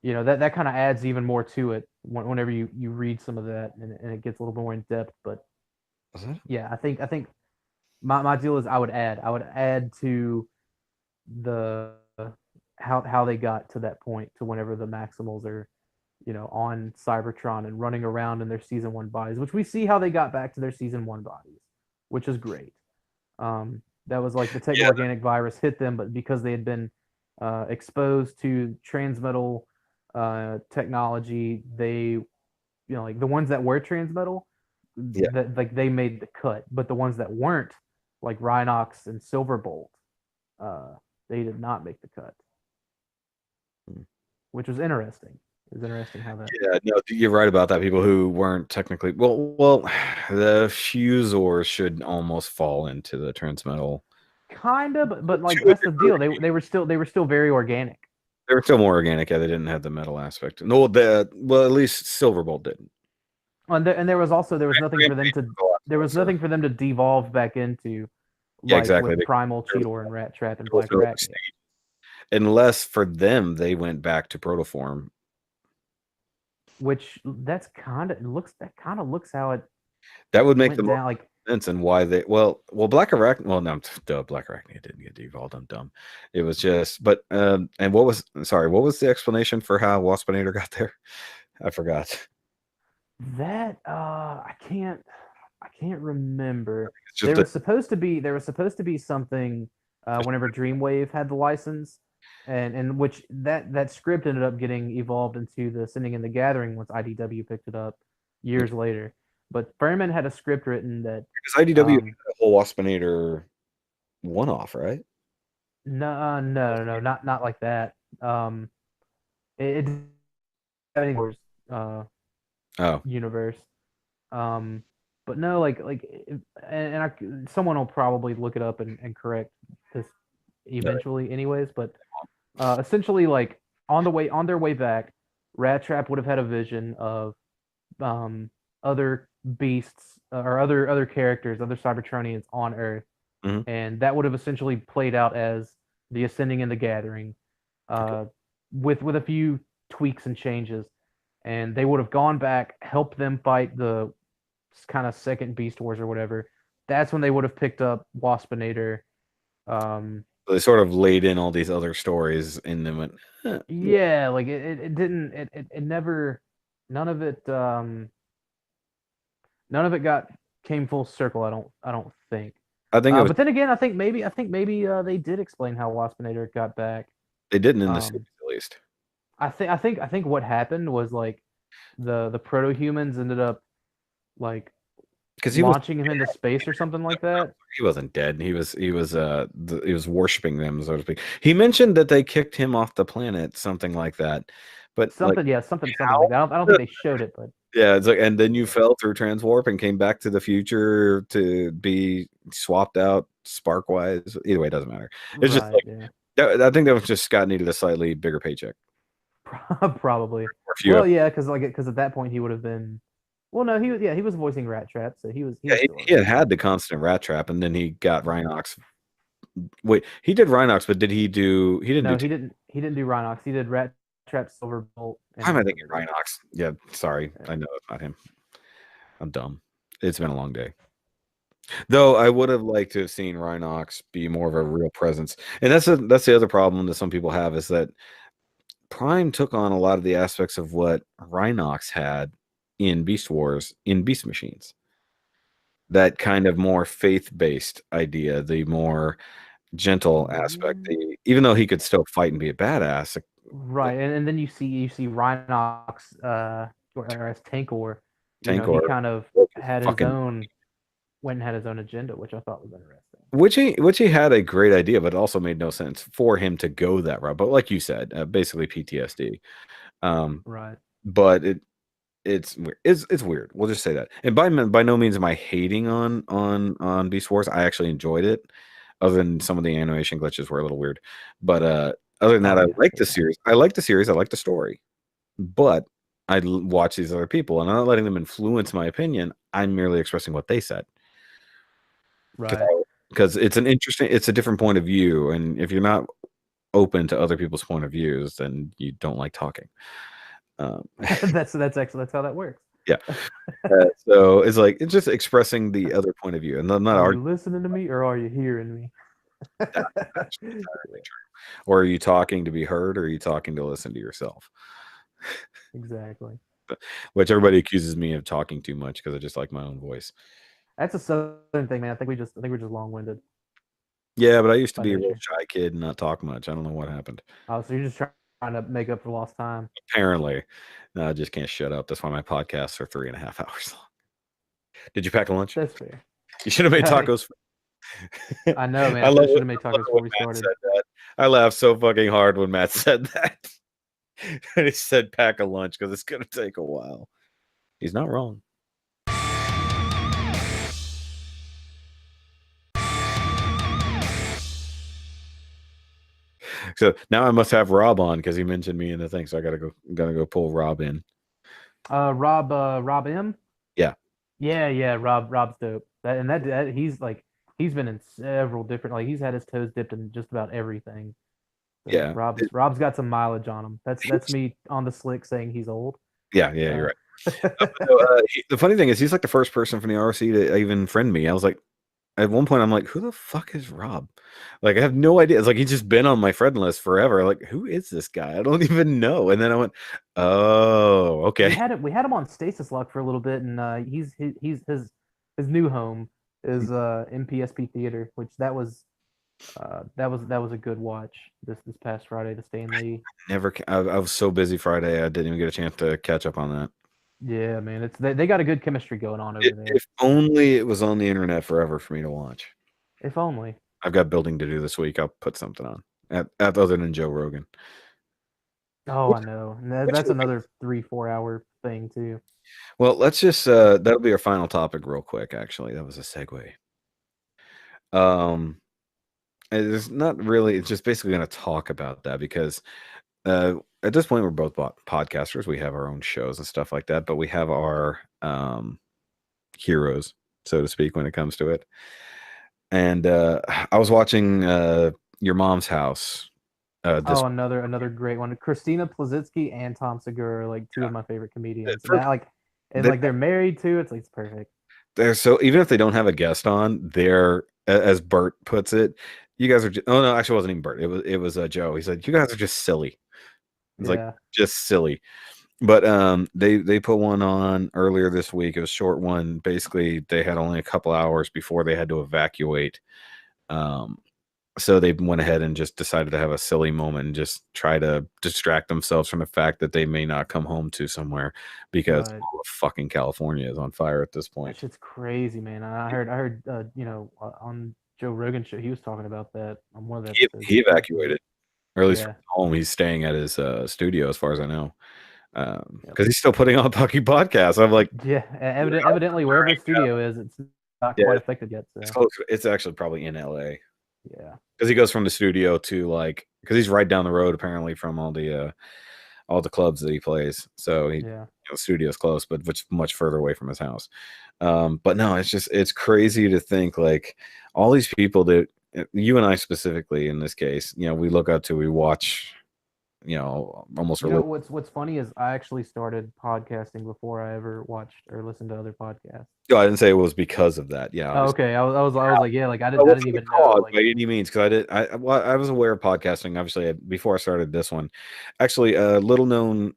that kind of adds even more to it whenever you read some of that, and it gets a little more in depth. But Was that? yeah, I think my deal is I would add to the how they got to that point to whenever the Maximals are on Cybertron and running around in their season one bodies, which we see how they got back to their season one bodies, which is great. That was like the tech Yeah, organic virus hit them, but because they had been exposed to transmetal technology, they like the ones that were transmetal, yeah. that like they made the cut, but the ones that weren't, like Rhinox and Silverbolt, they did not make the cut, Hmm. which was interesting. It was interesting how that. Yeah, no, you're right about that. People who weren't technically well, the Fusors should almost fall into the transmetal. Kind of, but like Two of that's the deal. They were still very organic. They were still more organic. Yeah, they didn't have the metal aspect. No, well, at least Silverbolt didn't. And there was nothing for them Rampage to was a lot there was closer. nothing for them to devolve back into, Yeah, like exactly. with Primal, Cheetor, and Rat Trap and There was Black no other Arachnia. stage. Unless for them, they went back to protoform. Which that kind of looks how it That would make the went most down. Like sense and why they well Black Arachnia. Well, no, duh, Black Arachnia didn't get devolved. I'm dumb. It was just, but and what was the explanation for how Waspinator got there? I forgot. that, I can't remember. It's just There a was supposed to be something whenever Dreamwave had the license, and which that script ended up getting evolved into the Sending in the Gathering once IDW picked it up years later. But Furman had a script written that, because IDW had um, a whole Waspinator one-off, right? no, no, no, not like that. It didn't have any Wars Oh, universe. Um, but no, someone will probably look it up and correct this no. eventually, anyways. But essentially, like on their way back, Rat Trap would have had a vision of um, other beasts, or other characters, other Cybertronians on Earth, Mhm. and that would have essentially played out as the Ascending and the Gathering, Okay. uh, with a few tweaks and changes, and they would have gone back, helped them fight the kind of second Beast Wars or whatever. That's when they would have picked up Waspinator. Um, So they sort of laid in all these other stories and then went, yeah. yeah, like it didn't it never none of it none of it got came full circle. I don't think. I think it was But then again, I think maybe they did explain how Waspinator got back. they didn't in the series Um, at least I think what happened was like the proto humans ended up like because launching him into space or something like that. he wasn't dead. He was worshiping them, so to speak. He mentioned that they kicked him off the planet, something like that. But like Something, yeah, something how? like that. I don't think they showed it, but Yeah, it's like, and then you fell through transwarp and came back to the future to be swapped out spark wise. Either way, it doesn't matter. It's just right, like yeah, I think that was just Scott needed a slightly bigger paycheck. probably. Or a few Well, yeah, because at that point he would have been. Well, no, he was voicing Rat Trap, so he yeah, was still he had around. had the constant rat trap, and then he got Rhinox. Wait, he did Rhinox, but did he do? He didn't do. No, he didn't do Rhinox. He did Rat Trap, Silverbolt, Why and am I thinking Thunderbolt. Rhinox? Yeah, sorry, Yeah. I know it's not him. I'm dumb. It's been a long day. Though I would have liked to have seen Rhinox be more of a real presence, and that's the other problem that some people have is that Prime took on a lot of the aspects of what Rhinox had in Beast Wars in Beast Machines. That kind of more faith-based idea, the more gentle aspect. Mm, Even though he could still fight and be a badass, right, and then you see Rhinox, or as Tankor, you know, Tankor he kind of had his fucking, own went and had his own agenda, which I thought was interesting. which he had a great idea, but it also made no sense for him to go that route. But like you said, basically PTSD. Um, Right. but it's weird. We'll just say that. And by no means am I hating on Beast Wars. I actually enjoyed it, other than some of the animation glitches were a little weird. But other than that, Oh I yeah, like the yeah. series. I like the series. I like the story. But watch these other people, and I'm not letting them influence my opinion. I'm merely expressing what they said. Right. Because it's it's a different point of view, and if you're not open to other people's point of views, then you don't like talking. That's actually that's how that works. Yeah. So it's like it's just expressing the other point of view, and I'm not Are you arguing listening to me or are you hearing me? that. That's entirely true. Or are you talking to be heard, or are you talking to listen to yourself? Exactly. Which everybody accuses me of talking too much because I just like my own voice. That's a southern thing, man. I think we're just long-winded Yeah, but I used to by be a real nature. shy kid and not talk much. I don't know what happened. Oh, so you're just trying to make up for lost time. Apparently, no, I just can't shut up. That's why my podcasts are 3.5 hours long. Did you pack a lunch? That's fair. You should have made tacos. I know, man. I I love should have made tacos before when we Matt started. said that. I laughed so fucking hard when Matt said that. And he said pack a lunch because it's gonna take a while. He's not wrong. So now I must have Rob on because he mentioned me in the thing. So I gotta go pull Rob in. Rob M. Yeah. Yeah. Rob's dope. That he's been in several different, like he's had his toes dipped in just about everything. So Yeah. Rob's got some mileage on him. That's me on the slick saying he's old. Yeah, you're right. The funny thing is, he's like the first person from the RC to even friend me. I was like, at one point, I'm like, who the fuck is Rob? Like, I have no idea. It's like he's just been on my friend list forever. Like, who is this guy? I don't even know. And then I went, oh, okay. We had him on Stasis Lock for a little bit, and he's his new home is MPSP Theater, which that was a good watch this past Friday, the Stan Lee. I was so busy Friday, I didn't even get a chance to catch up on that. Yeah, man, it's they got a good chemistry going on over there. If only it was on the internet forever for me to watch. If only. I've got building to do this week. I'll put something on other than Joe Rogan. Oh, I know. That's another 3-4 hour thing too. Well, let's just that'll be our final topic real quick. Actually, that was a segue. It's not really. It's just basically going to talk about that because at this point we're both podcasters. We have our own shows and stuff like that, but we have our heroes, so to speak, when it comes to it. And I was watching Your Mom's House. Another great one. Christina Plazitsky and Tom Segura are like two of my favorite comedians. They're married too. It's like it's perfect. They're so, even if they don't have a guest on, they're, as Bert puts it, you guys are oh no, actually it wasn't even Bert. It was Joe. He said, you guys are just silly. It's like just silly. But they put one on earlier this week. It was a short one. Basically, they had only a couple hours before they had to evacuate. So they went ahead and just decided to have a silly moment and just try to distract themselves from the fact that they may not come home to somewhere because all of fucking California is on fire at this point. That shit's crazy, man. I heard on Joe Rogan's show, he was talking about that on one of the episodes. He evacuated, or at least from home. He's staying at his studio, as far as I know, because he's still putting on fucking podcasts. I'm like, evidently wherever his studio is, it's not quite affected yet. So. It's actually probably in LA. Yeah, because he goes from the studio to because he's right down the road apparently from all the clubs that he plays. So the studio's close, but much further away from his house. But no, it's crazy to think like all these people that you and I specifically in this case, we look up to, we watch, almost. What's funny is I actually started podcasting before I ever watched or listened to other podcasts. No, I didn't say it was because of that. Yeah. Oh, okay. I was like, yeah, like I didn't even know by any means, because I was aware of podcasting obviously before I started this one. Actually, a little known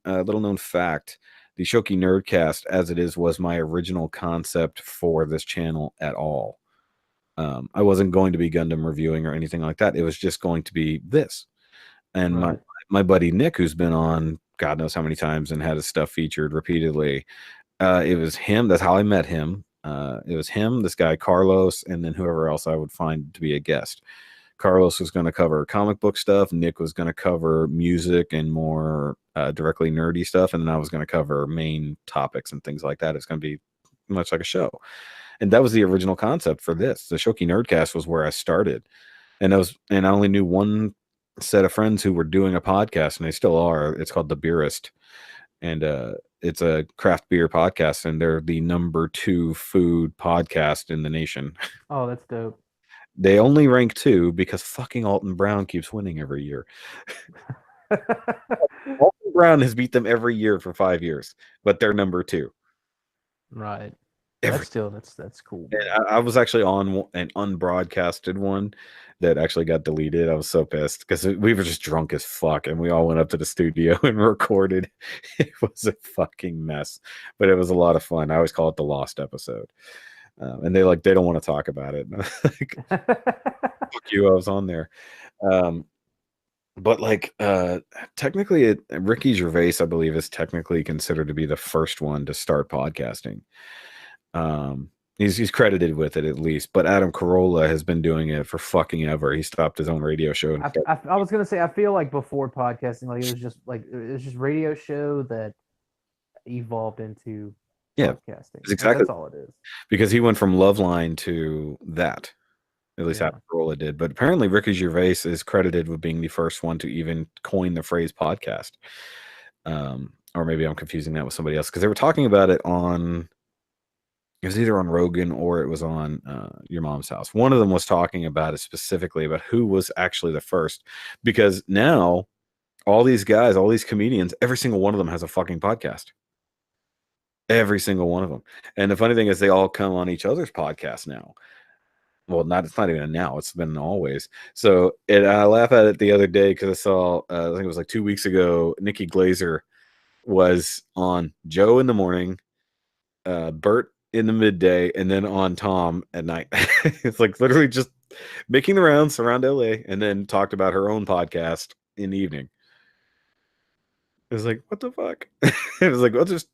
fact: the Shoky Nerdcast, as it is, was my original concept for this channel at all. I wasn't going to be Gundam reviewing or anything like that. It was just going to be this. And my buddy Nick, who's been on God knows how many times and had his stuff featured repeatedly, It was him. That's how I met him. It was him, this guy Carlos, and then whoever else I would find to be a guest. Carlos was going to cover comic book stuff. Nick was going to cover music and more directly nerdy stuff, and then I was going to cover main topics and things like that. It's going to be much like a show, and that was the original concept for this. The Shoky Nerdcast was where I started, and I only knew one set of friends who were doing a podcast, and they still are. It's called The Beerist, and it's a craft beer podcast, and they're the #2 food podcast in the nation. Oh, that's dope. They only rank 2 because fucking Alton Brown keeps winning every year. Alton Brown has beat them every year for 5 years, but they're #2. Right. Every, That's still that's cool. and I was actually on an unbroadcasted one that actually got deleted. I was so pissed because we were just drunk as fuck, and we all went up to the studio and recorded. It was a fucking mess, but it was a lot of fun. I always call it the lost episode. And they don't want to talk about it. Like, fuck you, I was on there. But technically, Ricky Gervais, I believe, is technically considered to be the first one to start podcasting. He's credited with it at least, but Adam Carolla has been doing it for fucking ever. He stopped his own radio show. I was gonna say, I feel like before podcasting, it was just radio show that evolved into podcasting. Exactly. That's all it is. Because he went from Loveline to that. At least Adam Carolla did. But apparently Ricky Gervais is credited with being the first one to even coin the phrase podcast. Or maybe I'm confusing that with somebody else, because they were talking about it on, it was either on Rogan or it was on Your Mom's House. One of them was talking about it specifically, about who was actually the first, because now all these guys, all these comedians, every single one of them has a fucking podcast. Every single one of them. And the funny thing is they all come on each other's podcasts now. Well, it's not even now. It's been always. So I laugh at it the other day because I saw, I think it was like 2 weeks ago, Nikki Glazer was on Joe in the morning, Bert in the midday, and then on Tom at night. It's like literally just making the rounds around LA, and then talked about her own podcast in the evening. It was like, what the fuck? It was like, well, just,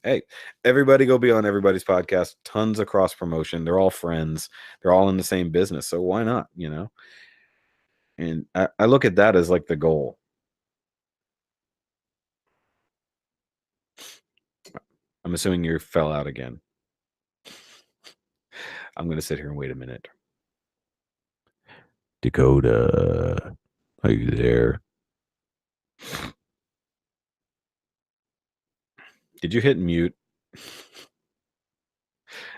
hey, everybody go be on everybody's podcast. Tons of cross promotion. They're all friends. They're all in the same business. So why not, And I look at that as like the goal. I'm assuming you fell out again. I'm going to sit here and wait a minute. Dakota, are you there? Did you hit mute?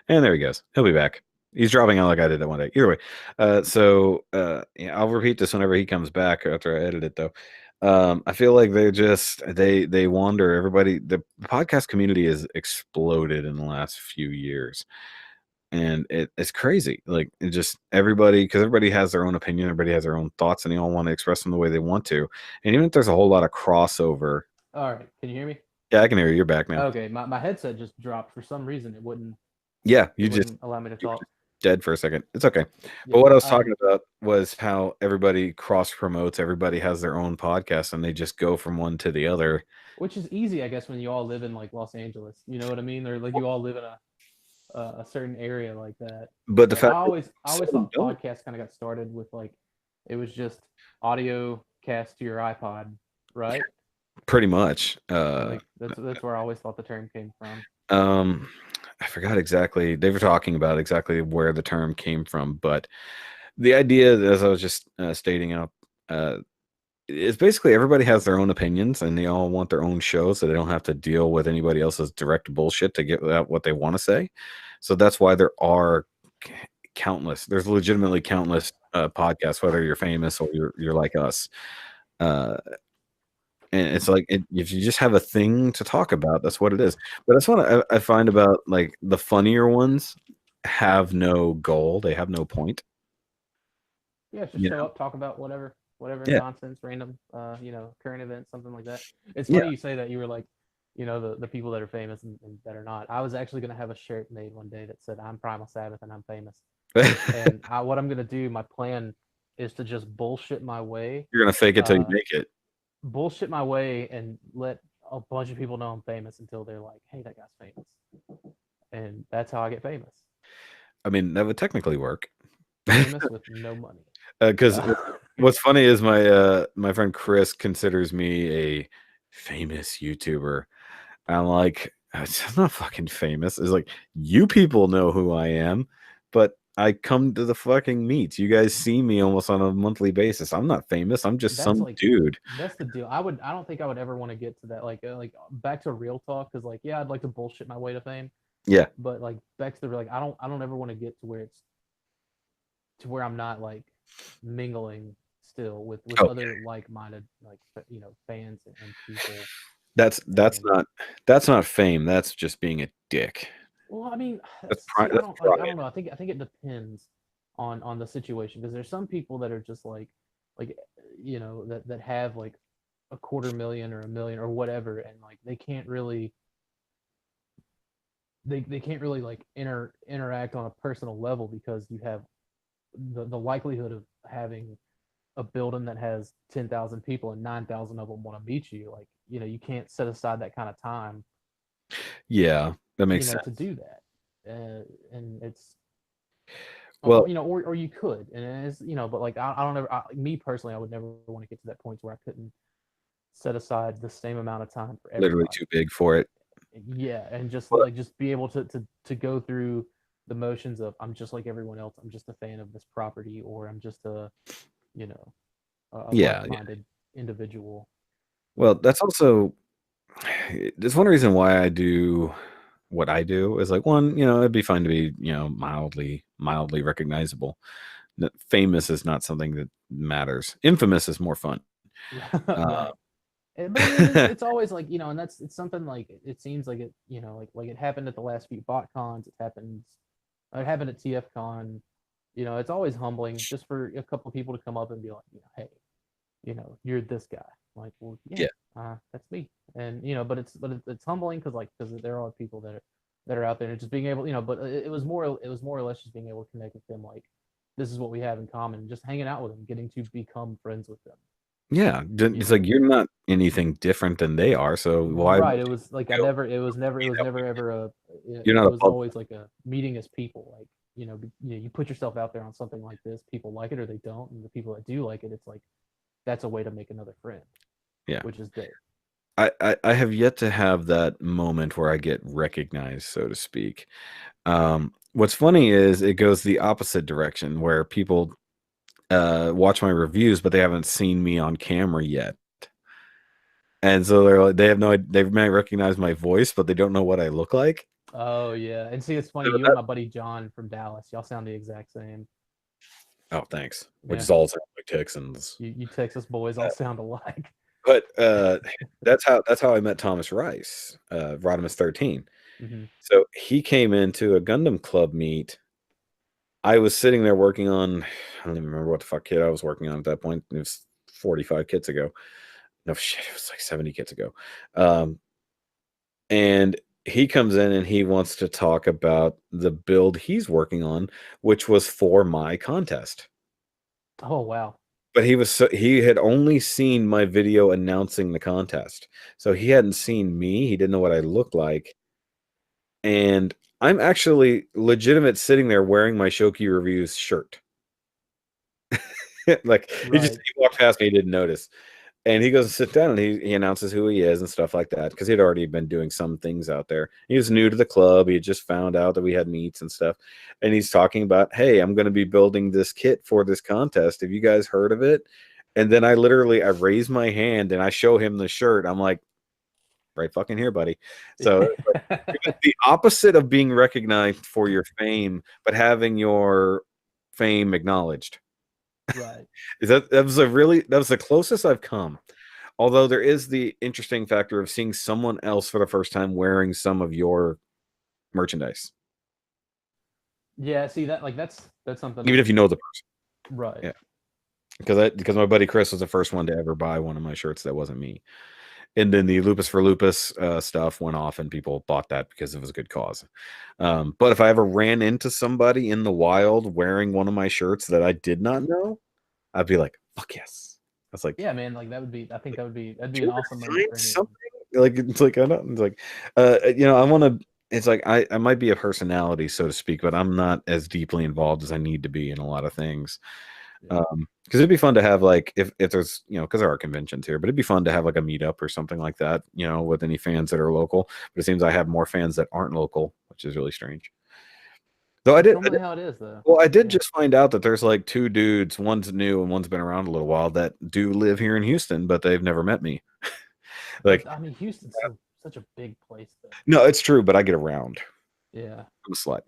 And there he goes. He'll be back. He's dropping out like I did that one day. Either way. I'll repeat this whenever he comes back after I edit it, though. I feel like they wander. Everybody, the podcast community has exploded in the last few years. And it's crazy. Like, it just because everybody has their own opinion, everybody has their own thoughts, and they all want to express them the way they want to. And even if there's a whole lot of crossover. All right. Can you hear me? Yeah, I can hear you. You're back now. Okay. My headset just dropped for some reason. It wouldn't. Yeah, you just allow me to talk. Dead for a second. It's okay. Yeah, but what I was talking about was how everybody cross promotes. Everybody has their own podcast, and they just go from one to the other. Which is easy, I guess, when you all live in like Los Angeles. You know what I mean? Or like you all live in a certain area like that. But the fact I always thought podcasts kind of got started with like, it was just audio cast to your iPod, right? Pretty much. That's where I always thought the term came from. I forgot exactly. They were talking about exactly where the term came from, but the idea, as I was just stating out, is basically everybody has their own opinions, and they all want their own show, so they don't have to deal with anybody else's direct bullshit to get out what they want to say. So that's why there are countless. There's legitimately countless podcasts, whether you're famous or you're like us. And it's like, if you just have a thing to talk about, that's what it is. But that's what I find about like the funnier ones have no goal. They have no point. Yeah, just show up, talk about whatever nonsense, random, current events, something like that. It's funny you say that. You were like, the people that are famous and that are not. I was actually going to have a shirt made one day that said, I'm Primal Sabbath and I'm famous. And what I'm going to do, my plan is to just bullshit my way. You're going to fake it till you make it. Bullshit my way and let a bunch of people know I'm famous until they're like, "Hey, that guy's famous," and that's how I get famous. I mean, that would technically work. Famous with no money. Because what's funny is my friend Chris considers me a famous YouTuber. I'm like, I'm not fucking famous. It's like, you people know who I am, but I come to the fucking meets. You guys see me almost on a monthly basis. I'm not famous. I'm just That's some like dude. that's the deal. I don't think I would ever want to get to that. Like back to real talk, because like yeah, I'd like to bullshit my way to fame, Yeah. but like back to the like I don't ever want to get to where it's to where I'm not like mingling still with Oh, other like-minded like fans and people. that's And that's not fame. That's just being a dick. well, I mean, see, That's I pride. don't know. I think it depends on the situation, because there's some people that are just like that have like a 250,000 or 1 million or whatever, and like they can't really like interact on a personal level, because you have the likelihood of having a building that has 10,000 people and 9,000 of them want to meet you. Like, you can't set aside that kind of time, Yeah, that makes to sense. do that. And it's, Well, or you could, and it's, but like, I don't ever, me personally, I would never want to get to that point where I couldn't set aside the same amount of time for literally everybody. too big for it. Yeah. And Well, just be able to go through the motions of, I'm just like everyone else. I'm just a fan of this property, or I'm just you know, a yeah, yeah. like-minded individual. Well, that's also there's one reason why I do what I do is like one, it'd be fun to be, mildly recognizable. Famous is not something that matters. Infamous is more fun. Uh, Right. But I mean, it's always like, and it's something like, it seems like it, like it happened at the last few bot cons. It happened at TFCon. It's always humbling just for a couple of people to come up and be like, hey, you're this guy. I'm like, well, yeah, yeah, that's me. And it's humbling, because there are people that are out there, and just being able, but it was more or less just being able to connect with them. Like, this is what we have in common, just hanging out with them, getting to become friends with them. yeah. You It's like know, you're not anything different than they are. So why would right? It was like, you it meet was up never with ever a. you're It not a was public. always like a meeting as people. Like, you put yourself out there on something like this. People like it or they don't, and the people that do like it, it's like that's a way to make another friend, Yeah. which is dope. I have yet to have that moment where I get recognized, so to speak. What's funny is it goes the opposite direction where people watch my reviews, but they haven't seen me on camera yet. And so they're like, they have no, they may recognize my voice, but they don't know what I look like. Oh yeah, and see, it's funny. So You and that, my buddy John from Dallas, y'all sound the exact same. oh, thanks. Which Yeah, is all sound like Texans. you Texas boys all sound alike. But that's how I met Thomas Rice, Rodimus 13. Mm-hmm. So he came into a Gundam Club meet. I was sitting there working on, I don't even remember what the fuck kit I was working on at that point. It was 45 kits ago. No shit, it was like 70 kits ago. And he comes in and he wants to talk about the build he's working on, which was for my contest. Oh wow. But he had only seen my video announcing the contest. So he hadn't seen me. He didn't know what I looked like. And I'm actually legitimate sitting there wearing my Shoky Reviews shirt. Like Right. he walked past me, he didn't notice. And he goes to sit down and he announces who he is and stuff like that, because he'd already been doing some things out there. He was new to the club. He had just found out that we had meets and stuff. And he's talking about, hey, I'm going to be building this kit for this contest. Have you guys heard of it? And then I raise my hand and I show him the shirt. I'm like, right fucking here, buddy. So it was the opposite of being recognized for your fame, but having your fame acknowledged. Right. That was the closest I've come. Although there is the interesting factor of seeing someone else for the first time wearing some of your merchandise, Yeah. See that that's something even like if you know the person. right. Yeah, because my buddy Chris was the first one to ever buy one of my shirts that wasn't me. And then the Lupus for Lupus stuff went off, and people bought that because it was a good cause. But if I ever ran into somebody in the wild wearing one of my shirts that I did not know, I'd be like, "Fuck yes!" I was like, Yeah, man. Like that would be. I think that'd be "Did an you awesome ever moment find for anyone. something Like it's like I don't. It's like, I want to. It's like I might be a personality, so to speak, but I'm not as deeply involved as I need to be in a lot of things. Yeah. Because it'd be fun to have like if there's because there are conventions here, but it'd be fun to have like a meetup or something like that, with any fans that are local. But it seems I have more fans that aren't local, which is really strange. Though That's normally how it is, though. well, I did Yeah. just find out that there's like two dudes, one's new and one's been around a little while that do live here in Houston, but they've never met me. Like, But I mean, Houston's such a big place, though. no, it's true, but I get around. Yeah. I'm a slut.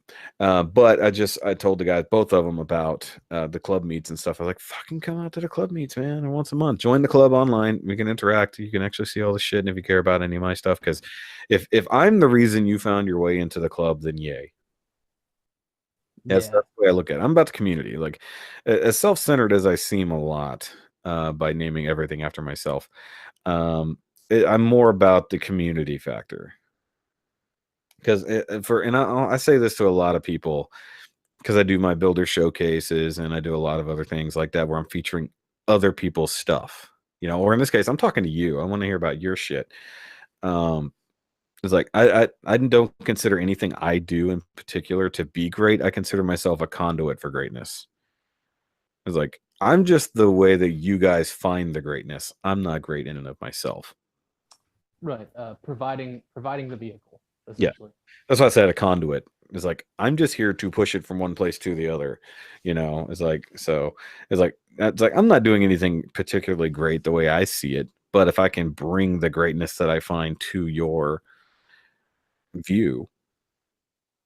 But I told the guys, both of them, about the club meets and stuff. I was like, fucking come out to the club meets, man, once a month. Join the club online. We can interact. You can actually see all the shit, and if you care about any of my stuff, because if I'm the reason you found your way into the club, then yay. That's the way I look at it. I'm about the community. Like, as self-centered as I seem a lot by naming everything after myself, I'm more about the community factor. Because I say this to a lot of people because I do my builder showcases and I do a lot of other things like that where I'm featuring other people's stuff, or in this case, I'm talking to you. I want to hear about your shit. It's like I don't consider anything I do in particular to be great. I consider myself a conduit for greatness. It's like I'm just the way that you guys find the greatness. I'm not great in and of myself. Right. Providing the vehicle, Yeah. essentially. That's why I said a conduit. It's like I'm just here to push it from one place to the other. It's like I'm not doing anything particularly great the way I see it, but if I can bring the greatness that I find to your view,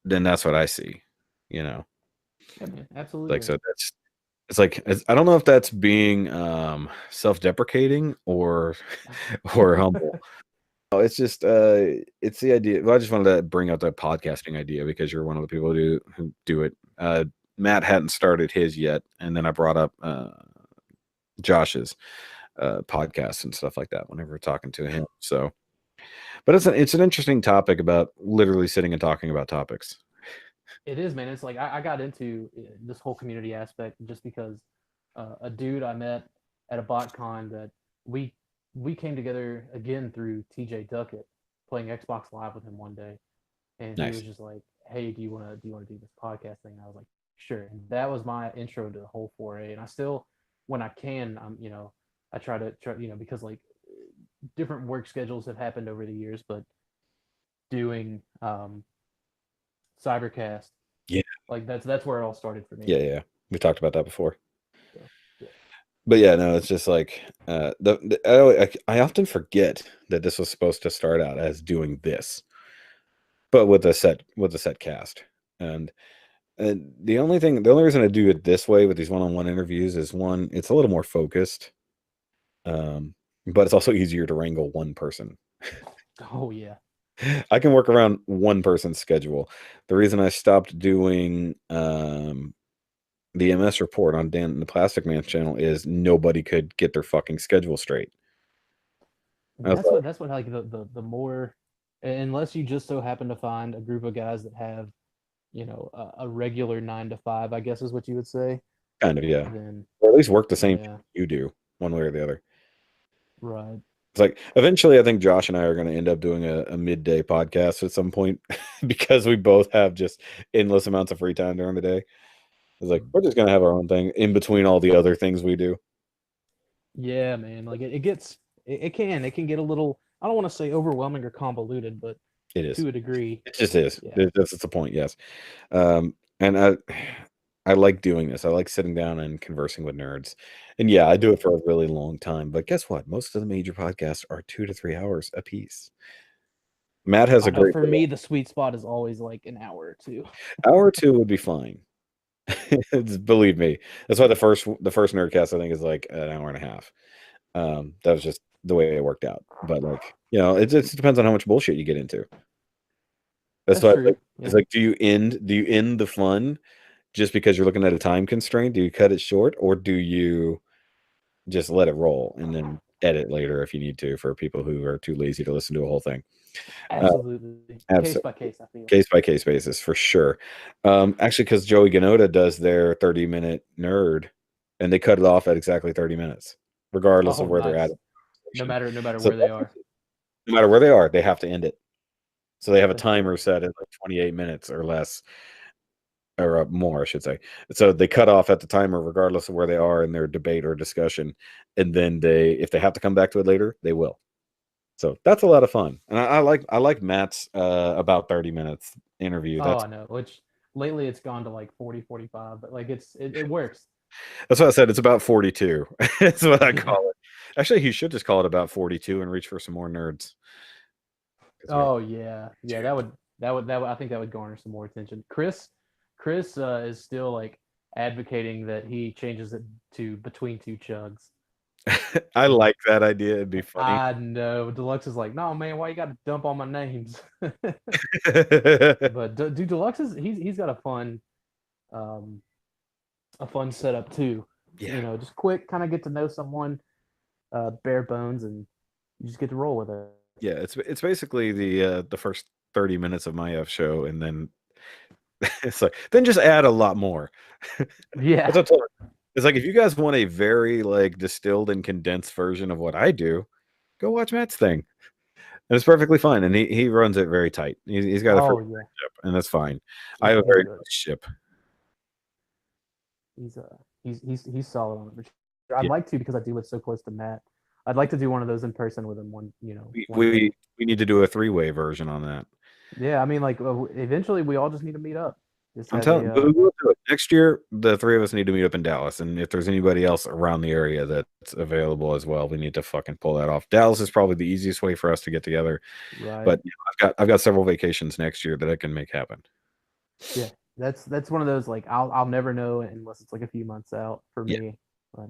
then that's what I see. Yeah, man, absolutely. Like, so I don't know if that's being self-deprecating or humble. No, it's just it's the idea. Well, I just wanted to bring up that podcasting idea because you're one of the people who do it. Matt hadn't started his yet, and then I brought up Josh's podcast and stuff like that whenever we're talking to him. So, but it's an interesting topic about literally sitting and talking about topics. It is, man. It's like I got into this whole community aspect just because a dude I met at a BotCon that we came together again through TJ Duckett playing Xbox Live with him one day, and Nice. he was just like, "Hey, do you want to do this podcast thing?" And I was like, "Sure." And that was my intro to the whole foray. And I still, when I can, I try because like different work schedules have happened over the years, but doing Cybercast. Yeah. Like that's where it all started for me. Yeah. We talked about that before. Yeah. But yeah, no, it's just like I often forget that this was supposed to start out as doing this, but with a set cast. And the only reason I do it this way with these one-on-one interviews is one, it's a little more focused, but it's also easier to wrangle one person. Oh yeah. I can work around one person's schedule. The reason I stopped doing the MS report on Dan and the Plastic Man's channel is nobody could get their fucking schedule straight. That's what like the more, unless you just so happen to find a group of guys that have, a regular 9 to 5, I guess is what you would say. Kind of, yeah. Then, or at least work the same you do, one way or the other. Right. It's like eventually I think Josh and I are going to end up doing a midday podcast at some point because we both have just endless amounts of free time during the day. It's like we're just going to have our own thing in between all the other things we do. Yeah, man. Like it can get a little, I don't want to say overwhelming or convoluted, but it is to a degree. It just is. Yeah. That's the point. Yes. And I like doing this. I like sitting down and conversing with nerds. And yeah, I do it for a really long time. But guess what? Most of the major podcasts are 2 to 3 hours a piece. Matt has a great. For me, the sweet spot is always like an hour or two. Hour or two would be fine. Believe me. That's why the first Nerdcast I think is like an hour and a half. That was just the way it worked out. But like, it just depends on how much bullshit you get into. That's why it's like, do you end the fun just because you're looking at a time constraint? Do you cut it short, or do you just let it roll and then edit later if you need to, for people who are too lazy to listen to a whole thing? Absolutely. Case by case, I feel. Case by case basis, for sure. Actually, because Joey Ganoda does their 30-minute nerd, and they cut it off at exactly 30 minutes, regardless of where they're at. No matter where they are. no matter where they are, they have to end it. So they have a timer set at like 28 minutes or less, or more, I should say. So they cut off at the timer regardless of where they are in their debate or discussion, and then if they have to come back to it later, they will. So that's a lot of fun, and I like Matt's about 30 minutes interview. Oh, I know. Which lately it's gone to like 40, 45, but like it works. That's what I said. It's about 42. That's what I Yeah. call it. Actually, he should just call it about 42 and reach for some more nerds. Oh yeah, yeah. That would. I think that would garner some more attention. Chris is still like advocating that he changes it to between two chugs. I like that idea. It'd be funny. I know. Deluxe is like, no man, why you got to dump all my names? But dude, Deluxe is he's got um a fun setup too. Yeah. You know, just quick, kind of get to know someone, bare bones, and you just get to roll with it. Yeah, it's basically the first 30 minutes of my F show, and then it's like then just add a lot more. Yeah. It's like if you guys want a very like distilled and condensed version of what I do, go watch Matt's thing. And it's perfectly fine. And he runs it very tight. He's got a Oh free yeah. ship, and that's fine. I have a very good ship. He's solid on it. I'd Yeah. like to because I do live so close to Matt. I'd like to do one of those in person with him one day. We need to do a 3-way version on that. Yeah, I mean, like eventually we all just need to meet up. Just I'm have telling a, we'll do it. Next year, the three of us need to meet up in Dallas. And if there's anybody else around the area that's available as well, we need to fucking pull that off. Dallas is probably the easiest way for us to get together. right. But I've got several vacations next year that I can make happen. Yeah, that's one of those like I'll never know unless it's like a few months out for me. But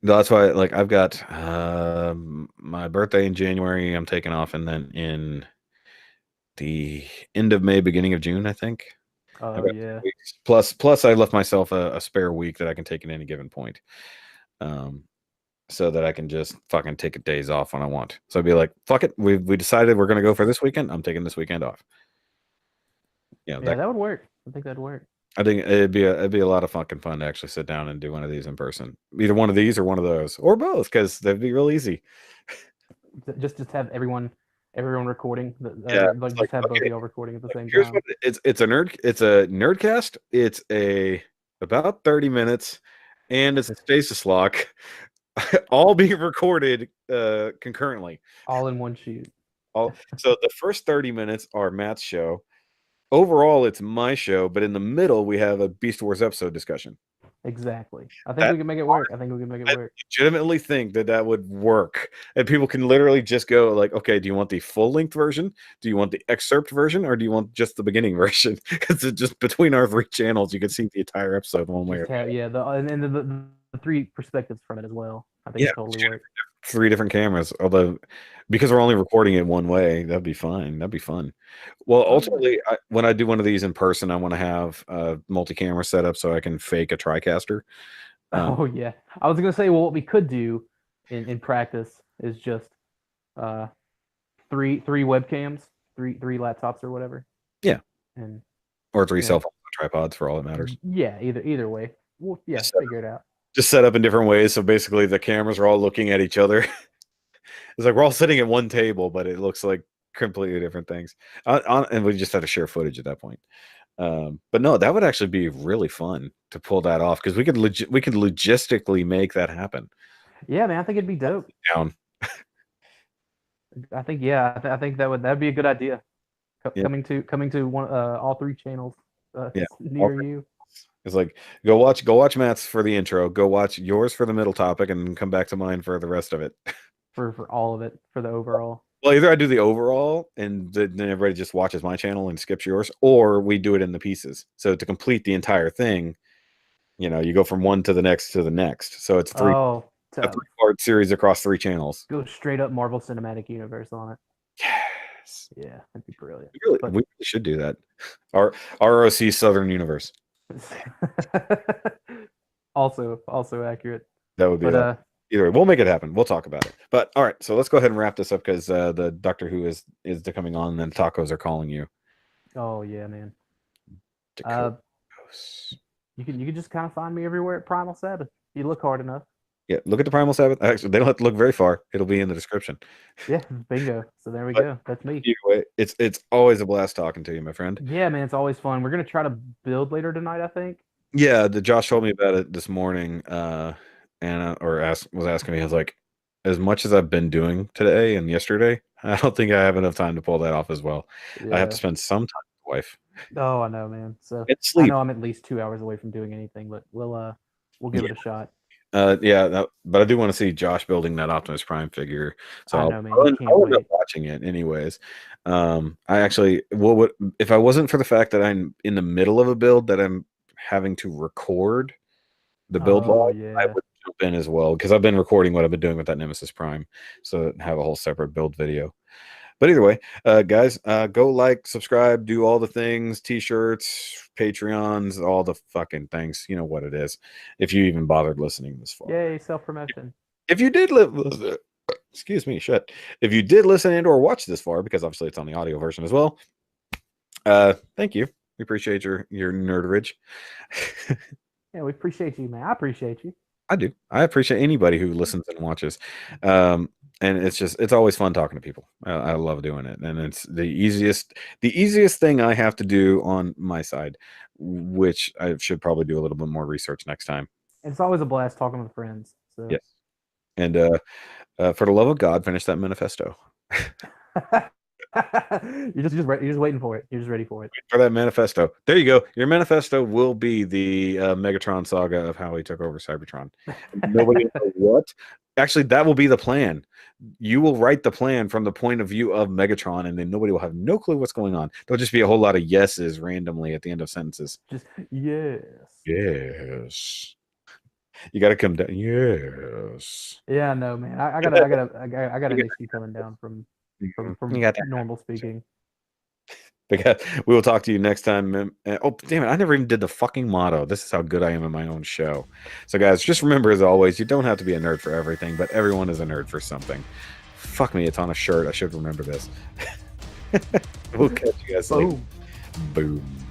That's why like I've got my birthday in January, I'm taking off, and then in the end of May, beginning of June, I think. I've got 2 yeah. weeks. Plus I left myself a spare week that I can take at any given point. So that I can just fucking take days off when I want. So I'd be like, fuck it. We decided we're gonna go for this weekend. I'm taking this weekend off. Yeah, that would work. I think that'd work. I think it'd be a lot of fucking fun to actually sit down and do one of these in person. Either one of these or one of those. Or both, because that'd be real easy. Just have everyone recording. Yeah, like just have both of y'all recording at the same Here's time. what it's a nerdcast. It's about 30 minutes, and it's a stasis lock, all being recorded concurrently. All in one shoot. So the first 30 minutes are Matt's show. Overall, it's my show, but in the middle we have a Beast Wars episode discussion. Exactly. I think we can make it work. I Legitimately think that would work, and people can literally just go like, okay, do you want the full length version? Do you want the excerpt version, or do you want just the beginning version? Because it's just between our 3 channels, you can see the entire episode one way or another. Yeah, and the 3 perspectives from it as well. I think it totally works. 3 different cameras, although because we're only recording it one way, that'd be fine. That'd be fun. Well, ultimately, when I do one of these in person, I want to have a multi-camera setup so I can fake a TriCaster. Oh yeah, I was gonna say, well, what we could do in practice is just 3 webcams, 3 laptops or whatever. Yeah, and or 3 cell phone tripods for all that matters. Yeah, either way. Well, yeah, figure it out. Just set up in different ways, so basically the cameras are all looking at each other. It's like we're all sitting at one table, but it looks like completely different things. And we just have to share footage at that point. But no, that would actually be really fun to pull that off because we could logistically make that happen. Yeah, man, I think it'd be dope. Down. I think I think that'd be a good idea. Coming to one all 3 channels near you. It's like go watch Matt's for the intro, go watch yours for the middle topic, and then come back to mine for the rest of it. For all of it, for the overall. Well, either I do the overall and then everybody just watches my channel and skips yours, or we do it in the pieces. So to complete the entire thing, you go from one to the next to the next. So it's a 3-part series across 3 channels. Go straight up Marvel Cinematic Universe on it. Yes. Yeah, that'd be brilliant. We really should do that. Our ROC Southern Universe. also accurate. That would be either way, we'll make it happen. We'll talk about it. But all right, so let's go ahead and wrap this up because the Doctor Who is coming on, and then tacos are calling you. Oh yeah, man. You can just kind of find me everywhere at Primal Sabbath. You look hard enough. Yeah, look at the Primal Sabbath. Actually, they don't have to look very far. It'll be in the description. Yeah, bingo. So there we But go. That's me. either way, it's always a blast talking to you, my friend. Yeah, man, it's always fun. We're gonna try to build later tonight, I think. Yeah, the Josh told me about it this morning, and was asking me. I was like, as much as I've been doing today and yesterday, I don't think I have enough time to pull that off as well. I have to Yeah. spend some time with the wife. Oh, I know, man. So And I sleep. know I'm at least 2 hours away from doing anything, but we'll give it a shot. But I do want to see Josh building that Optimus Prime figure. So I know, man. I'll You end can't up wait. watching it anyways. I actually, what if I wasn't for the fact that I'm in the middle of a build that I'm having to record the build Oh log, I yeah. would jump in as well because I've been recording what I've been doing with that Nemesis Prime, so have a whole separate build video. But either way, guys, go like, subscribe, do all the things, t-shirts, Patreons, all the fucking things. You know what it is. If you even bothered listening this far. Yay, self-promotion. If you did live, excuse me, shit. If you did listen and or watch this far, because obviously it's on the audio version as well, thank you. We appreciate your nerderage. Yeah, we appreciate you, man. I appreciate you. I do. I appreciate anybody who listens and watches. And it's always fun talking to people. I love doing it. And it's the easiest thing I have to do on my side, which I should probably do a little bit more research next time. It's always a blast talking with friends. So Yes. And for the love of God, finish that manifesto. you're just waiting for it. You're just ready for it. For that manifesto. There you go. Your manifesto will be the Megatron saga of how he took over Cybertron. Nobody knows what. Actually, that will be the plan. You will write the plan from the point of view of Megatron, and then nobody will have no clue what's going on. There'll just be a whole lot of yeses randomly at the end of sentences. Just yes. Yes. You got to come down. Yes. Yeah, no, man. I got an issue coming down from normal speaking. Because we will talk to you next time. Oh, damn it. I never even did the fucking motto. This is how good I am in my own show. So, guys, just remember, as always, you don't have to be a nerd for everything, but everyone is a nerd for something. Fuck me, it's on a shirt. I should remember this. We'll catch you guys later. Boom. Boom.